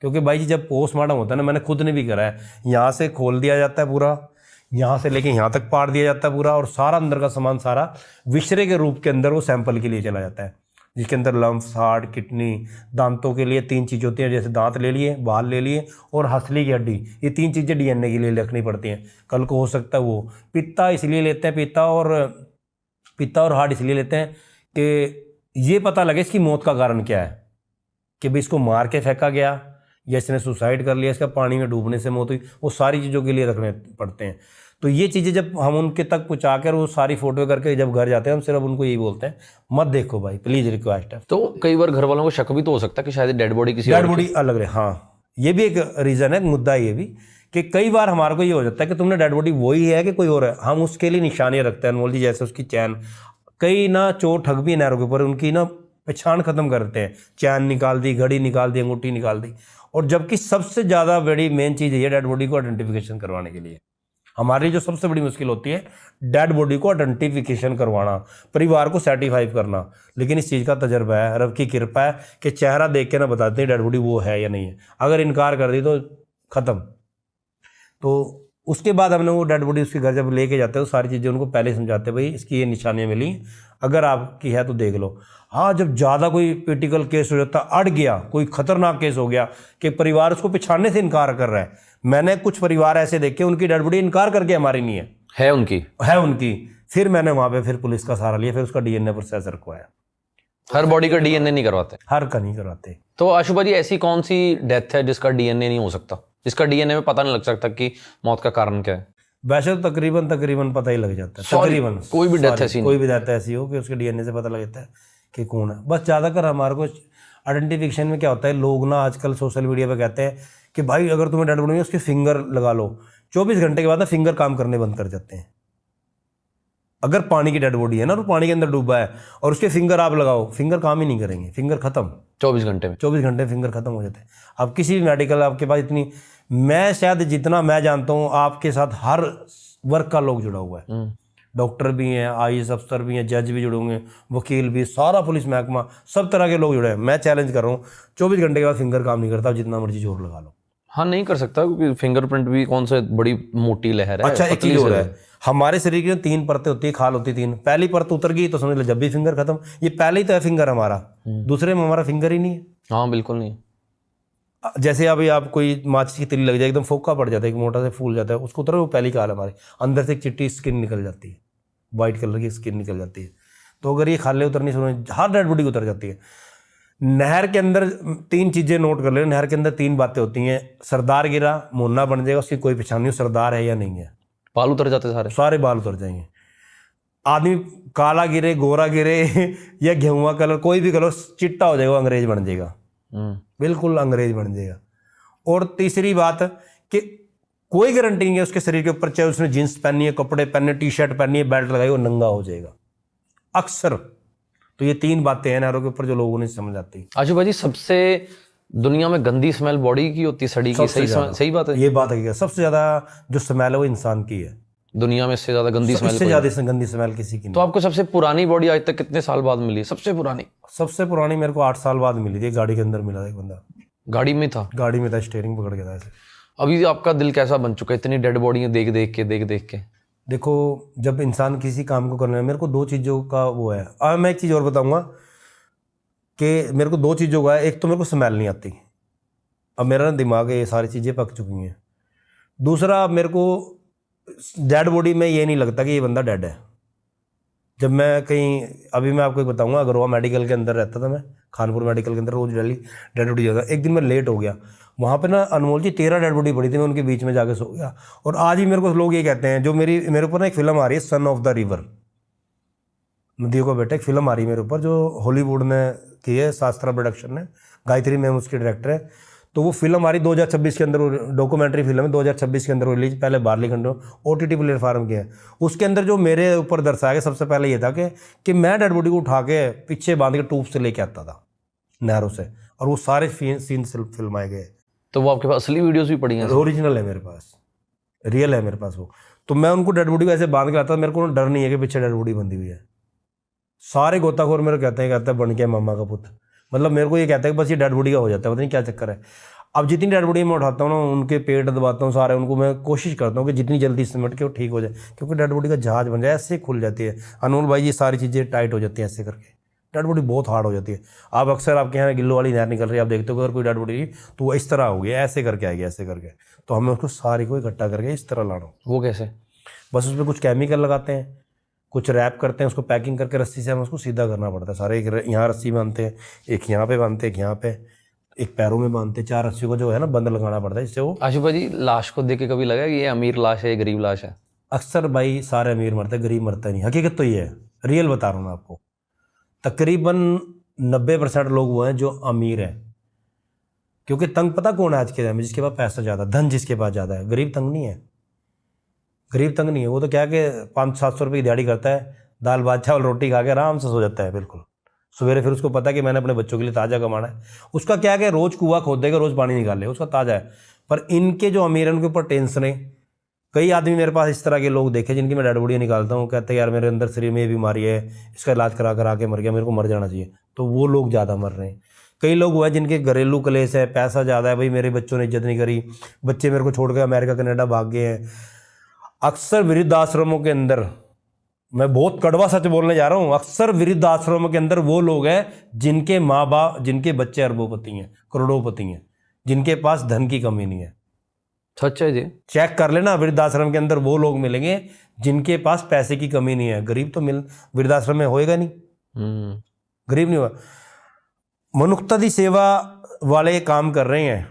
S1: क्योंकि भाई जी जब पोस्टमार्टम होता है ना, मैंने खुद ने भी करा है, यहाँ से खोल दिया जाता है पूरा, यहाँ से लेके यहाँ तक पाड़ दिया जाता है पूरा, और सारा अंदर का सामान सारा विश्रे के रूप के अंदर वो सैंपल के लिए चला जाता है, जिसके अंदर लम्फ, हार्ट, किडनी, दांतों के लिए 3 चीज़ होती हैं, जैसे दांत ले लिए, बाल ले लिए और हंसली की हड्डी, ये 3 चीज़ें DNA के लिए रखनी पड़ती हैं। कल को हो सकता है वो पित्ता इसलिए लेते हैं, पित्ता और हार्ट इसलिए लेते हैं कि ये पता लगे इसकी मौत का कारण क्या है, कि भाई इसको मार के फेंका गया या इसने सुसाइड कर लिया, इसका पानी में डूबने से मौत हुई, वो सारी चीज़ों के लिए रखने पड़ते हैं। तो ये चीज़ें जब हम उनके तक पहुँचा कर वो सारी फोटो करके जब घर जाते हैं, हम सिर्फ उनको यही बोलते हैं, मत देखो भाई, प्लीज़ रिक्वेस्ट है।
S2: तो कई बार घर वालों को शक भी तो हो सकता है कि शायद डेड बॉडी किसी
S1: डेड बॉडी अलग रहे, हाँ ये भी एक रीज़न है, मुद्दा ये भी कि कई बार हमारे को ये हो जाता है कि तुमने डेड बॉडी वही है कि कोई और है, हम उसके लिए निशानियाँ रखते हैं अनमोल जी, जैसे उसकी चैन, कई ना चोर ठग भी नहरों के ऊपर उनकी ना पहचान खत्म करते हैं, चैन निकाल दी, घड़ी निकाल दी, अंगूठी निकाल दी, और जबकि सबसे ज़्यादा बड़ी मेन चीज़ ये डेड बॉडी को आइडेंटिफिकेशन करवाने के लिए हमारी जो सबसे बड़ी मुश्किल होती है डेड बॉडी को आइडेंटिफिकेशन करवाना, परिवार को सेटिफाई करना। लेकिन इस चीज़ का तजर्बा है, रब की कृपा है कि चेहरा देख के ना बताते हैं डेड बॉडी वो है या नहीं है। अगर इनकार कर दी तो ख़त्म। तो उसके बाद हमने वो डेड बॉडी उसके घर जब लेके जाते हैं तो सारी चीज़ें उनको पहले समझाते हैं, भाई इसकी ये निशानियाँ मिली, अगर आपकी है तो देख लो। हाँ, जब ज़्यादा कोई क्रिटिकल केस हो जाता, अड़ गया, कोई खतरनाक केस हो गया कि परिवार उसको पहचानने से इनकार कर रहा है, मैंने कुछ परिवार ऐसे देखे उनकी डेड बॉडी इनकार करके हमारी नहीं
S2: है उनकी,
S1: फिर मैंने वहाँ पे फिर पुलिस का सहारा लिया, फिर उसका डीएनए प्रोसेस रखवाया।
S2: हर बॉडी का डीएनए नहीं करवाते?
S1: हर का नहीं करवाते।
S2: तो आशुभा जी, ऐसी कौन सी डेथ है जिसका डीएनए नहीं हो सकता, जिसका डीएनए में पता नहीं लग सकता कि मौत का कारण क्या है?
S1: वैसे तो तकरीबन पता ही लग जाता है। तकरीबन
S2: कोई भी डेथ ऐसी
S1: कोई भी डेथ ऐसी हो कि उसके डीएनए से पता लग जाता है कि कौन है। बस ज़्यादातर हमारे को आइडेंटिफिकेशन में क्या होता है, लोग ना आजकल सोशल मीडिया पे कहते हैं कि भाई अगर तुम्हें डेड बॉडी है उसके फिंगर लगा लो, 24 घंटे के बाद ना फिंगर काम करने बंद कर जाते हैं। अगर पानी की डेड बॉडी है ना, तो पानी के अंदर डूबा है और उसके फिंगर आप लगाओ, फिंगर काम ही नहीं करेंगे, फिंगर खत्म
S2: 24 घंटे में।
S1: 24 घंटे फिंगर खत्म हो जाते हैं। अब किसी भी मेडिकल आपके पास इतनी, मैं शायद जितना मैं जानता हूँ आपके साथ हर वर्ग का लोग जुड़ा हुआ है। डॉक्टर भी हैं, आईएएस अफसर भी हैं, जज भी जुड़े होंगे, वकील भी, सारा पुलिस महकमा, सब तरह के लोग जुड़े हैं। मैं चैलेंज कर रहा हूँ 24 घंटे के बाद फिंगर काम नहीं करता, जितना मर्जी जोर लगा लो।
S2: हाँ, नहीं कर सकता, क्योंकि फिंगरप्रिंट भी कौन सा बड़ी मोटी लहर है।
S1: अच्छा, एक चीज और है, हमारे शरीर की 3 परतें होती है, खाल होती है 3, पहली परत उतर गई तो समझ लो जब भी फिंगर खत्म। ये पहले ही तो है फिंगर हमारा, दूसरे में हमारा फिंगर ही नहीं है।
S2: हाँ, बिल्कुल नहीं।
S1: जैसे अभी आप कोई माचिस की तिल्ली लग जाए, एकदम फोका पड़ जाता है, एक मोटा से फूल जाता है, उसको उतर वो पहली खाल हमारे अंदर से एक चिट्टी स्किन निकल जाती है, वाइट कलर की स्किन निकल जाती है। तो अगर ये खाले उतरनी शुरू, हर डेड बॉडी उतर जाती है। नहर के अंदर 3 चीज़ें नोट कर ले, नहर के अंदर 3 बातें होती हैं। सरदार गिरा, मोना बन जाएगा, उसकी कोई पहचान नहीं, सरदार है या नहीं है,
S2: बाल उतर जाते
S1: सारे बाल उतर जाएंगे। आदमी काला गिरे, गोरा गिरे या गेहुआ कलर, कोई भी कलर, चिट्टा हो जाएगा, अंग्रेज बन जाएगा, बिल्कुल अंग्रेज बन जाएगा। और तीसरी बात कि कोई गारंटी नहीं है उसके शरीर के ऊपर, चाहे उसने जींस पहनी है, कपड़े पहने, टी शर्ट पहनी है, बेल्ट लगाई, वो नंगा हो जाएगा अक्सर। तो ये 3 बातें हैं नहरों के ऊपर जो लोगों ने समझ आती।
S2: आशुभा जी, सबसे दुनिया में गंदी स्मेल बॉडी की होती है, सड़ी की, सही बात है? ये
S1: बात है, सबसे ज्यादा जो स्मेल है वो इंसान की है
S2: दुनिया में, इससे ज्यादा गंदी स्मेल,
S1: इससे ज्यादा गंदी स्मेल किसी की नहीं।
S2: तो आपको सबसे पुरानी बॉडी आज तक कितने साल बाद मिली? सबसे पुरानी मेरे को 8 साल बाद मिली थी, गाड़ी के अंदर मिला था एक बंदा। गाड़ी में था, स्टीयरिंग पकड़ के था ऐसे। अभी आपका दिल कैसा बन चुका है इतनी डेड बॉडियां देख देख के?
S1: देखो, जब इंसान किसी काम को करना है, मेरे को 2 चीज़ों का वो है। अब मैं एक चीज़ और बताऊंगा कि मेरे को 2 चीज़ों का है। एक तो मेरे को स्मेल नहीं आती, अब मेरा ना दिमाग है, ये सारी चीज़ें पक चुकी हैं। दूसरा, मेरे को डेड बॉडी में ये नहीं लगता कि ये बंदा डेड है। जब मैं कहीं, अभी मैं आपको एक बताऊंगा, अगरवा मेडिकल के अंदर रहता था मैं, खानपुर मेडिकल के अंदर, रोज डेली डेड बॉडी जाता। एक दिन मैं लेट हो गया, वहाँ पे ना अनमोल जी 13 डेड बॉडी पड़ी थी, मैं उनके बीच में जाके सो गया। और आज भी मेरे को लोग ये कहते हैं, जो मेरे ऊपर ना एक फिल्म आ रही है, सन ऑफ द रिवर, नदियों का बेटा, एक फिल्म आ रही है मेरे ऊपर जो हॉलीवुड ने की है, शास्त्रा प्रोडक्शन ने, गायत्री मैम उसकी डायरेक्टर है। तो वो फिल्म हमारी 2026 के अंदर, डॉक्यूमेंट्री फिल्म है, 2026 के अंदर रिलीज, पहले बारली खंडो OTT प्लेटफार्म की है। उसके अंदर जो मेरे ऊपर दर्शाया गया, सबसे पहले ये था कि मैं डेड बॉडी को उठा के पीछे बांध के ट्यूब से लेके आता था नहरों से, और वो सारे सीन फिल्माए गए।
S2: तो वो आपके पास असली वीडियोस भी पड़ी हैं?
S1: ओरिजिनल है मेरे पास, रियल है मेरे पास वो। तो मैं उनको डेड बॉडी को ऐसे बांध के आता था, मेरे को डर नहीं है कि पीछे डेड बॉडी बंधी हुई है। सारे गोताखोर मेरे कहते हैं बन के मामा का पुत्र, मतलब मेरे को ये कहता है कि बस ये डेड बॉडी का हो जाता है, पता नहीं क्या चक्कर है। अब जितनी डेड बॉडी मैं उठाता हूँ ना, उनके पेट दबाता हूँ सारे, उनको मैं कोशिश करता हूँ कि जितनी जल्दी सिमट के वो ठीक हो जाए, क्योंकि डेड बॉडी का जहाज बन जाए, ऐसे खुल जाती है अनमोल भाई, ये सारी चीज़ें टाइट हो जाती हैं ऐसे करके, डेड बॉडी बहुत हार्ड हो जाती है। आप अक्सर आपके यहाँ गिल्लो वाली नहर निकल रही है, आप देखते हो अगर कोई डेड बॉडी तो वो इस तरह हो गया, ऐसे करके आएगी, ऐसे करके। तो हमें उसको सारी को इकट्ठा करके इस तरह लाना।
S2: वो कैसे?
S1: बस उसमें कुछ केमिकल लगाते हैं, कुछ रैप करते हैं, उसको पैकिंग करके रस्सी से हमें उसको सीधा करना पड़ता है सारे। एक यहाँ रस्सी बांधते हैं, एक यहाँ पे बांधते हैं, एक यहाँ पे, एक पैरों में बांधते हैं, 4 रस्सियों को जो है ना बंद लगाना पड़ता है, इससे वो।
S2: आशुभा जी, लाश को देख के कभी लगा कि ये अमीर लाश है, ये गरीब लाश है?
S1: अक्सर भाई सारे अमीर मरते हैं, गरीब मरता नहीं। हकीकत तो ये है, रियल बता रहा हूँ मैं आपको। तकरीबन 90% लोग वो हैं जो अमीर है, क्योंकि तंग पता कौन है आज के टाइम में? जिसके पास पैसा ज़्यादा, धन जिसके पास ज़्यादा है। गरीब तंग नहीं है, गरीब तंग नहीं है। वो तो क्या कि 500-700 रुपये की दिहाड़ी करता है, दाल भात चावल रोटी खा के आराम से सो जाता है, बिल्कुल सवेरे फिर उसको पता है कि मैंने अपने बच्चों के लिए ताज़ा कमाना है। उसका क्या है कि रोज़ कुआं खोदेगा, रोज़ पानी निकाल लेगा, उसका ताज़ा है। पर इनके जो अमीर हैं उनके ऊपर टेंशन है। कई आदमी मेरे पास इस तरह के लोग देखे जिनकी मैं डेड बॉडी निकालता हूँ, कहते हैं यार मेरे अंदर शरीर में ये बीमारी है, इसका इलाज करा के मर गया, मेरे को मर जाना चाहिए। तो वो लोग ज़्यादा मर रहे हैं। कई लोग हुए जिनके घरेलू कलेश है, पैसा ज़्यादा है, भाई मेरे बच्चों ने इज्जत नहीं करी, बच्चे मेरे को छोड़ के अमेरिका कनाडा भाग गए हैं। अक्सर वृद्धाश्रमों के अंदर, मैं बहुत कड़वा सच बोलने जा रहा हूँ, अक्सर वृद्धाश्रमों के अंदर वो लोग हैं जिनके माँ बाप, जिनके बच्चे अरबोपति हैं, करोड़ों हैं, जिनके पास धन की कमी नहीं है।
S2: सच है जी।
S1: चेक कर लेना, वृद्धाश्रम के अंदर वो लोग मिलेंगे जिनके पास पैसे की कमी नहीं है। गरीब तो मिल वृद्धाश्रम में होएगा नहीं, गरीब नहीं होगा। मनुष्यता दी सेवा वाले काम कर रहे हैं,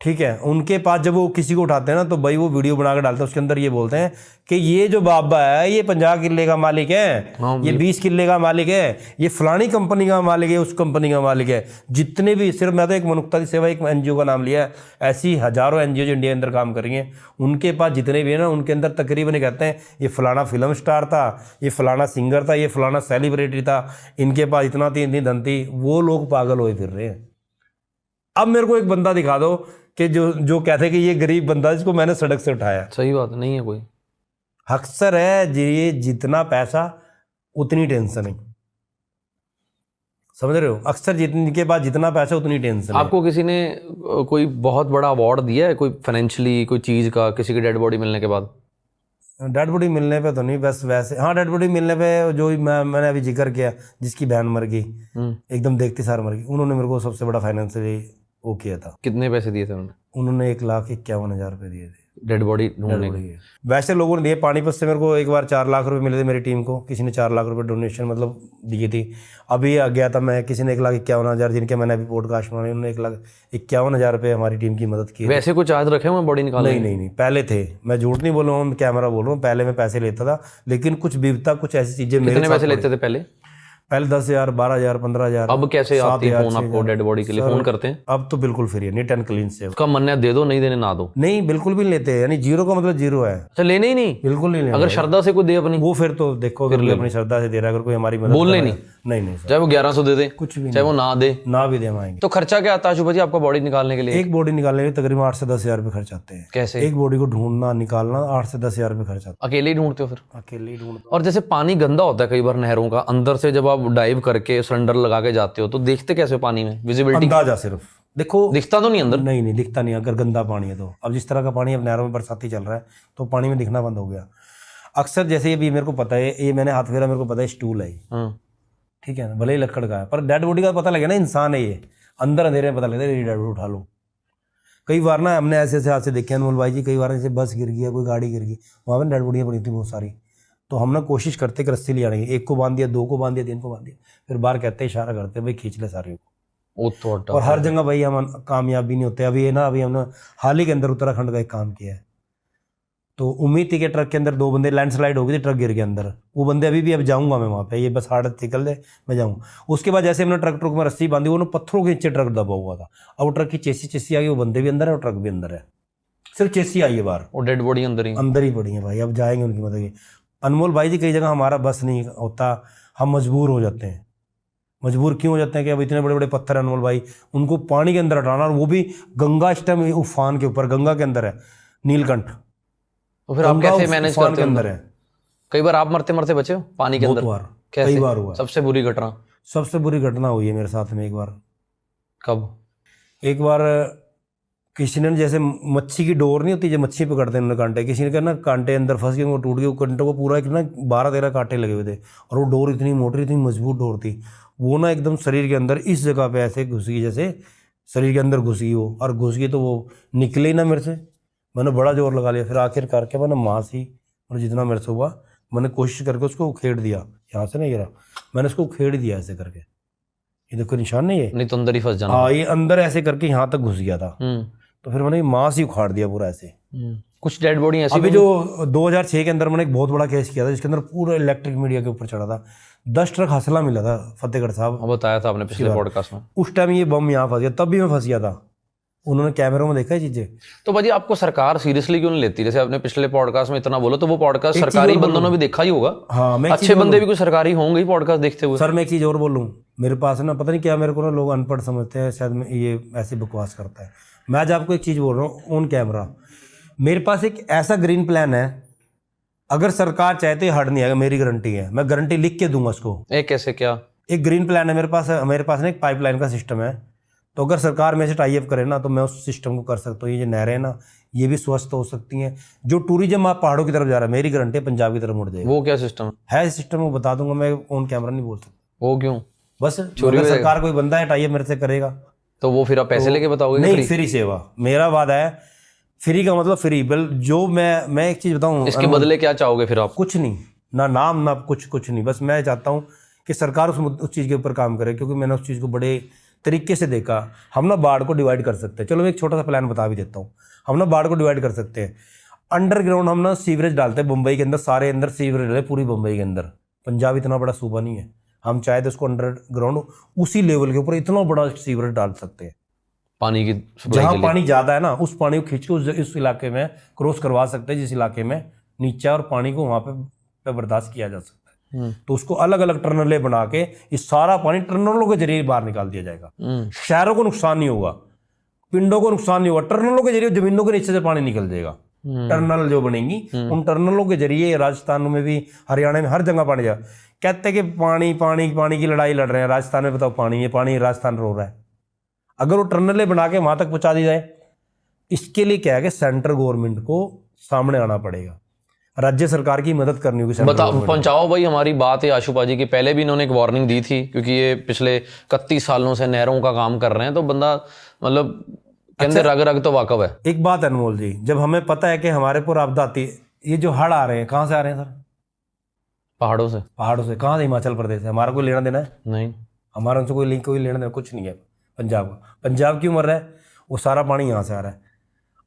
S1: ठीक है, उनके पास जब वो किसी को उठाते हैं ना तो भाई वो वीडियो बना कर डालते हैं, उसके अंदर ये बोलते हैं कि ये जो बाबा है ये 50 किले का मालिक है, ये 20 किले का मालिक है, ये फलानी कंपनी का मालिक है, उस कंपनी का मालिक है। जितने भी, सिर्फ मैं तो एक मनुष्यता की सेवा एक एनजीओ का नाम लिया है, ऐसी हजारों एनजीओ जो इंडिया के अंदर काम कर रही हैं, उनके पास जितने भी है ना, उनके अंदर तकरीबन कहते हैं ये फलाना फिल्म स्टार था, ये फलाना सिंगर था, ये फलाना सेलिब्रिटी था, इनके पास इतना थी, इतनी धन थी। वो लोग पागल होए फिर रहे हैं। अब मेरे को एक बंदा दिखा दो कि जो कहते हैं कि ये गरीब बंदा जिसको मैंने सड़क से उठाया।
S2: सही बात नहीं है कोई।
S1: अक्सर है ये जितना पैसा उतनी टेंशन है, समझ रहे हो? अक्सर जिनके पास जितना पैसा उतनी टेंशन है।
S2: आपको किसी ने कोई बहुत बड़ा अवार्ड दिया है, कोई फाइनेंशियली कोई चीज़ का, किसी की डेड बॉडी मिलने के बाद?
S1: डेड बॉडी मिलने पे तो नहीं, बस वैसे हाँ, डेड बॉडी मिलने पे जो मैंने अभी जिक्र किया, जिसकी बहन मर गई, एकदम देखती सार मर गई, उन्होंने मेरे को सबसे बड़ा फाइनेंशियली वो किया था।
S2: कितने पैसे दिए थे उन्होंने?
S1: उन्होंने 1,51,000 रुपये दिए थे
S2: डेड बॉडी ढूंढने के।
S1: वैसे लोगों ने दिए। पानीपत से मेरे को एक बार 4 लाख रुपए मिले थे मेरी टीम को, किसी ने 4 लाख रुपए डोनेशन मतलब दिए थी। अभी गया था मैं, किसी ने 1,51,000, जिनके मैंने अभी पॉडकास्ट बनाए, उन्होंने 1,51,000 रुपये हमारी टीम की मदद की।
S2: वैसे कुछ चार्ज रखे हुए बॉडी निकालने?
S1: नहीं, पहले थे, मैं झूठ नहीं बोल रहा हूँ, कैमरा बोल रहा हूँ, पहले मैं पैसे लेता था, लेकिन कुछ विविधता, कुछ ऐसी चीजें।
S2: कितने पैसे लेते थे पहले?
S1: 10,000, 12,000, 15,000।
S2: अब कैसे आती है फोन आपको डेड बॉडी के लिए? फोन करते हैं?
S1: अब तो बिल्कुल फ्री है, नीट एंड क्लीन से।
S2: उसका मन है दे दो, नहीं देने ना दो?
S1: नहीं, बिल्कुल भी नहीं लेते, यानी जीरो का मतलब जीरो है।
S2: अच्छा, लेने ही नहीं?
S1: बिल्कुल नहीं लेना।
S2: अगर श्रद्धा से कोई दे अपनी,
S1: वो फिर तो देखो, अगर अपनी श्रद्धा से दे रहा है, अगर कोई हमारी मदद
S2: बोलने नहीं?
S1: नहीं,
S2: चाहे वो 1100 दे दे,
S1: कुछ भी,
S2: चाहे वो ना दे,
S1: ना भी दे आएंगे।
S2: तो खर्चा क्या आता है शुभ जी आपका बॉडी निकालने के लिए?
S1: एक बॉडी निकालने के लिए तकरीबन 8 से 10,000 रुपये खर्च आते हैं।
S2: कैसे?
S1: एक बॉडी को ढूंढना, निकालना 8 से 10,000 रुपये खर्च आता है।
S2: अकेले ही ढूंढते हो फिर?
S1: अकेले ही ढूंढते।
S2: और जैसे पानी गंदा होता है कई बार नहरों का, अंदर से जब आप डाइव करके सिलेंडर लगा के जाते हो तो देखते कैसे हो पानी में? विजिबिलिटी
S1: अंदाजा सिर्फ देखो,
S2: दिखता तो नहीं अंदर?
S1: नहीं दिखता नहीं, अगर गंदा पानी है तो। अब जिस तरह का पानी अब नहरों में बरसाती चल रहा है तो पानी में दिखना बंद हो गया। अक्सर जैसे ये भी मेरे को पता है, ये मैंने हाथ फेरा, मेरे को पता है स्टूल है, ठीक है ना, भले ही लकड़ का है, पर डेड बॉडी का पता लगे ना, इंसान है ये, अंदर अंधेरे में पता लगता है डेड बॉडी उठा लो। कई बार ना हमने ऐसे ऐसे हादसे देखे अनमोल भाई जी, कई बार जैसे बस गिर गई, कोई गाड़ी गिर गई, वहाँ पर डेड बॉडियाँ पड़ी थी बहुत सारी, तो हम ना कोशिश करते कि रस्सी ले आने की, 1 को बांध दिया, 2 को बांध दिया, 3 को बांध दिया, फिर बाहर कहते इशारा करते भाई खींच ले सारे को। और हर जगह भाई हम कामयाबी नहीं होते। अभी हमने हाल ही के अंदर उत्तराखंड का एक काम किया है, तो उम्मीद थी कि ट्रक के अंदर 2 बंदे, लैंडस्लाइड हो गई थी, ट्रक गिर के अंदर, वो बंदे अभी भी, अब जाऊंगा मैं वहाँ पे, ये बस हार्ड निकल दे मैं जाऊँगा। उसके बाद जैसे हमने ट्रक में रस्सी बांधी, वो ना पत्थरों के नीचे ट्रक दबा हुआ था, अब वो ट्रक की चेसी आ गई, वो बंदे भी अंदर है और ट्रक भी अंदर है, सिर्फ चेसी आई है बाहर,
S2: और डेड बॉडी अंदर ही
S1: पड़ी है भाई। अब जाएंगे उनकी मदद की। अनमोल भाई जी, कई जगह हमारा बस नहीं होता, हम मजबूर हो जाते हैं। मजबूर क्यों हो जाते हैं कि अब इतने बड़े बड़े पत्थर है अनमोल भाई, उनको पानी के अंदर हटाना, और वो भी गंगा इस टाइम उफान के ऊपर, गंगा के अंदर है, नीलकंठ,
S2: तो फिर आप कैसे मैनेज करते हो?
S1: अंदर है।
S2: कई बार आप मरते मरते बचे हो पानी के अंदर?
S1: बहुत बार,
S2: कैसे?
S1: कई बार हुआ।
S2: सबसे बुरी घटना?
S1: सबसे बुरी घटना हुई है मेरे साथ में एक बार।
S2: कब?
S1: एक बार किसी ने, जैसे मच्छी की डोर नहीं होती जो मच्छी पकड़ते हैं कांटे, किसी ने ना कांटे अंदर फंस गए, वो टूट गए, वो कांटे को पूरा एक ना 12-13 कांटे लगे हुए थे, और वो डोर इतनी मोटी, इतनी मजबूत डोर थी, वो ना एकदम शरीर के अंदर इस जगह पे ऐसे घुस गई, जैसे शरीर के अंदर घुस गई वो, और घुस गई तो वो निकले ही ना मेरे से। मैंने बड़ा जोर लगा लिया, फिर आखिर करके मैंने मांस ही, और जितना मेरे से हुआ मैंने कोशिश करके उसको उखेड़ दिया, यहाँ से नहीं गिरा, मैंने उसको उखेड़ दिया ऐसे करके, ये देखो निशान नहीं है,
S2: नहीं तो अंदर ही फंस जाना।
S1: हाँ, ये अंदर ऐसे करके यहाँ तक घुस गया था, तो फिर मैंने मांस ही उखाड़ दिया पूरा ऐसे।
S2: कुछ डेड बॉडी ऐसी
S1: अभी जो 2006 के अंदर मैंने एक बहुत बड़ा केस किया था, जिसके अंदर पूरा इलेक्ट्रिक मीडिया के ऊपर चढ़ा था, 10 ट्रक हौसला मिला था फतेहगढ़ साहब,
S2: बताया था आपने पिछले पॉडकास्ट में।
S1: उस टाइम ये बम यहाँ फंस गया, तब भी मैं फंस गया था, उन्होंने कैमरों में देखा है चीजें।
S2: तो भाजी आपको सरकार सीरियसली क्यों नहीं लेती? जैसे आपने पिछले पॉडकास्ट में इतना बोला, तो वो पॉडकास्ट
S1: एक चीज
S2: सरकारी
S1: और
S2: बंदों
S1: बोलूं।
S2: ने भी देखा ही होगा।
S1: हाँ, मैं एक
S2: अच्छे
S1: चीज
S2: बंदे
S1: बोलूं।
S2: भी कुछ सरकारी होंगे ही पॉडकास्ट देखते हुए।
S1: सर मैं एक चीज़ और बोलूँ, मेरे पास ना पता नहीं क्या, मेरे को ना लोग अनपढ़ समझते हैं शायद, ये ऐसी बकवास करता है। मैं आज आपको एक चीज़ बोल रहा हूँ ऑन कैमरा, मेरे पास एक ऐसा ग्रीन प्लान है, अगर सरकार चाहते हट नहीं आएगा, मेरी गारंटी है, मैं गारंटी लिख के दूंगा उसको।
S2: एक कैसे क्या?
S1: एक ग्रीन प्लान है मेरे पास ना एक पाइपलाइन का सिस्टम है, तो अगर सरकार में से टाई अप करे ना तो मैं उस सिस्टम को कर सकता हूँ। ये जो नहरें हैं ना, ये भी स्वस्थ हो सकती हैं। जो टूरिज्म आप पहाड़ों की तरफ जा रहा है, मेरी गारंटी है पंजाब की तरफ मुड़ जाएगा।
S2: वो क्या सिस्टम
S1: है सिस्टम, वो बता दूंगा, मैं ऑन कैमरा नहीं बोल सकता।
S2: वो क्यों?
S1: बस अगर सरकार कोई बंदा है टाई अप मेरे से करेगा
S2: तो वो फिर आप पैसे लेके बताओगे?
S1: नहीं, फ्री सेवा मेरा वादा है। फ्री का मतलब फ्री, बिल जो मैं एक चीज़ बताऊँ,
S2: इसके बदले क्या चाहोगे फिर आप?
S1: कुछ नहीं, ना नाम ना कुछ नहीं, बस मैं चाहता हूँ कि सरकार उस चीज़ के ऊपर काम करे, क्योंकि मैंने उस चीज़ को बड़े तरीके से देखा। हम ना बाढ़ को डिवाइड कर सकते हैं। चलो मैं एक छोटा सा प्लान बता भी देता हूँ। हम ना बाढ़ को डिवाइड कर सकते हैं। अंडरग्राउंड हम ना सीवरेज डालते हैं मुंबई के अंदर, सारे अंदर सीवरेज डाले पूरी मुंबई के अंदर। पंजाब इतना बड़ा सूबा नहीं है, हम चाहे तो उसको अंडरग्राउंड उसी लेवल के ऊपर इतना बड़ा सीवरेज डाल सकते हैं।
S2: पानी की सप्लाई
S1: जहाँ
S2: के लिए?
S1: पानी ज़्यादा है ना, उस पानी को खींच के उस इलाके में क्रॉस करवा सकते हैं, जिस इलाके में नीचे, और पानी को वहाँ पे बर्दाश्त किया जा सकता है। तो उसको अलग अलग टनलें बना के ये सारा पानी टनलों के जरिए बाहर निकाल दिया जाएगा। शहरों को नुकसान नहीं होगा, पिंडों को नुकसान नहीं होगा, टनलों के जरिए जमीनों के नीचे से पानी निकल जाएगा। टनल जो बनेंगी उन टनलों के जरिए राजस्थान में भी, हरियाणा में, हर जगह पानी जाएगा। कहते हैं कि पानी पानी पानी की लड़ाई लड़ रहे हैं राजस्थान में, बताओ पानी राजस्थान रो रहा है। अगर वो टनलें बना के वहां तक पहुंचा दी जाए, इसके लिए क्या है कि सेंट्रल गवर्नमेंट को सामने आना पड़ेगा, राज्य सरकार की मदद करनी होगी।
S2: बताओ, पहुंचाओ भाई हमारी बात है आशुपा जी की। पहले भी इन्होंने एक वार्निंग दी थी, क्योंकि ये पिछले 31 सालों से नहरों का काम कर रहे हैं, तो बंदा मतलब कहते रग रग तो वाकफ है।
S1: एक बात अनमोल जी, जब हमें पता है कि हमारे पर आपदा आती है, ये जो हड़ आ रहे हैं कहाँ से आ रहे हैं सर?
S2: पहाड़ों से।
S1: पहाड़ों से। कहाँ से? हिमाचल प्रदेश से। हमारा कोई लेना देना है?
S2: नहीं,
S1: हमारा उनसे कोई लेना देना कुछ नहीं है। पंजाब क्यों मर रहा है? वो सारा पानी यहाँ से आ रहा है।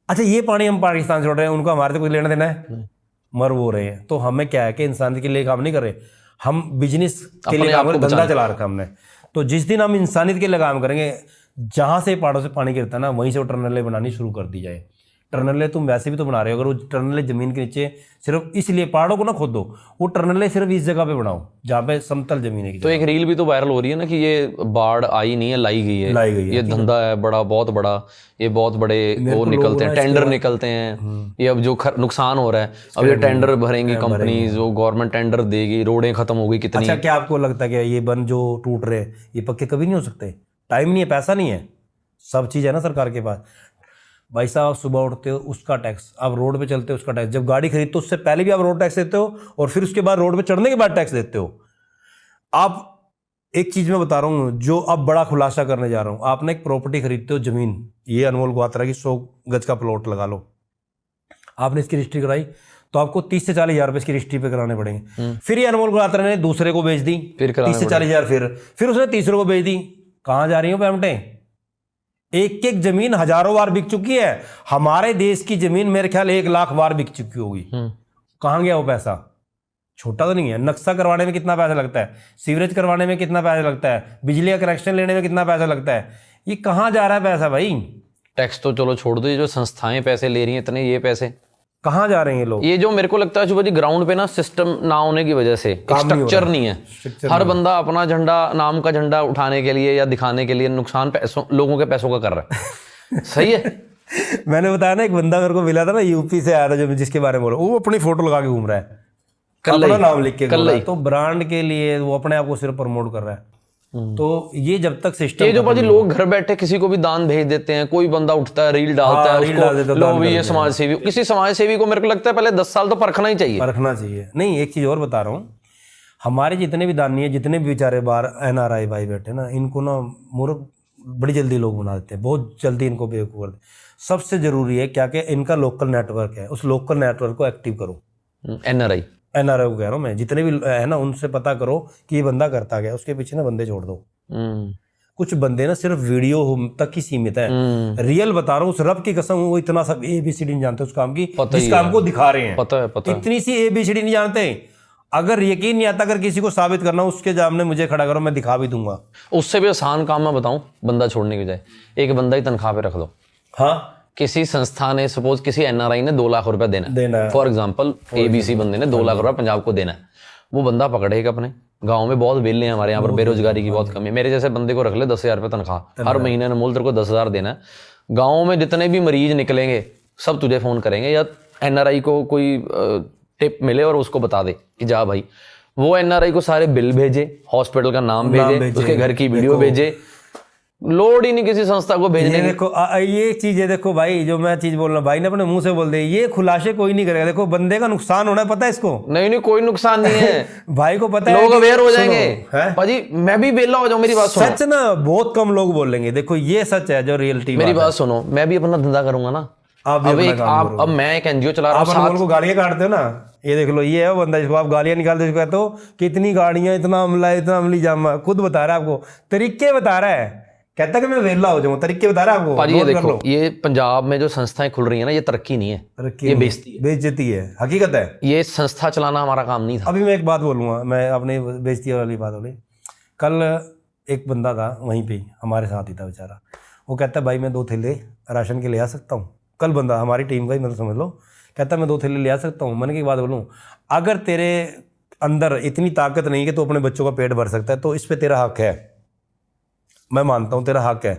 S1: अच्छा, ये पानी हम पाकिस्तान से छोड़ रहे हैं, उनको हमारे से कोई लेना देना है? मर वो रहे हैं। तो हमें क्या है कि इंसानियत के लिए काम नहीं कर रहे, हम बिजनेस के लिए काम कर, धंधा चला रखा हमने। तो जिस दिन हम इंसानियत के लिए काम करेंगे, जहाँ से पहाड़ों से पानी गिरता है ना, वहीं से वो टनलें बनानी शुरू कर दी जाए। टनलें तुम वैसे भी तो बना रहे हो, अगर वो टनलें जमीन के नीचे सिर्फ इसलिए पहाड़ों को ना खोदो, वो टनलें सिर्फ इस जगह पे बनाओ जहाँ पे समतल जमीन है।
S2: तो एक रील भी तो वायरल हो रही है ना कि ये बाढ़ आई नहीं है, लाई गई है। ये धंधा है बड़ा, बहुत बड़ा, ये बहुत बड़े वो निकलते हैं, टेंडर निकलते हैं। ये अब जो नुकसान हो रहा है, अब ये टेंडर भरेंगी कंपनीज, वो गवर्नमेंट टेंडर देगी, रोडें खत्म होगी कितनी।
S1: अच्छा, क्या आपको लगता है कि ये बन जो टूट रहे ये पक्के कभी नहीं हो सकते? टाइम नहीं है, पैसा नहीं है, सब चीज़ है ना सरकार के पास। भाई साहब, आप सुबह उठते हो उसका टैक्स, आप रोड पे चलते हो उसका टैक्स, जब गाड़ी खरीदते हो उससे पहले भी आप रोड टैक्स देते हो, और फिर उसके बाद रोड पे चढ़ने के बाद टैक्स देते हो। आप एक चीज़ मैं बता रहा हूँ, जो अब बड़ा खुलासा करने जा रहा हूँ। आपने एक प्रॉपर्टी खरीदते हो, जमीन, ये अनमोल गुआत्रा की 100 गज का प्लॉट लगा लो, आपने इसकी रजिस्ट्री कराई, तो आपको 30 से 40 हज़ार रुपये इसकी रजिस्ट्री पे कराने पड़ेंगे। फिर ये अनमोल गुआत्रा ने दूसरे को बेच दी,
S2: फिर
S1: 30 से 40 हज़ार, फिर उसने तीसरे को बेच दी। कहाँ जा रही हो पेमटे? एक एक जमीन हजारों बार बिक चुकी है। हमारे देश की जमीन मेरे ख्याल 1 लाख बार बिक चुकी होगी। कहाँ गया वो पैसा? छोटा तो नहीं है। नक्शा करवाने में कितना पैसा लगता है, सीवरेज करवाने में कितना पैसा लगता है, बिजली का कनेक्शन लेने में कितना पैसा लगता है, ये कहाँ जा रहा है पैसा भाई?
S2: टैक्स तो चलो छोड़ दो, ये जो संस्थाएं पैसे ले रही हैं इतने, ये पैसे
S1: कहाँ जा रहे हैं ये लोग?
S2: ये जो मेरे को लगता है शुभ जी, ग्राउंड पे ना सिस्टम ना होने की वजह से स्ट्रक्चर नहीं है। हर बंदा अपना झंडा, नाम का झंडा उठाने के लिए या दिखाने के लिए नुकसान लोगों के पैसों का कर रहा है। सही है।
S1: मैंने बताया ना, एक बंदा मेरे को मिला था ना, यूपी से आया था, जो जिसके बारे में बोला, वो अपनी फोटो लगा के घूम रहा है, अपना नाम लिख के घूम रहा है। तो ब्रांड के लिए वो अपने आप को सिर्फ प्रमोट कर रहा है। तो ये जब तक सिस्टम,
S2: ये जो भाजी लोग घर बैठे किसी को भी दान भेज देते हैं, कोई बंदा उठता है रील डालता है, उसको लो भी ये समाज सेवी, किसी समाज सेवी को मेरे को लगता है पहले 10 साल तो परखना ही चाहिए।
S1: परखना चाहिए। नहीं, एक चीज़ और बता रहा हूँ, हमारे जितने भी दानी है, जितने भी बेचारे बाहर NRI भाई बैठे ना, इनको ना मूर्ख बड़ी जल्दी लोग बना देते हैं, बहुत जल्दी इनको बेवकूफ़ कर देते। सबसे ज़रूरी है क्या कि इनका लोकल नेटवर्क है, उस लोकल नेटवर्क को एक्टिव करो। NRI को कह रहा हूँ मैं, जितने भी है ना, उनसे पता करो कि ये बंदा करता गया, उसके पीछे ना बंदे छोड़ दो। कुछ बंदे ना सिर्फ वीडियो तक ही सीमित है। रियल बता रहा हूँ, उस रब की कसम, वो इतना सब ABCD नहीं जानते उस काम की, जिस काम को दिखा रहे हैं।
S2: पता है।
S1: इतनी सी ABCD नहीं जानते। अगर यकीन नहीं आता, अगर किसी को साबित करना, उसके सामने मुझे खड़ा करो, मैं दिखा भी दूंगा।
S2: उससे भी आसान काम मैं बताऊं, बंदा छोड़ने की बजाय एक बंदा ही तनख्वाह पे रख दो।
S1: हाँ
S2: किसी संस्था ने सपोज किसी एनआरआई ने 2 लाख रुपए देना है, फॉर एग्जांपल एबीसी बंदे ने 2 लाख रुपए पंजाब को देना है, वो बंदा पकड़ेगा अपने गांव में, बहुत वेले हैं हमारे यहाँ पर, बेरोजगारी की बहुत कमी है, मेरे जैसे बंदे को रख ले 10,000 रुपये तनख्वाह, हर महीने अनमोल तेरे को 10,000 देना है, गाँव में जितने भी मरीज निकलेंगे सब तुझे फोन करेंगे, या एनआरआई को कोई टिप मिले और उसको बता दे कि जा भाई, वो एनआरआई को सारे बिल भेजे, हॉस्पिटल का नाम भेजे, उसके घर की वीडियो भेजे, लोड ही नहीं किसी संस्था को भेजने
S1: ये
S2: की।
S1: देखो ये चीज है, देखो भाई जो मैं चीज बोल रहा हूँ, भाई ने अपने मुंह से बोल दे, ये खुलासे कोई नहीं करेगा, देखो बंदे का नुकसान होना है, पता है इसको।
S2: नहीं कोई नुकसान नहीं है
S1: भाई को पता है,
S2: लोग अवेयर हो
S1: सुनो,
S2: जाएंगे।
S1: हैं?
S2: पाजी मैं भी बेला हो जाऊं, मेरी बात सुनो,
S1: सच ना बहुत कम लोग बोलेंगे, देखो ये सच है जो रियलिटी।
S2: मेरी बात सुनो, मैं भी अपना धंधा करूंगा ना, अब मैं एक एनजीओ चला रहा हूँ,
S1: आप को गालियां काटते हो ना, ये देख लो, ये है वो बंदा जिसको आप गालियां निकालते हो, कहते हो कितनी गाड़ियां, इतना अमला, इतना अमली जामा, खुद बता रहा है आपको, तरीके बता रहा है, कहता है कि मैं वेला हो जाऊं, तरीके बता रहा है आपको।
S2: पाजी ये देखो, ये पंजाब में जो संस्थाएं खुल रही है ना, ये तरक्की नहीं है, ये
S1: बेइज्जती है, हकीकत है।
S2: ये संस्था चलाना हमारा काम नहीं था।
S1: अभी मैं एक बात बोलूँगा, मैं अपने बेइज्जती वाली बात बोली, कल एक बंदा था वहीं पे हमारे साथ ही था बेचारा, वो कहता है भाई मैं 2 थैले राशन के ले आ सकता हूँ, कल बंदा हमारी टीम का ही, मतलब समझ लो, कहता मैं 2 थैले ले आ सकता हूँ। मैंने की बात बोलूँ, अगर तेरे अंदर इतनी ताकत नहीं है कि तू अपने बच्चों का पेट भर सकता है, तो इस पर तेरा हक है, मैं मानता हूँ तेरा हक है।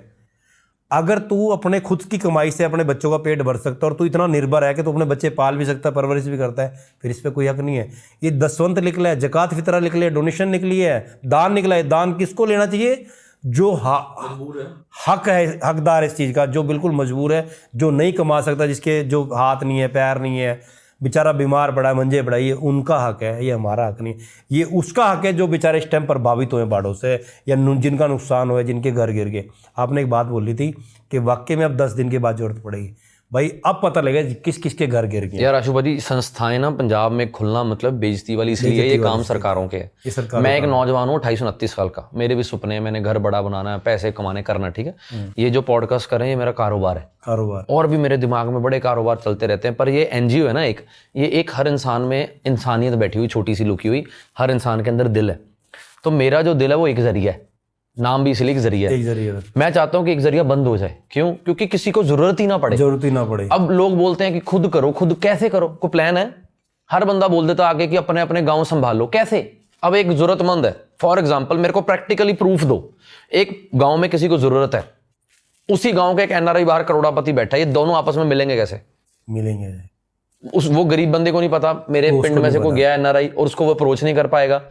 S1: अगर तू अपने खुद की कमाई से अपने बच्चों का पेट भर सकता है और तू इतना निर्भर है कि तू अपने बच्चे पाल भी सकता है, परवरिश भी करता है, फिर इस पर कोई हक नहीं है। ये दसवंत निकला है, जकात फितरा निकले, डोनेशन निकली है, दान निकला है। दान किसको लेना चाहिए? जो हक है, हकदार है इस चीज़ का, जो बिल्कुल मजबूर है, जो नहीं कमा सकता, जिसके जो हाथ नहीं है, पैर नहीं है, बेचारा बीमार पड़ा है, मंजे पड़ा है, ये उनका हक है, ये हमारा हक नहीं। ये उसका हक है जो बेचारे इस टाइम प्रभावित हुए बाढ़ों से, या जिनका नुकसान हुआ, जिनके घर गिर गए। आपने एक बात बोली थी कि वाकई में अब 10 दिन के बाद जरूरत पड़ेगी। भाई अब पता लगेगा किस किस के घर गिर गए।
S2: यार आशु भाजी, संस्थाएं ना पंजाब में खुलना मतलब बेइज्जती वाली, इसलिए ये काम सरकारों के है। मैं एक नौजवान हूँ 28-29 साल का, मेरे भी सपने हैं, मैंने घर बड़ा बनाना है, पैसे कमाने करना, ठीक है। ये जो पॉडकास्ट कर रहे हैं ये मेरा कारोबार है, कारोबार, और भी मेरे दिमाग में बड़े कारोबार चलते रहते हैं। पर ये एनजीओ है ना ये एक हर इंसान में इंसानियत बैठी हुई, छोटी सी लुकी हुई, हर इंसान के अंदर दिल है। तो मेरा जो दिल है वो एक जरिया है, नाम भी इसलिए एक जरिया है। मैं चाहता हूं कि एक जरिया बंद हो जाए। क्यों? क्योंकि किसी को जरूरत ही ना पड़े। अब लोग बोलते हैं कि खुद करो, खुद कैसे करो? कोई प्लान है? हर बंदा बोल देता आगे कि अपने अपने गांव संभालो, कैसे? अब एक जरूरतमंद है, फॉर एग्जांपल मेरे को प्रैक्टिकली प्रूफ दो, एक गांव में किसी को जरूरत है, उसी गांव का एक एनआरआई बाहर करोड़पति बैठा है, ये दोनों आपस में मिलेंगे कैसे? मिलेंगे वो गरीब बंदे को नहीं पता मेरे पिंड में से कोई गया एनआरआई और उसको वो अप्रोच नहीं कर पाएगा।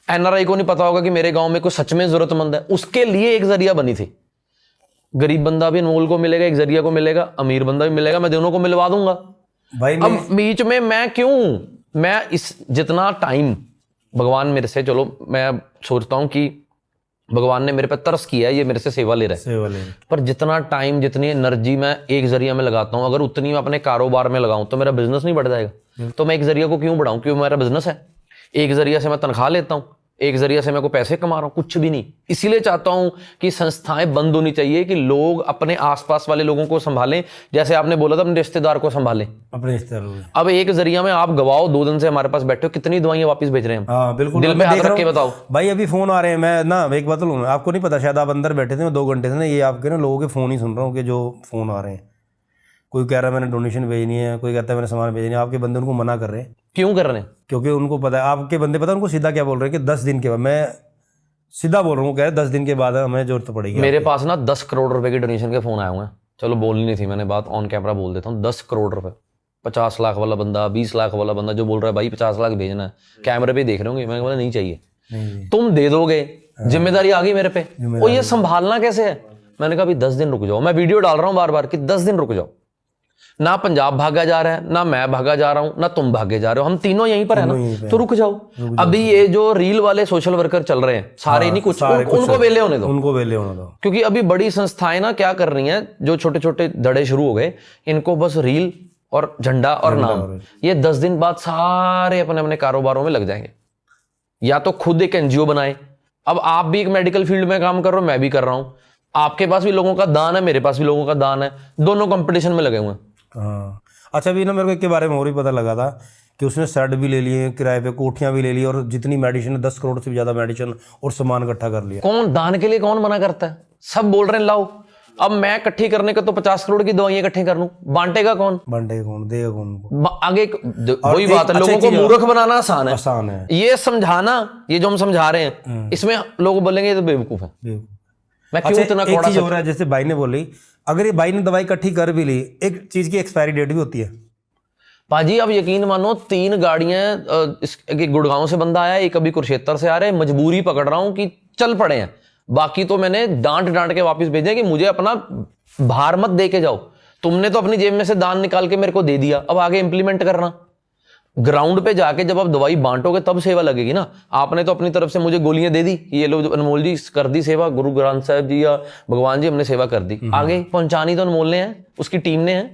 S2: एनआरआई को नहीं पता होगा कि मेरे गांव में कोई सच में जरूरतमंद है, उसके लिए एक जरिया बनी थी। गरीब बंदा भी अनमोल को मिलेगा, एक जरिया को मिलेगा, अमीर बंदा भी मिलेगा, मैं दोनों को मिलवा दूंगा भाई। अब बीच में मैं इस जितना टाइम भगवान मेरे से, चलो मैं सोचता हूं कि भगवान ने मेरे पे तरस किया है, ये मेरे से सेवा ले रहा है, पर जितना टाइम, जितनी एनर्जी मैं एक जरिया में लगाता हूं, अगर उतनी मैं अपने कारोबार में लगाऊं तो मेरा बिजनेस नहीं बढ़ जाएगा। तो मैं एक जरिया को क्यों बढ़ाऊं? क्यों? मेरा बिजनेस है, एक जरिया से मैं तनख्वाह लेता हूं, एक जरिया से मैं कोई पैसे कमा रहा हूं, कुछ भी नहीं। इसीलिए चाहता हूं कि संस्थाएं बंद होनी चाहिए, कि लोग अपने आसपास वाले लोगों को संभालें, जैसे आपने बोला था अपने रिश्तेदार को संभालें, अपने रिश्तेदार। अब एक जरिया में आप गवाओ, 2 दिन से हमारे पास बैठे हो, कितनी दवाइयां वापस भेज रहे हैं? हाँ बिल्कुल, दिल पे हाथ रख के बताओ
S1: भाई। अभी फोन आ रहे हैं, मैं ना एक बात बोलूं, आपको नहीं पता, शायद आप अंदर बैठे थे, मैं 2 घंटे से ना ये आपके ना लोगों के फोन ही सुन रहा हूँ, कि जो फोन आ रहे हैं, कोई कह रहा है मैंने डोनेशन भेजनी है, कोई कहता है मैंने सामान भेजनी है। आपके बंदे उनको मना कर रहे हैं।
S2: क्यों कर रहे हैं?
S1: क्योंकि उनको पता है, आपके बंदे पता है उनको सीधा क्या बोल रहे हैं कि 10 दिन के बाद, मैं सीधा बोल रहा हूँ, कह रहे 10 दिन के बाद हमें जरूरत पड़ेगी।
S2: मेरे पास ना 10 करोड़ रुपए के डोनेशन के फोन आए हुए हैं। चलो बोलनी नहीं थी, मैंने बात ऑन कैमरा बोल देता हूँ। 10 करोड़ रुपए, 50 लाख वाला बंदा, 20 लाख वाला बंदा जो बोल रहा है भाई 50 लाख भेजना है, कैमरे पे देख रहे होंगे। मैंने बोला नहीं चाहिए, तुम दे दोगे, जिम्मेदारी आ गई मेरे पे, और ये संभालना कैसे है? मैंने कहा 10 दिन रुक जाओ। मैं वीडियो डाल रहा हूँ बार बार कि 10 दिन रुक जाओ। ना पंजाब भागा जा रहा है, ना मैं भागा जा रहा हूं, ना तुम भागे जा रहे हो, हम तीनों यहीं पर है ना, तो रुक जाओ। अभी ये जो रील वाले सोशल वर्कर चल रहे हैं सारे, नहीं कुछ, उनको वेले होने दो, क्योंकि अभी बड़ी संस्थाएं ना क्या कर रही हैं, जो छोटे छोटे धड़े शुरू हो गए, इनको बस रील और झंडा और नाम, ये 10 दिन बाद सारे अपने अपने कारोबारों में लग जाएंगे। या तो खुद एक एनजीओ बनाए। अब आप भी एक मेडिकल फील्ड में काम कर रहे हो, मैं भी कर रहा हूं, आपके पास भी लोगों का दान है, मेरे पास भी लोगों का दान है, दोनों कंपटीशन में लगे हुए हैं।
S1: हाँ अच्छा, अभी ना मेरे को इसके बारे में और ही पता लगा था कि उसने सेट भी ले लिए, किराए पे कोठियां भी ले ली, और जितनी मेडिसिन है 10 करोड़ से भी ज्यादा मेडिसिन और सामान इकट्ठा कर लिया।
S2: कौन दान के लिए कौन मना करता है? सब बोल रहे हैं लाओ, अब मैं इकट्ठी करने को तो 50 करोड़ की दवाइयां इकट्ठी कर लूं, बांटेगा कौन,
S1: बांटेगा कौन, देगा कौन को?
S2: आगे वही बात है,
S1: अच्छा
S2: लोगों को
S1: चीज़
S2: मूर्ख बनाना आसान है,
S1: आसान है।
S2: ये समझाना, ये जो हम समझा रहे हैं इसमें लोग बोलेंगे ये तो बेवकूफ है। मैं क्यों इतना
S1: एक
S2: कौड़ा
S1: चीज हो रहा है, जैसे भाई ने बोली, अगर ये भाई ने दवाई इकट्ठी कर भी ली, एक चीज की एक्सपायरी डेट भी होती है
S2: पाजी। अब यकीन मानो 3 गाड़ियां, एक गुड़गांव से बंदा आया, एक अभी कुरुक्षेत्र से आ रहा है, मजबूरी पकड़ रहा हूं कि चल पड़े हैं, बाकी तो मैंने डांट डांट के वापस भेजे कि मुझे अपना भार मत दे के जाओ, तुमने तो अपनी जेब में से दान निकाल के मेरे को दे दिया, अब आगे इंप्लीमेंट करना। ग्राउंड पे जाके जब आप दवाई बांटोगे तब सेवा लगेगी ना। आपने तो अपनी तरफ से मुझे गोलियां दे दी, ये लो अनमोल जी कर दी सेवा, गुरु ग्रंथ साहिब जी या भगवान जी हमने सेवा कर दी, आगे पहुंचानी तो अनमोल ने है, उसकी टीम ने है।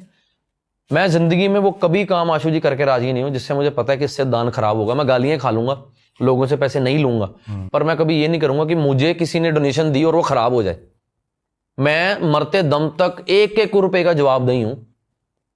S2: मैं जिंदगी में वो कभी काम आशु जी करके राजी नहीं हूं जिससे मुझे पता है कि इससे दान खराब होगा। मैं गालियां खा लूंगा, लोगों से पैसे नहीं लूंगा, पर मैं कभी ये नहीं करूंगा कि मुझे किसी ने डोनेशन दी और वो खराब हो जाए। मैं मरते दम तक 1-1 रुपए का जवाबदेही हूं,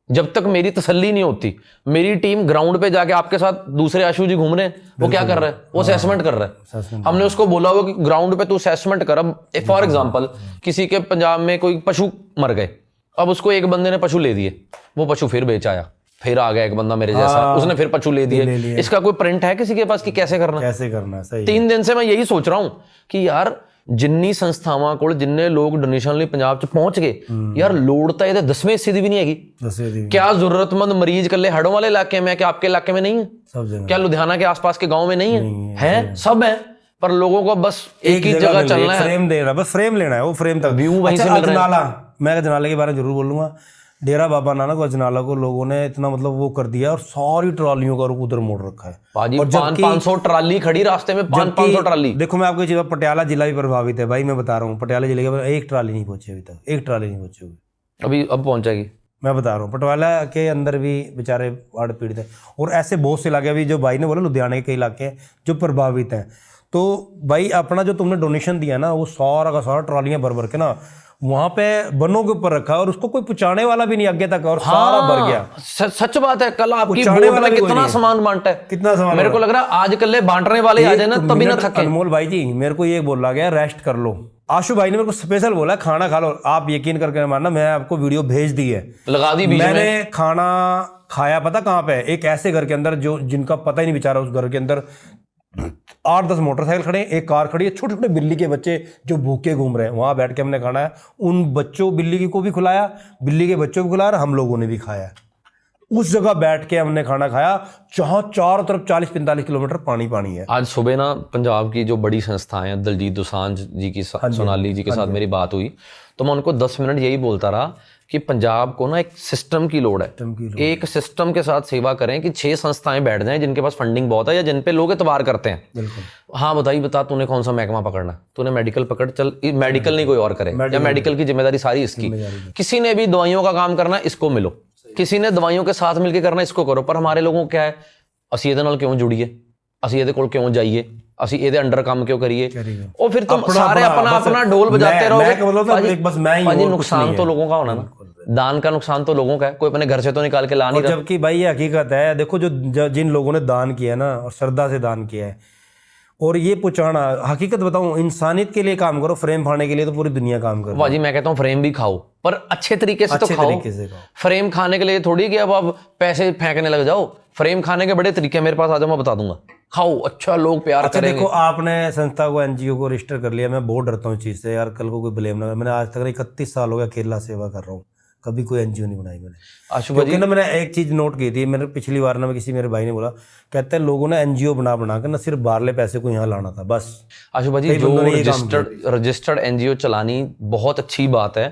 S2: जब तक मेरी तसल्ली नहीं होती। मेरी टीम ग्राउंड पे जाके आपके साथ दूसरे आशु जी घूम रहे हैं, वो क्या कर रहे हैं, वो असेसमेंट कर रहे हैं। हमने उसको बोला हुआ कि ग्राउंड पे तू असेसमेंट कर। अब फॉर एग्जांपल किसी के पंजाब में कोई पशु मर गए, अब उसको एक बंदे ने पशु ले दिए, वो पशु फिर बेच आया, फिर आ गया एक बंदा मेरे जैसा, उसने फिर पशु ले दिए। इसका कोई प्रिंट है किसी के पास कि कैसे करना
S1: है? सही
S2: 3 दिन से मैं यही सोच रहा हूं कि यार जिन्नी संस्थावां कोल जिन्ने लोग डोनेशन ਲਈ पंजाब च पहुंच गए, यार लोड़ तो ये 10वें हिस्से दी भी नहीं हैगी। क्या जरूरतमंद मरीज कल्ले हड़ों वाले इलाके में, क्या आपके इलाके में नहीं है?
S1: सब जगह।
S2: क्या लुधियाना के आसपास के गांव में नहीं है? सब है, पर लोगों को बस एक ही जगह चलना है,
S1: फ्रेम देना, बस फ्रेम लेना है, वो फ्रेम तक
S2: व्यू वहीं से मिल रहा है।
S1: मैं अजनाला के बारे में जरूर बोलूंगा। डेरा बाबा नानक और अजनाला को लोगों ने इतना मतलब वो कर दिया और सारी ट्रॉलियों का रुख उधर मोड़ रखा है।
S2: पाजी 500 ट्राली खड़ी रास्ते में, 500 ट्राली।
S1: देखो मैं आपको चीज, पटियाला जिला भी प्रभावित है भाई, मैं बता रहा हूँ। पटियाला जिले के एक ट्राली नहीं पहुंची अभी तक, एक ट्राली नहीं पहुंची होगी,
S2: अभी अब पहुंचेगी।
S1: मैं बता रहा हूँ, पटियाला के अंदर भी बेचारे बाढ़ पीड़ित है, और ऐसे बहुत से इलाके अभी जो भाई ने बोला लुधियाना के कई इलाके हैं जो प्रभावित हैं। तो भाई अपना जो तुमने डोनेशन दिया ना, वो सारा का सारा ट्रालियां भर भर के ना वहां पे बनों के ऊपर रखा, और उसको कोई पहुंचाने वाला भी नहीं आगे तक, और सारा भर गया।
S2: सच बात है, कल आपकी बोट में कितना सामान बांटा है,
S1: कितना सामान
S2: मेरे को लग रहा है आज कल बांटने वाले आ जाए ना तभी ना थके।
S1: अनमोल भाई जी मेरे को ये बोला गया रेस्ट कर लो, आशु भाई ने मेरे को स्पेशल बोला खाना खा लो। आप यकीन करके मानना, मैं आपको वीडियो भेज दी है,
S2: लगा दी बीच में।
S1: मैंने खाना खाया पता कहाँ पे, एक ऐसे घर के अंदर जो जिनका पता ही नहीं बेचारा, उस घर के अंदर 8-10 मोटरसाइकिल खड़े हैं, एक कार खड़ी है, छोटे छोटे बिल्ली के बच्चे जो भूखे घूम रहे हैं, वहां बैठ के हमने खाना है, उन बच्चों बिल्ली को भी खिलाया, बिल्ली के बच्चों को खिलाया, हम लोगों ने भी खाया। उस जगह बैठ के हमने खाना खाया जहां चारों तरफ 40-45 किलोमीटर पानी पानी है।
S2: आज सुबह ना पंजाब की जो बड़ी संस्थाएं हैं, दलजीत दोसांझ जी की, सोनाली जी के साथ मेरी बात हुई, तो मैं उनको 10 मिनट यही बोलता रहा कि पंजाब को ना एक सिस्टम की लोड़ है, एक सिस्टम के साथ सेवा करें कि 6 संस्थाएं बैठ जाएं जिनके पास फंडिंग बहुत है या जिन पे लोग एतबार करते हैं। हाँ बता तूने कौन सा महकमा पकड़ना, तूने मेडिकल पकड़, चल मेडिकल नहीं कोई और करे, या मेडिकल की जिम्मेदारी सारी इसकी। किसी ने भी दवाइयों का काम करना, इसको मिलो, किसी ने दवाइयों के साथ मिलकर करना, इसको करो। पर हमारे लोगों को क्या है, ਅਸੀਂ ਇਹਦੇ ਨਾਲ क्यों जुड़िए, ਅਸੀਂ ਇਹਦੇ ਕੋਲ क्यों जाइए, ਅਸੀਂ ਇਹਦੇ अंडर काम क्यों करिए, और फिर तुम सारे अपना अपना ढोल बजाते रहोगे। पाजी नुकसान तो लोगों का होना ना, दान का नुकसान तो लोगों का है, कोई अपने घर से तो निकाल के ला नहीं रहा।
S1: जबकि भाई ये हकीकत है, देखो जो जिन लोगों ने दान किया ना और श्रद्धा से दान किया है, और ये पहुंचाना, हकीकत बताऊं, इंसानियत के लिए काम करो, फ्रेम खाने के लिए तो पूरी दुनिया काम करो।
S2: वाजी मैं कहता हूँ फ्रेम भी खाओ, पर अच्छे तरीके से तो खाओ। फ्रेम खाने के लिए थोड़ी कि अब आप पैसे फेंकने लग जाओ, फ्रेम खाने के बड़े तरीके मेरे पास आ जाओ, मैं बता दूंगा, खाओ अच्छा, लोग प्यार करेंगे।
S1: देखो आपने संस्था को, एनजीओ को रजिस्टर कर लिया, मैं बहुत डरता हूँ इस चीज से यार, कल को कोई ब्लेम ना करे। मैंने आज तक 31 साल हो गया अकेला सेवा कर रहा हूँ, कभी कोई एनजीओ नहीं बनाई मैंने। क्योंकि ना मैंने एक चीज नोट की थी, मैंने पिछली बार ना किसी मेरे भाई ने बोला, कहते हैं लोगों ने एनजीओ बना के ना सिर्फ बाहरले पैसे को यहाँ लाना था बस।
S2: आशु भाजी जो रजिस्टर्ड एनजीओ चलानी बहुत अच्छी बात है,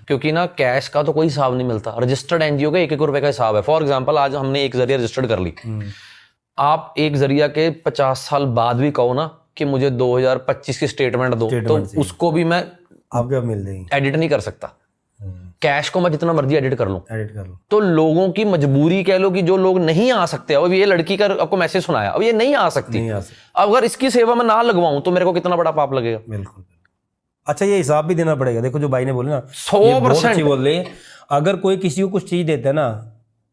S2: क्योंकि ना कैश का तो कोई हिसाब नहीं मिलता, रजिस्टर्ड एनजीओ का 1-1 रुपए का हिसाब है। फॉर एग्जाम्पल आज हमने एक जरिया रजिस्टर्ड कर ली, आप एक जरिया के 50 साल बाद भी कहो ना कि मुझे 2025 की स्टेटमेंट दो, तो उसको भी मैं
S1: आपके मिल जाएगी,
S2: एडिट नहीं कर सकता। कैश को मैं जितना मर्जी एडिट कर लूं, तो लोगों की मजबूरी कह लो कि जो लोग नहीं आ सकते, अब ये लड़की का आपको मैसेज सुनाया, अब ये नहीं आ सकती, अगर इसकी सेवा में ना लगवाऊं तो मेरे को कितना बड़ा पाप लगेगा।
S1: बिल्कुल। अच्छा ये हिसाब भी देना पड़ेगा। देखो जो भाई ने बोले ना
S2: 100%
S1: बोल रहे, अगर कोई किसी को कुछ चीज देता है ना,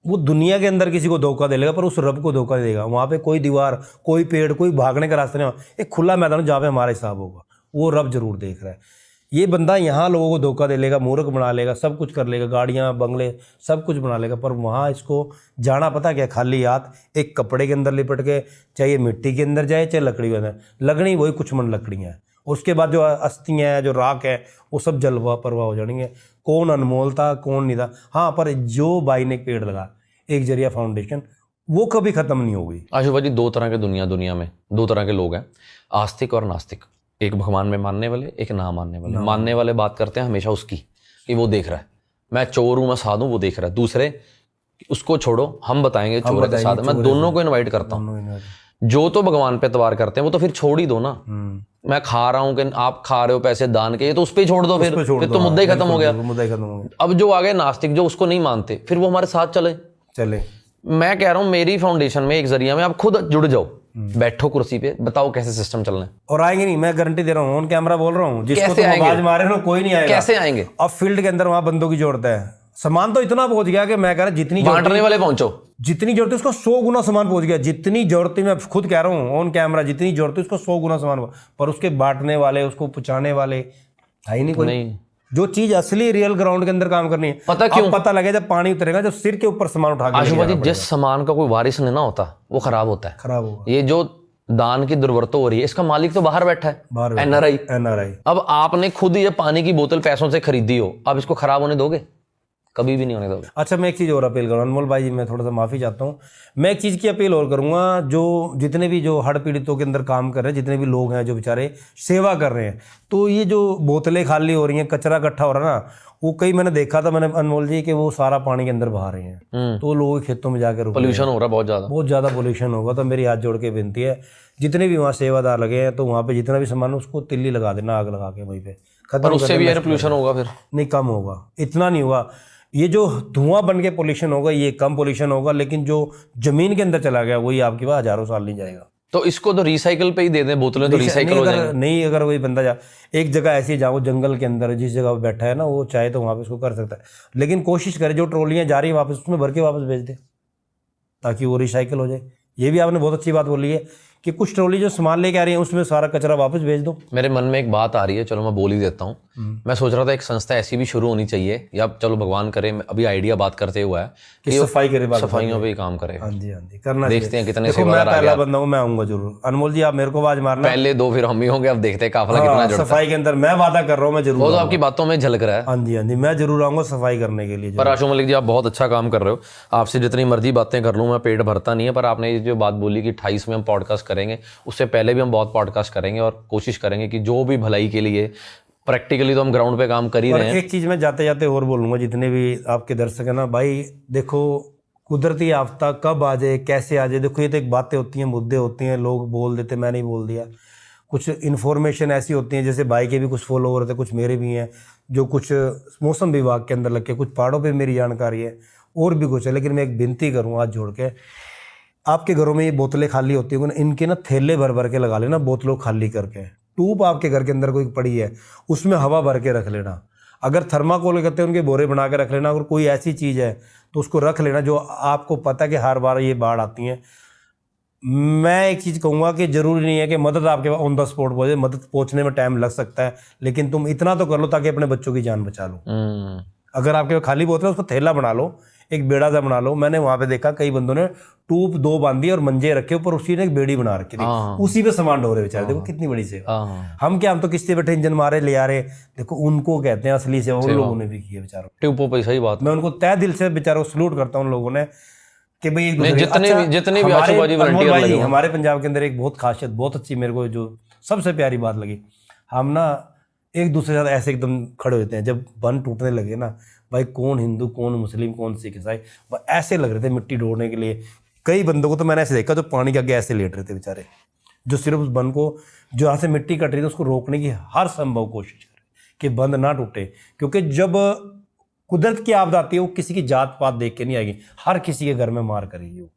S1: वो दुनिया के अंदर किसी को धोखा दे लेगा, पर उस रब को धोखा देगा। वहां पे कोई दीवार, कोई पेड़, कोई भागने का रास्ता नहीं, एक खुला मैदान जहाँ पे हमारा हिसाब होगा, वो रब जरूर देख रहा है। ये बंदा यहाँ लोगों को धोखा दे लेगा, मूर्ख बना लेगा, सब कुछ कर लेगा, गाड़ियाँ बंगले सब कुछ बना लेगा, पर वहाँ इसको जाना पता क्या, खाली हाथ एक कपड़े के अंदर लिपट के, चाहे मिट्टी के अंदर जाए चाहे लकड़ी के अंदर, लगनी वही कुछ मन लकड़ियाँ हैं। उसके बाद जो अस्थियाँ हैं, जो राख है, वो सब जलवा परवाह हो जाएंगे। कौन अनमोल था कौन नहीं था। हाँ, पर जो भाई ने पेड़ लगा, एक जरिया फाउंडेशन, वो कभी ख़त्म नहीं होगी।
S2: आशु भाई जी, दो तरह के दुनिया में दो तरह के लोग हैं, आस्तिक और नास्तिक। एक भगवान में मानने वाले, एक ना मानने वाले। मानने वाले बात करते हैं हमेशा उसकी कि वो देख रहा है, मैं चोर हूँ मैं साधु, वो देख रहा है। दूसरे उसको छोड़ो, हम बताएंगे चोर के साथ। मैं दोनों को इनवाइट करता हूँ। जो तो भगवान पे एतबार करते हैं वो तो फिर छोड़ ही दो ना। मैं खा रहा हूँ कि आप खा रहे हो पैसे दान के, ये तो उस पे छोड़ दो, फिर तो मुद्दा ही खत्म हो गया। अब जो आ गए नास्तिक, जो उसको नहीं मानते, फिर वो हमारे साथ चले। मैं कह रहा हूँ मेरी फाउंडेशन में एक जरिया में आप खुद जुड़ जाओ, बैठो कुर्सी पे, बताओ कैसे सिस्टम चलना है।
S1: और आएंगे नहीं, मैं गारंटी दे रहा हूँ, ऑन कैमरा बोल रहा हूँ, जिसको
S2: कैसे
S1: तुम
S2: आएंगे?
S1: आवाज मारे हो कोई नहीं आएगा।
S2: कैसे आएंगे?
S1: अब फील्ड के अंदर वहां बंदों की जरूरत है। सामान तो इतना पहुंच गया कि मैं कह रहा जितनी
S2: बांटने वाले पहुंचो,
S1: जितनी जरूरत है उसको 100 गुना सामान पहुंच गया। जितनी जरूरत है, मैं खुद कह रहा हूँ ऑन कैमरा, जितनी जरूरत है उसको 100 गुना सामान, पर उसके बांटने वाले, उसको पहुंचाने वाले है ही नहीं कोई।
S2: नहीं।
S1: जो चीज असली रियल ग्राउंड के अंदर काम करनी है,
S2: पता क्यों?
S1: पता लगे जब पानी उतरेगा, जब सिर के ऊपर सामान उठा के
S2: आशु भाई, जिस सामान का कोई वारिस नहीं ना होता वो खराब होता है,
S1: खराब होगा।
S2: ये जो दान की दुर्वरतों हो रही है, इसका मालिक तो बाहर बैठा है, एनआरआई। अब आपने खुद ये पानी की बोतल पैसों से खरीदी हो, अब इसको खराब होने दोगे? कभी भी नहीं होने दोगे।
S1: अच्छा, मैं एक चीज़ और अपील करूँ अनमोल भाई जी, मैं थोड़ा सा माफ़ी चाहता हूँ। मैं एक चीज़ की अपील और करूँगा, जो जितने भी जो हड़ पीड़ितों के अंदर काम कर रहे हैं, जितने भी लोग हैं जो बेचारे सेवा कर रहे हैं, तो ये जो बोतलें खाली हो रही हैं, कचरा इकट्ठा हो रहा है ना, वो कई मैंने देखा था, मैंने अनमोल जी, कि वो सारा पानी के अंदर बहा रहे हैं, तो लोगों के खेतों में जाकर
S2: पोल्यूशन हो रहा है, बहुत ज़्यादा
S1: पोल्यूशन होगा। तो मेरी हाथ जोड़ के विनती है, जितने भी वहाँ सेवादार लगे हैं, तो वहाँ पे जितना भी सामान उसको तिल्ली लगा देना, आग लगा के वहीं पे खत्म।
S2: पर उससे भी एयर पोल्यूशन होगा, फिर
S1: नहीं, कम होगा, इतना नहीं होगा। ये जो धुआं बन के पोल्यूशन होगा, ये कम पोल्यूशन होगा, लेकिन जो जमीन के अंदर चला गया वही आपके पास हजारों साल नहीं जाएगा।
S2: तो इसको तो रिसाइकल पे ही दे दें, बोतलें तो रिसाइकल हो जाएंगी।
S1: नहीं, अगर वही बंदा एक जगह ऐसी जाओ जंगल के अंदर, जिस जगह पे बैठा है ना, वो चाहे तो वहाँ पे उसको कर सकता है, लेकिन कोशिश करे जो ट्रॉलियाँ जा रही है वापस, उसमें भर के वापस भेज दे, ताकि वो रिसाइकल हो जाए। ये भी आपने बहुत अच्छी बात बोली है कि कुछ ट्रॉली जो सामान लेके आ रही है उसमें सारा कचरा वापस भेज दो।
S2: मेरे मन में एक बात आ रही है, चलो मैं बोल ही देता हूँ। मैं सोच रहा था एक संस्था ऐसी भी शुरू होनी चाहिए, या चलो भगवान करे, अभी आइडिया बात करते हुआ है कि
S1: सफाई करे,
S2: सफाइयों पे ही काम करे।
S1: हाँ जी, हाँ जी, करना।
S2: देखते हैं कितने
S1: सेवादार आ गया। मैं पहला बंदा हूँ, मैं आऊंगा जरूर। अनमोल जी, आप मेरे को आवाज मारना,
S2: पहले दो फिर हम ही होंगे, अब देखते हैं काफिला कितना जुड़ता है।
S1: सफाई के अंदर मैं वादा कर रहा हूँ, मैं जरूर।
S2: वो तो आपकी बातों में झलक रहा है।
S1: हाँ जी, हाँ जी, मैं जरूर आऊंगा सफाई करने के लिए।
S2: पर आशु मलिक जी, आप बहुत अच्छा काम कर रहे हो। आपसे जितनी मर्जी बातें कर लूँ मैं, पेट भरता नहीं है। पर आपने ये जो बात बोली कि 28 में हम पॉडकास्ट करेंगे, उससे पहले भी हम बहुत पॉडकास्ट करेंगे और कोशिश करेंगे कि जो भी भलाई के लिए, प्रैक्टिकली तो हम ग्राउंड पे काम कर ही रहे हैं।
S1: एक चीज़ मैं जाते जाते और बोलूँगा, जितने भी आपके दर्शक हैं ना भाई, देखो कुदरती आफता कब आ जाए, कैसे आ जाए, देखो ये तो एक बातें होती हैं, मुद्दे होती हैं, लोग बोल देते, मैं नहीं बोल दिया। कुछ इन्फॉर्मेशन ऐसी होती हैं, जैसे भाई के भी कुछ फॉलोवर थे, कुछ मेरे भी हैं, जो कुछ मौसम विभाग के अंदर लग के, कुछ पहाड़ों पे मेरी जानकारी है, और भी कुछ है। लेकिन मैं एक विनती करूँ हाथ जोड़ के, आपके घरों में ये बोतलें खाली होती होंगी ना, इनके ना थैले भर भर के लगा लेना, बोतलों खाली करके। ट्यूब आपके घर के अंदर कोई पड़ी है, उसमें हवा भर के रख लेना। अगर थर्माकोल कहते हैं, उनके बोरे बना के रख लेना। अगर कोई ऐसी चीज़ है तो उसको रख लेना, जो आपको पता है कि हर बार ये बाढ़ आती है। मैं एक चीज़ कहूँगा कि ज़रूरी नहीं है कि मदद आपके ऑन द स्पॉट पहुँचे, मदद पहुँचने में टाइम लग सकता है, लेकिन तुम इतना तो कर लो ताकि अपने बच्चों की जान बचा लो। अगर आपके खाली बोतल है, उसको थैला बना लो, एक बेड़ा सा बना लो। मैंने वहाँ पे देखा कई बंदों ने ट्यूब 2 बांधी और मंजे रखे ऊपर, उसी ने एक बेड़ी बना रखी थी, उसी पे सामान ढो रहे बेचारे। देखो कितनी बड़ी सेवा। हम क्या, हम तो किस्ते बैठे इंजन मारे ले आ रहे। देखो उनको कहते हैं असली सेवा, उन लोगों ने भी की है बेचारों।
S2: ट्यूबों पे, सही बात।
S1: मैं उनको तय दिल से बेचारों को सलूट करता हूँ उन लोगों ने, कि भाई
S2: जितने भी आशुबाजी वॉलंटियर लगे।
S1: हमारे पंजाब के अंदर एक बहुत खासियत, बहुत अच्छी मेरे को जो सबसे प्यारी बात लगी, हम ना एक दूसरे के साथ ऐसे एकदम खड़े होते हैं। जब बन टूटने लगे ना भाई, कौन हिंदू, कौन मुस्लिम, कौन सिख, ईसाई, ऐसे लग रहे थे मिट्टी ढोने के लिए। कई बंदों को तो मैंने ऐसे देखा जो पानी के आगे ऐसे लेट रहे थे बेचारे, जो सिर्फ उस बन को, जो यहाँ से मिट्टी कट रही थी, उसको रोकने की हर संभव कोशिश कर रहे कि बंद ना टूटे। क्योंकि जब कुदरत की आपदा आती है, वो किसी की जात पात देख के नहीं आएगी, हर किसी के घर में मार करेगी, वो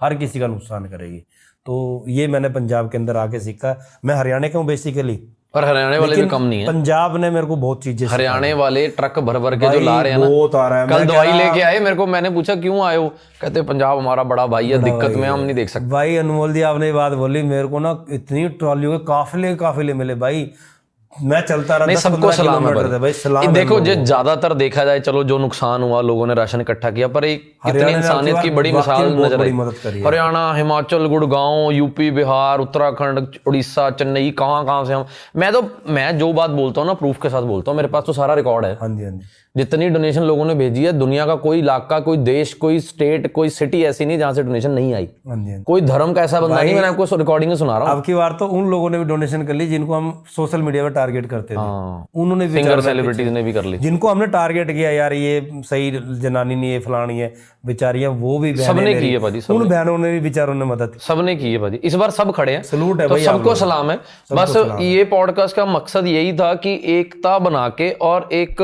S1: हर किसी का नुकसान करेगी। तो ये मैंने पंजाब के अंदर आके सीखा। मैं हरियाणा का हूँ बेसिकली,
S2: पर हरियाणा वाले भी कम नहीं है।
S1: पंजाब ने मेरे को बहुत चीजें,
S2: हरियाणा वाले ट्रक भर भर के जो ला रहे हैं ना,
S1: बहुत आ रहा है।
S2: कल दवाई लेके आए मेरे को, मैंने पूछा क्यों आए हो, कहते पंजाब हमारा बड़ा भाई है, दिक्कत में हम नहीं देख सकते।
S1: भाई अनमोल जी, आपने ये बात बोली, मेरे को ना इतनी ट्रॉलियों के काफिले मिले भाई, मैं चलता रहा
S2: नहीं,
S1: 10
S2: सबको
S1: 15
S2: सलाम है
S1: किलोमीटर थे भाई, सलाम
S2: ये
S1: है
S2: देखो,
S1: लोगों
S2: जो
S1: को।
S2: ज्यादातर देखा जाए, चलो जो नुकसान हुआ, लोगों ने राशन इकट्ठा किया, पर एक इतनी
S1: हरियाणा ने
S2: इंसानियत
S1: आपकी
S2: की बड़ी
S1: वाकई
S2: मिसाल
S1: में बहुत
S2: नजर
S1: बड़ी
S2: आई।
S1: मदद करी है।
S2: हरियाणा, हिमाचल, गुड़गांव, यूपी, बिहार, उत्तराखंड, उड़ीसा, चेन्नई, कहाँ से हम, मैं जो बात बोलता हूँ ना, प्रूफ के साथ बोलता हूँ, मेरे पास तो सारा रिकॉर्ड है।
S1: हाँ जी, हाँ जी।
S2: जितनी डोनेशन लोगों ने भेजी है, दुनिया का कोई इलाका, कोई देश, कोई स्टेट, कोई सिटी ऐसी नहीं जहां से डोनेशन नहीं आई।
S1: हाँ जी, हाँ जी।
S2: कोई धर्म का ऐसा बंदा नहीं, मैंने आपको रिकॉर्डिंग में सुना रहा हूँ।
S1: अब की बार तो उन लोगों ने भी डोनेशन कर ली जिनको हम सोशल मीडिया पे टारगेट करते थे।
S2: हाँ,
S1: उन्होंने भी
S2: सिंगर
S1: बेचारे
S2: सेलिब्रिटीज ने भी कर ली।
S1: जिनको हमने टारगेट किया, यार ये सही जनानी नहीं है, फलानी है, बेचारियां, वो भी बहनें
S2: सबने
S1: मेरी,
S2: की है भाजी,
S1: उन बहनों ने भी बेचारों ने मदद की।
S2: सबने की है भाजी, इस बार सब खड़े हैं,
S1: सलूट है
S2: तो
S1: भाई आप
S2: सबको
S1: लोगों को।
S2: सलाम है। बस ये पॉडकास्ट का मकसद यही था कि एकता बना के और एक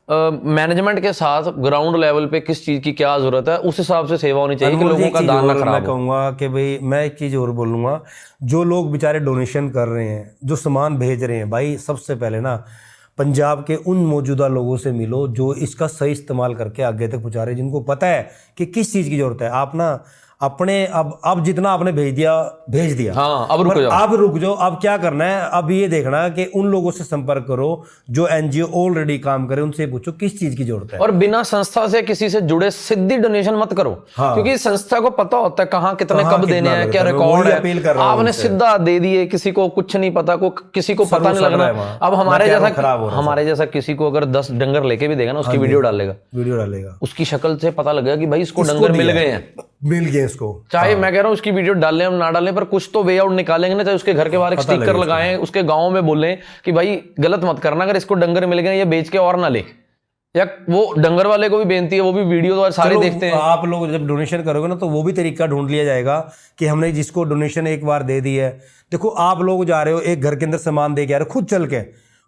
S2: मैनेजमेंट के साथ ग्राउंड लेवल पे किस चीज की क्या जरूरत है, उस हिसाब से सेवा होनी चाहिए कि
S1: अनमोल जी,
S2: लोगों
S1: एक
S2: का
S1: चीज
S2: दान ना
S1: और मैं
S2: खराब हो।
S1: कहूंगा कि भाई, मैं एक चीज और बोलूंगा, जो लोग बेचारे डोनेशन कर रहे हैं, जो सामान भेज रहे हैं, भाई सबसे पहले ना पंजाब के उन मौजूदा लोगों से मिलो जो इसका सही इस्तेमाल करके आगे तक पहुंचा रहे हैं, जिनको पता है कि किस चीज़ की जरूरत है। आप ना अपने अब जितना आपने भेज दिया,
S2: हाँ, अब रुक
S1: पर
S2: जाओ।
S1: अब रुक जाओ। अब क्या करना है, अब ये देखना है कि उन लोगों से संपर्क करो जो एनजीओ ऑलरेडी काम करे, उनसे पूछो किस चीज की जरूरत है।
S2: और बिना संस्था से किसी से जुड़े सीधी डोनेशन मत करो।
S1: हाँ।
S2: क्योंकि संस्था को पता होता है कहाँ कितने
S1: कहाँ
S2: कब
S1: कितना
S2: देने हैं,
S1: लगता
S2: क्या
S1: है। मैं
S2: रिकॉर्ड
S1: वही
S2: है।
S1: अपील कर रहा हूं
S2: आपने
S1: उनसे।
S2: सीधा दे दिए, किसी को कुछ नहीं पता, किसी को पता नहीं
S1: सर्व
S2: लगना।
S1: है वहाँ।
S2: अब
S1: मैं कह रहा हूं खराब हो रहा है
S2: हमारे जैसा किसी को अगर 10 डंगर लेके भी देगा ना, उसकी वीडियो डालेगा,
S1: वीडियो डालेगा,
S2: उसकी शक्ल से पता लगेगा कि भाई इसको डंगर मिल गए हैं।
S1: मिल गए इसको।
S2: चाहे मैं कह रहा हूँ उसकी वीडियो डालें हम ना डालें, पर कुछ तो वे आउट निकालेंगे ना। चाहे उसके घर के बाहर एक स्टिकर लगाएं, उसके गांव में बोलें कि भाई गलत मत करना, अगर इसको डंगर मिल गए ये बेच के और ना ले। या वो डंगर वाले को भी बेनती है, वो भी वीडियो तो सारे देखते हैं।
S1: आप लोग जब डोनेशन करोगे ना, तो वो भी तरीका ढूंढ लिया जाएगा कि हमने जिसको डोनेशन एक बार दे दी है। देखो, आप लोग जा रहे हो एक घर के अंदर सामान दे के आ रहे हो खुद चल के,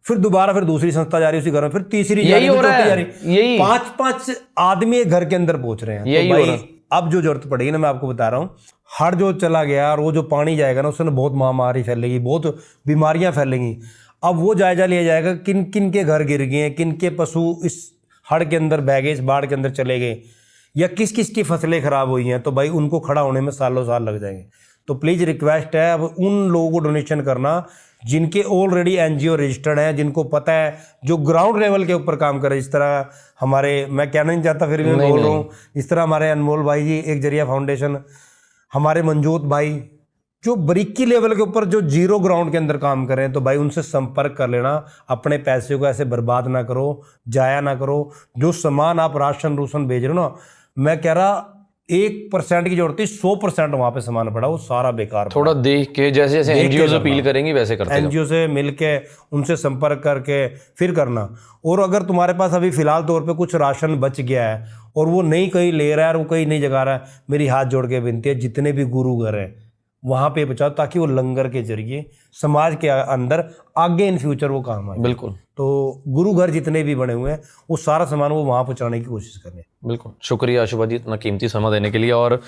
S1: फिर दोबारा फिर दूसरी संस्था जा रही है उसी घर में, फिर तीसरी जा रही है, फिर चौथी जा रही है।
S2: यही
S1: 5-5 आदमी एक घर के अंदर पहुंच रहे हैं।
S2: यही
S1: तो
S2: हो
S1: भाई
S2: रहा है।
S1: अब जो जरूरत पड़ेगी ना, मैं आपको बता रहा हूँ, हड़ जो चला गया और वो जो पानी जाएगा ना, उससे ना बहुत महामारी फैलेगी, बहुत बीमारियां फैलेंगी। अब वो जायजा लिया जाएगा किन किन के घर गिर गए, किन के पशु इस हड़ के अंदर बह गए, इस बाढ़ के अंदर चले गए, या किस किस की फसलें खराब हुई हैं। तो भाई उनको खड़ा होने में सालों साल लग जाएंगे। तो प्लीज़ रिक्वेस्ट है, अब उन लोगों को डोनेशन करना जिनके ऑलरेडी एनजीओ रजिस्टर्ड हैं, जिनको पता है, जो ग्राउंड लेवल के ऊपर काम करे। जिस तरह हमारे, मैं कहना नहीं चाहता फिर भी मैं बोल रहा हूँ, इस तरह हमारे अनमोल भाई जी, एक जरिया फाउंडेशन, हमारे मंजूत भाई, जो बारीकी लेवल के ऊपर जो जीरो ग्राउंड के अंदर काम कर रहे हैं, तो भाई उनसे संपर्क कर लेना। अपने पैसे को ऐसे बर्बाद ना करो, जाया ना करो। जो सामान आप राशन रूशन भेज रहे हो ना, मैं कह रहा 1% की जरूरत है, 100% वहां पे सामान पड़ा, वो सारा बेकार।
S2: थोड़ा देख के, जैसे जैसे एनजीओ से अपील करेंगी वैसे करते जाओ।
S1: एनजीओ से मिलके उनसे संपर्क करके फिर करना। और अगर तुम्हारे पास अभी फिलहाल तौर पे कुछ राशन बच गया है और वो नहीं कहीं ले रहा है और वो कहीं नहीं जगा रहा है, मेरी हाथ जोड़ के विनती है, जितने भी गुरु घर हैं वहाँ पे पहुँचाओ, ताकि वो लंगर के जरिए समाज के अंदर आगे इन फ्यूचर वो काम आए।
S2: बिल्कुल।
S1: तो गुरु घर जितने भी बने हुए हैं, वो सारा सामान वो वहाँ पहुँचाने की कोशिश करें।
S2: बिल्कुल, शुक्रिया आशुभा जी इतना कीमती समय देने के लिए। और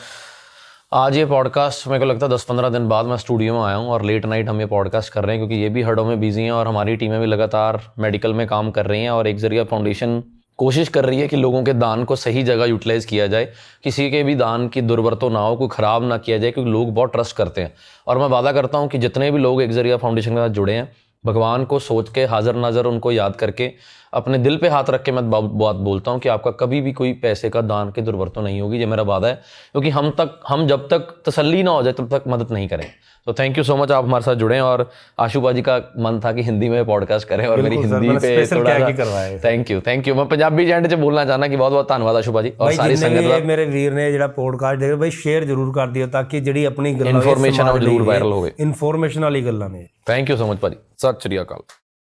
S2: आज ये पॉडकास्ट मेरे को लगता है 10-15 दिन बाद मैं स्टूडियो में आया हूँ और लेट नाइट हम ये पॉडकास्ट कर रहे हैं, क्योंकि ये भी हड़ों में बिजी हैं और हमारी टीमें भी लगातार मेडिकल में काम कर रही हैं। और एक जरिया फाउंडेशन कोशिश कर रही है कि लोगों के दान को सही जगह यूटिलाइज किया जाए, किसी के भी दान की दुर्वरतों ना हो, कोई ख़राब ना किया जाए, क्योंकि लोग बहुत ट्रस्ट करते हैं। और मैं वादा करता हूँ कि जितने भी लोग एक जरिया फाउंडेशन के साथ जुड़े हैं, भगवान को सोच के, हाजिर नाजर उनको याद करके, अपने दिल पे हाथ रख के मैं बात बोलता हूँ कि आपका कभी भी कोई पैसे का दान की दुर्वरतों नहीं होगी। ये मेरा वादा है, क्योंकि हम जब तक तसल्ली ना हो जाए तब तक मदद नहीं करें। तो थैंक यू सो मच, आप हमारे साथ जुड़े हैं। और आशुभा जी का मन था कि हिंदी में पॉडकास्ट करें और मेरी हिंदी पे थोड़ा सा थैंक यू। मैं पंजाबी एंड से बोलना चाहना कि बहुत बहुत धन्यवाद आशुभा जी और सारी संगत
S1: मेरे वीर ने जो पॉडकास्ट देख भाई शेयर जरूर कर दियो, ताकि जी अपनी
S2: इन्फॉर्मेशन जरूर वायरल हो।
S1: इन्फॉर्मेशन वाली गल्लां ने।
S2: थैंक यू सो मच भाजी, सत श्री अकाल।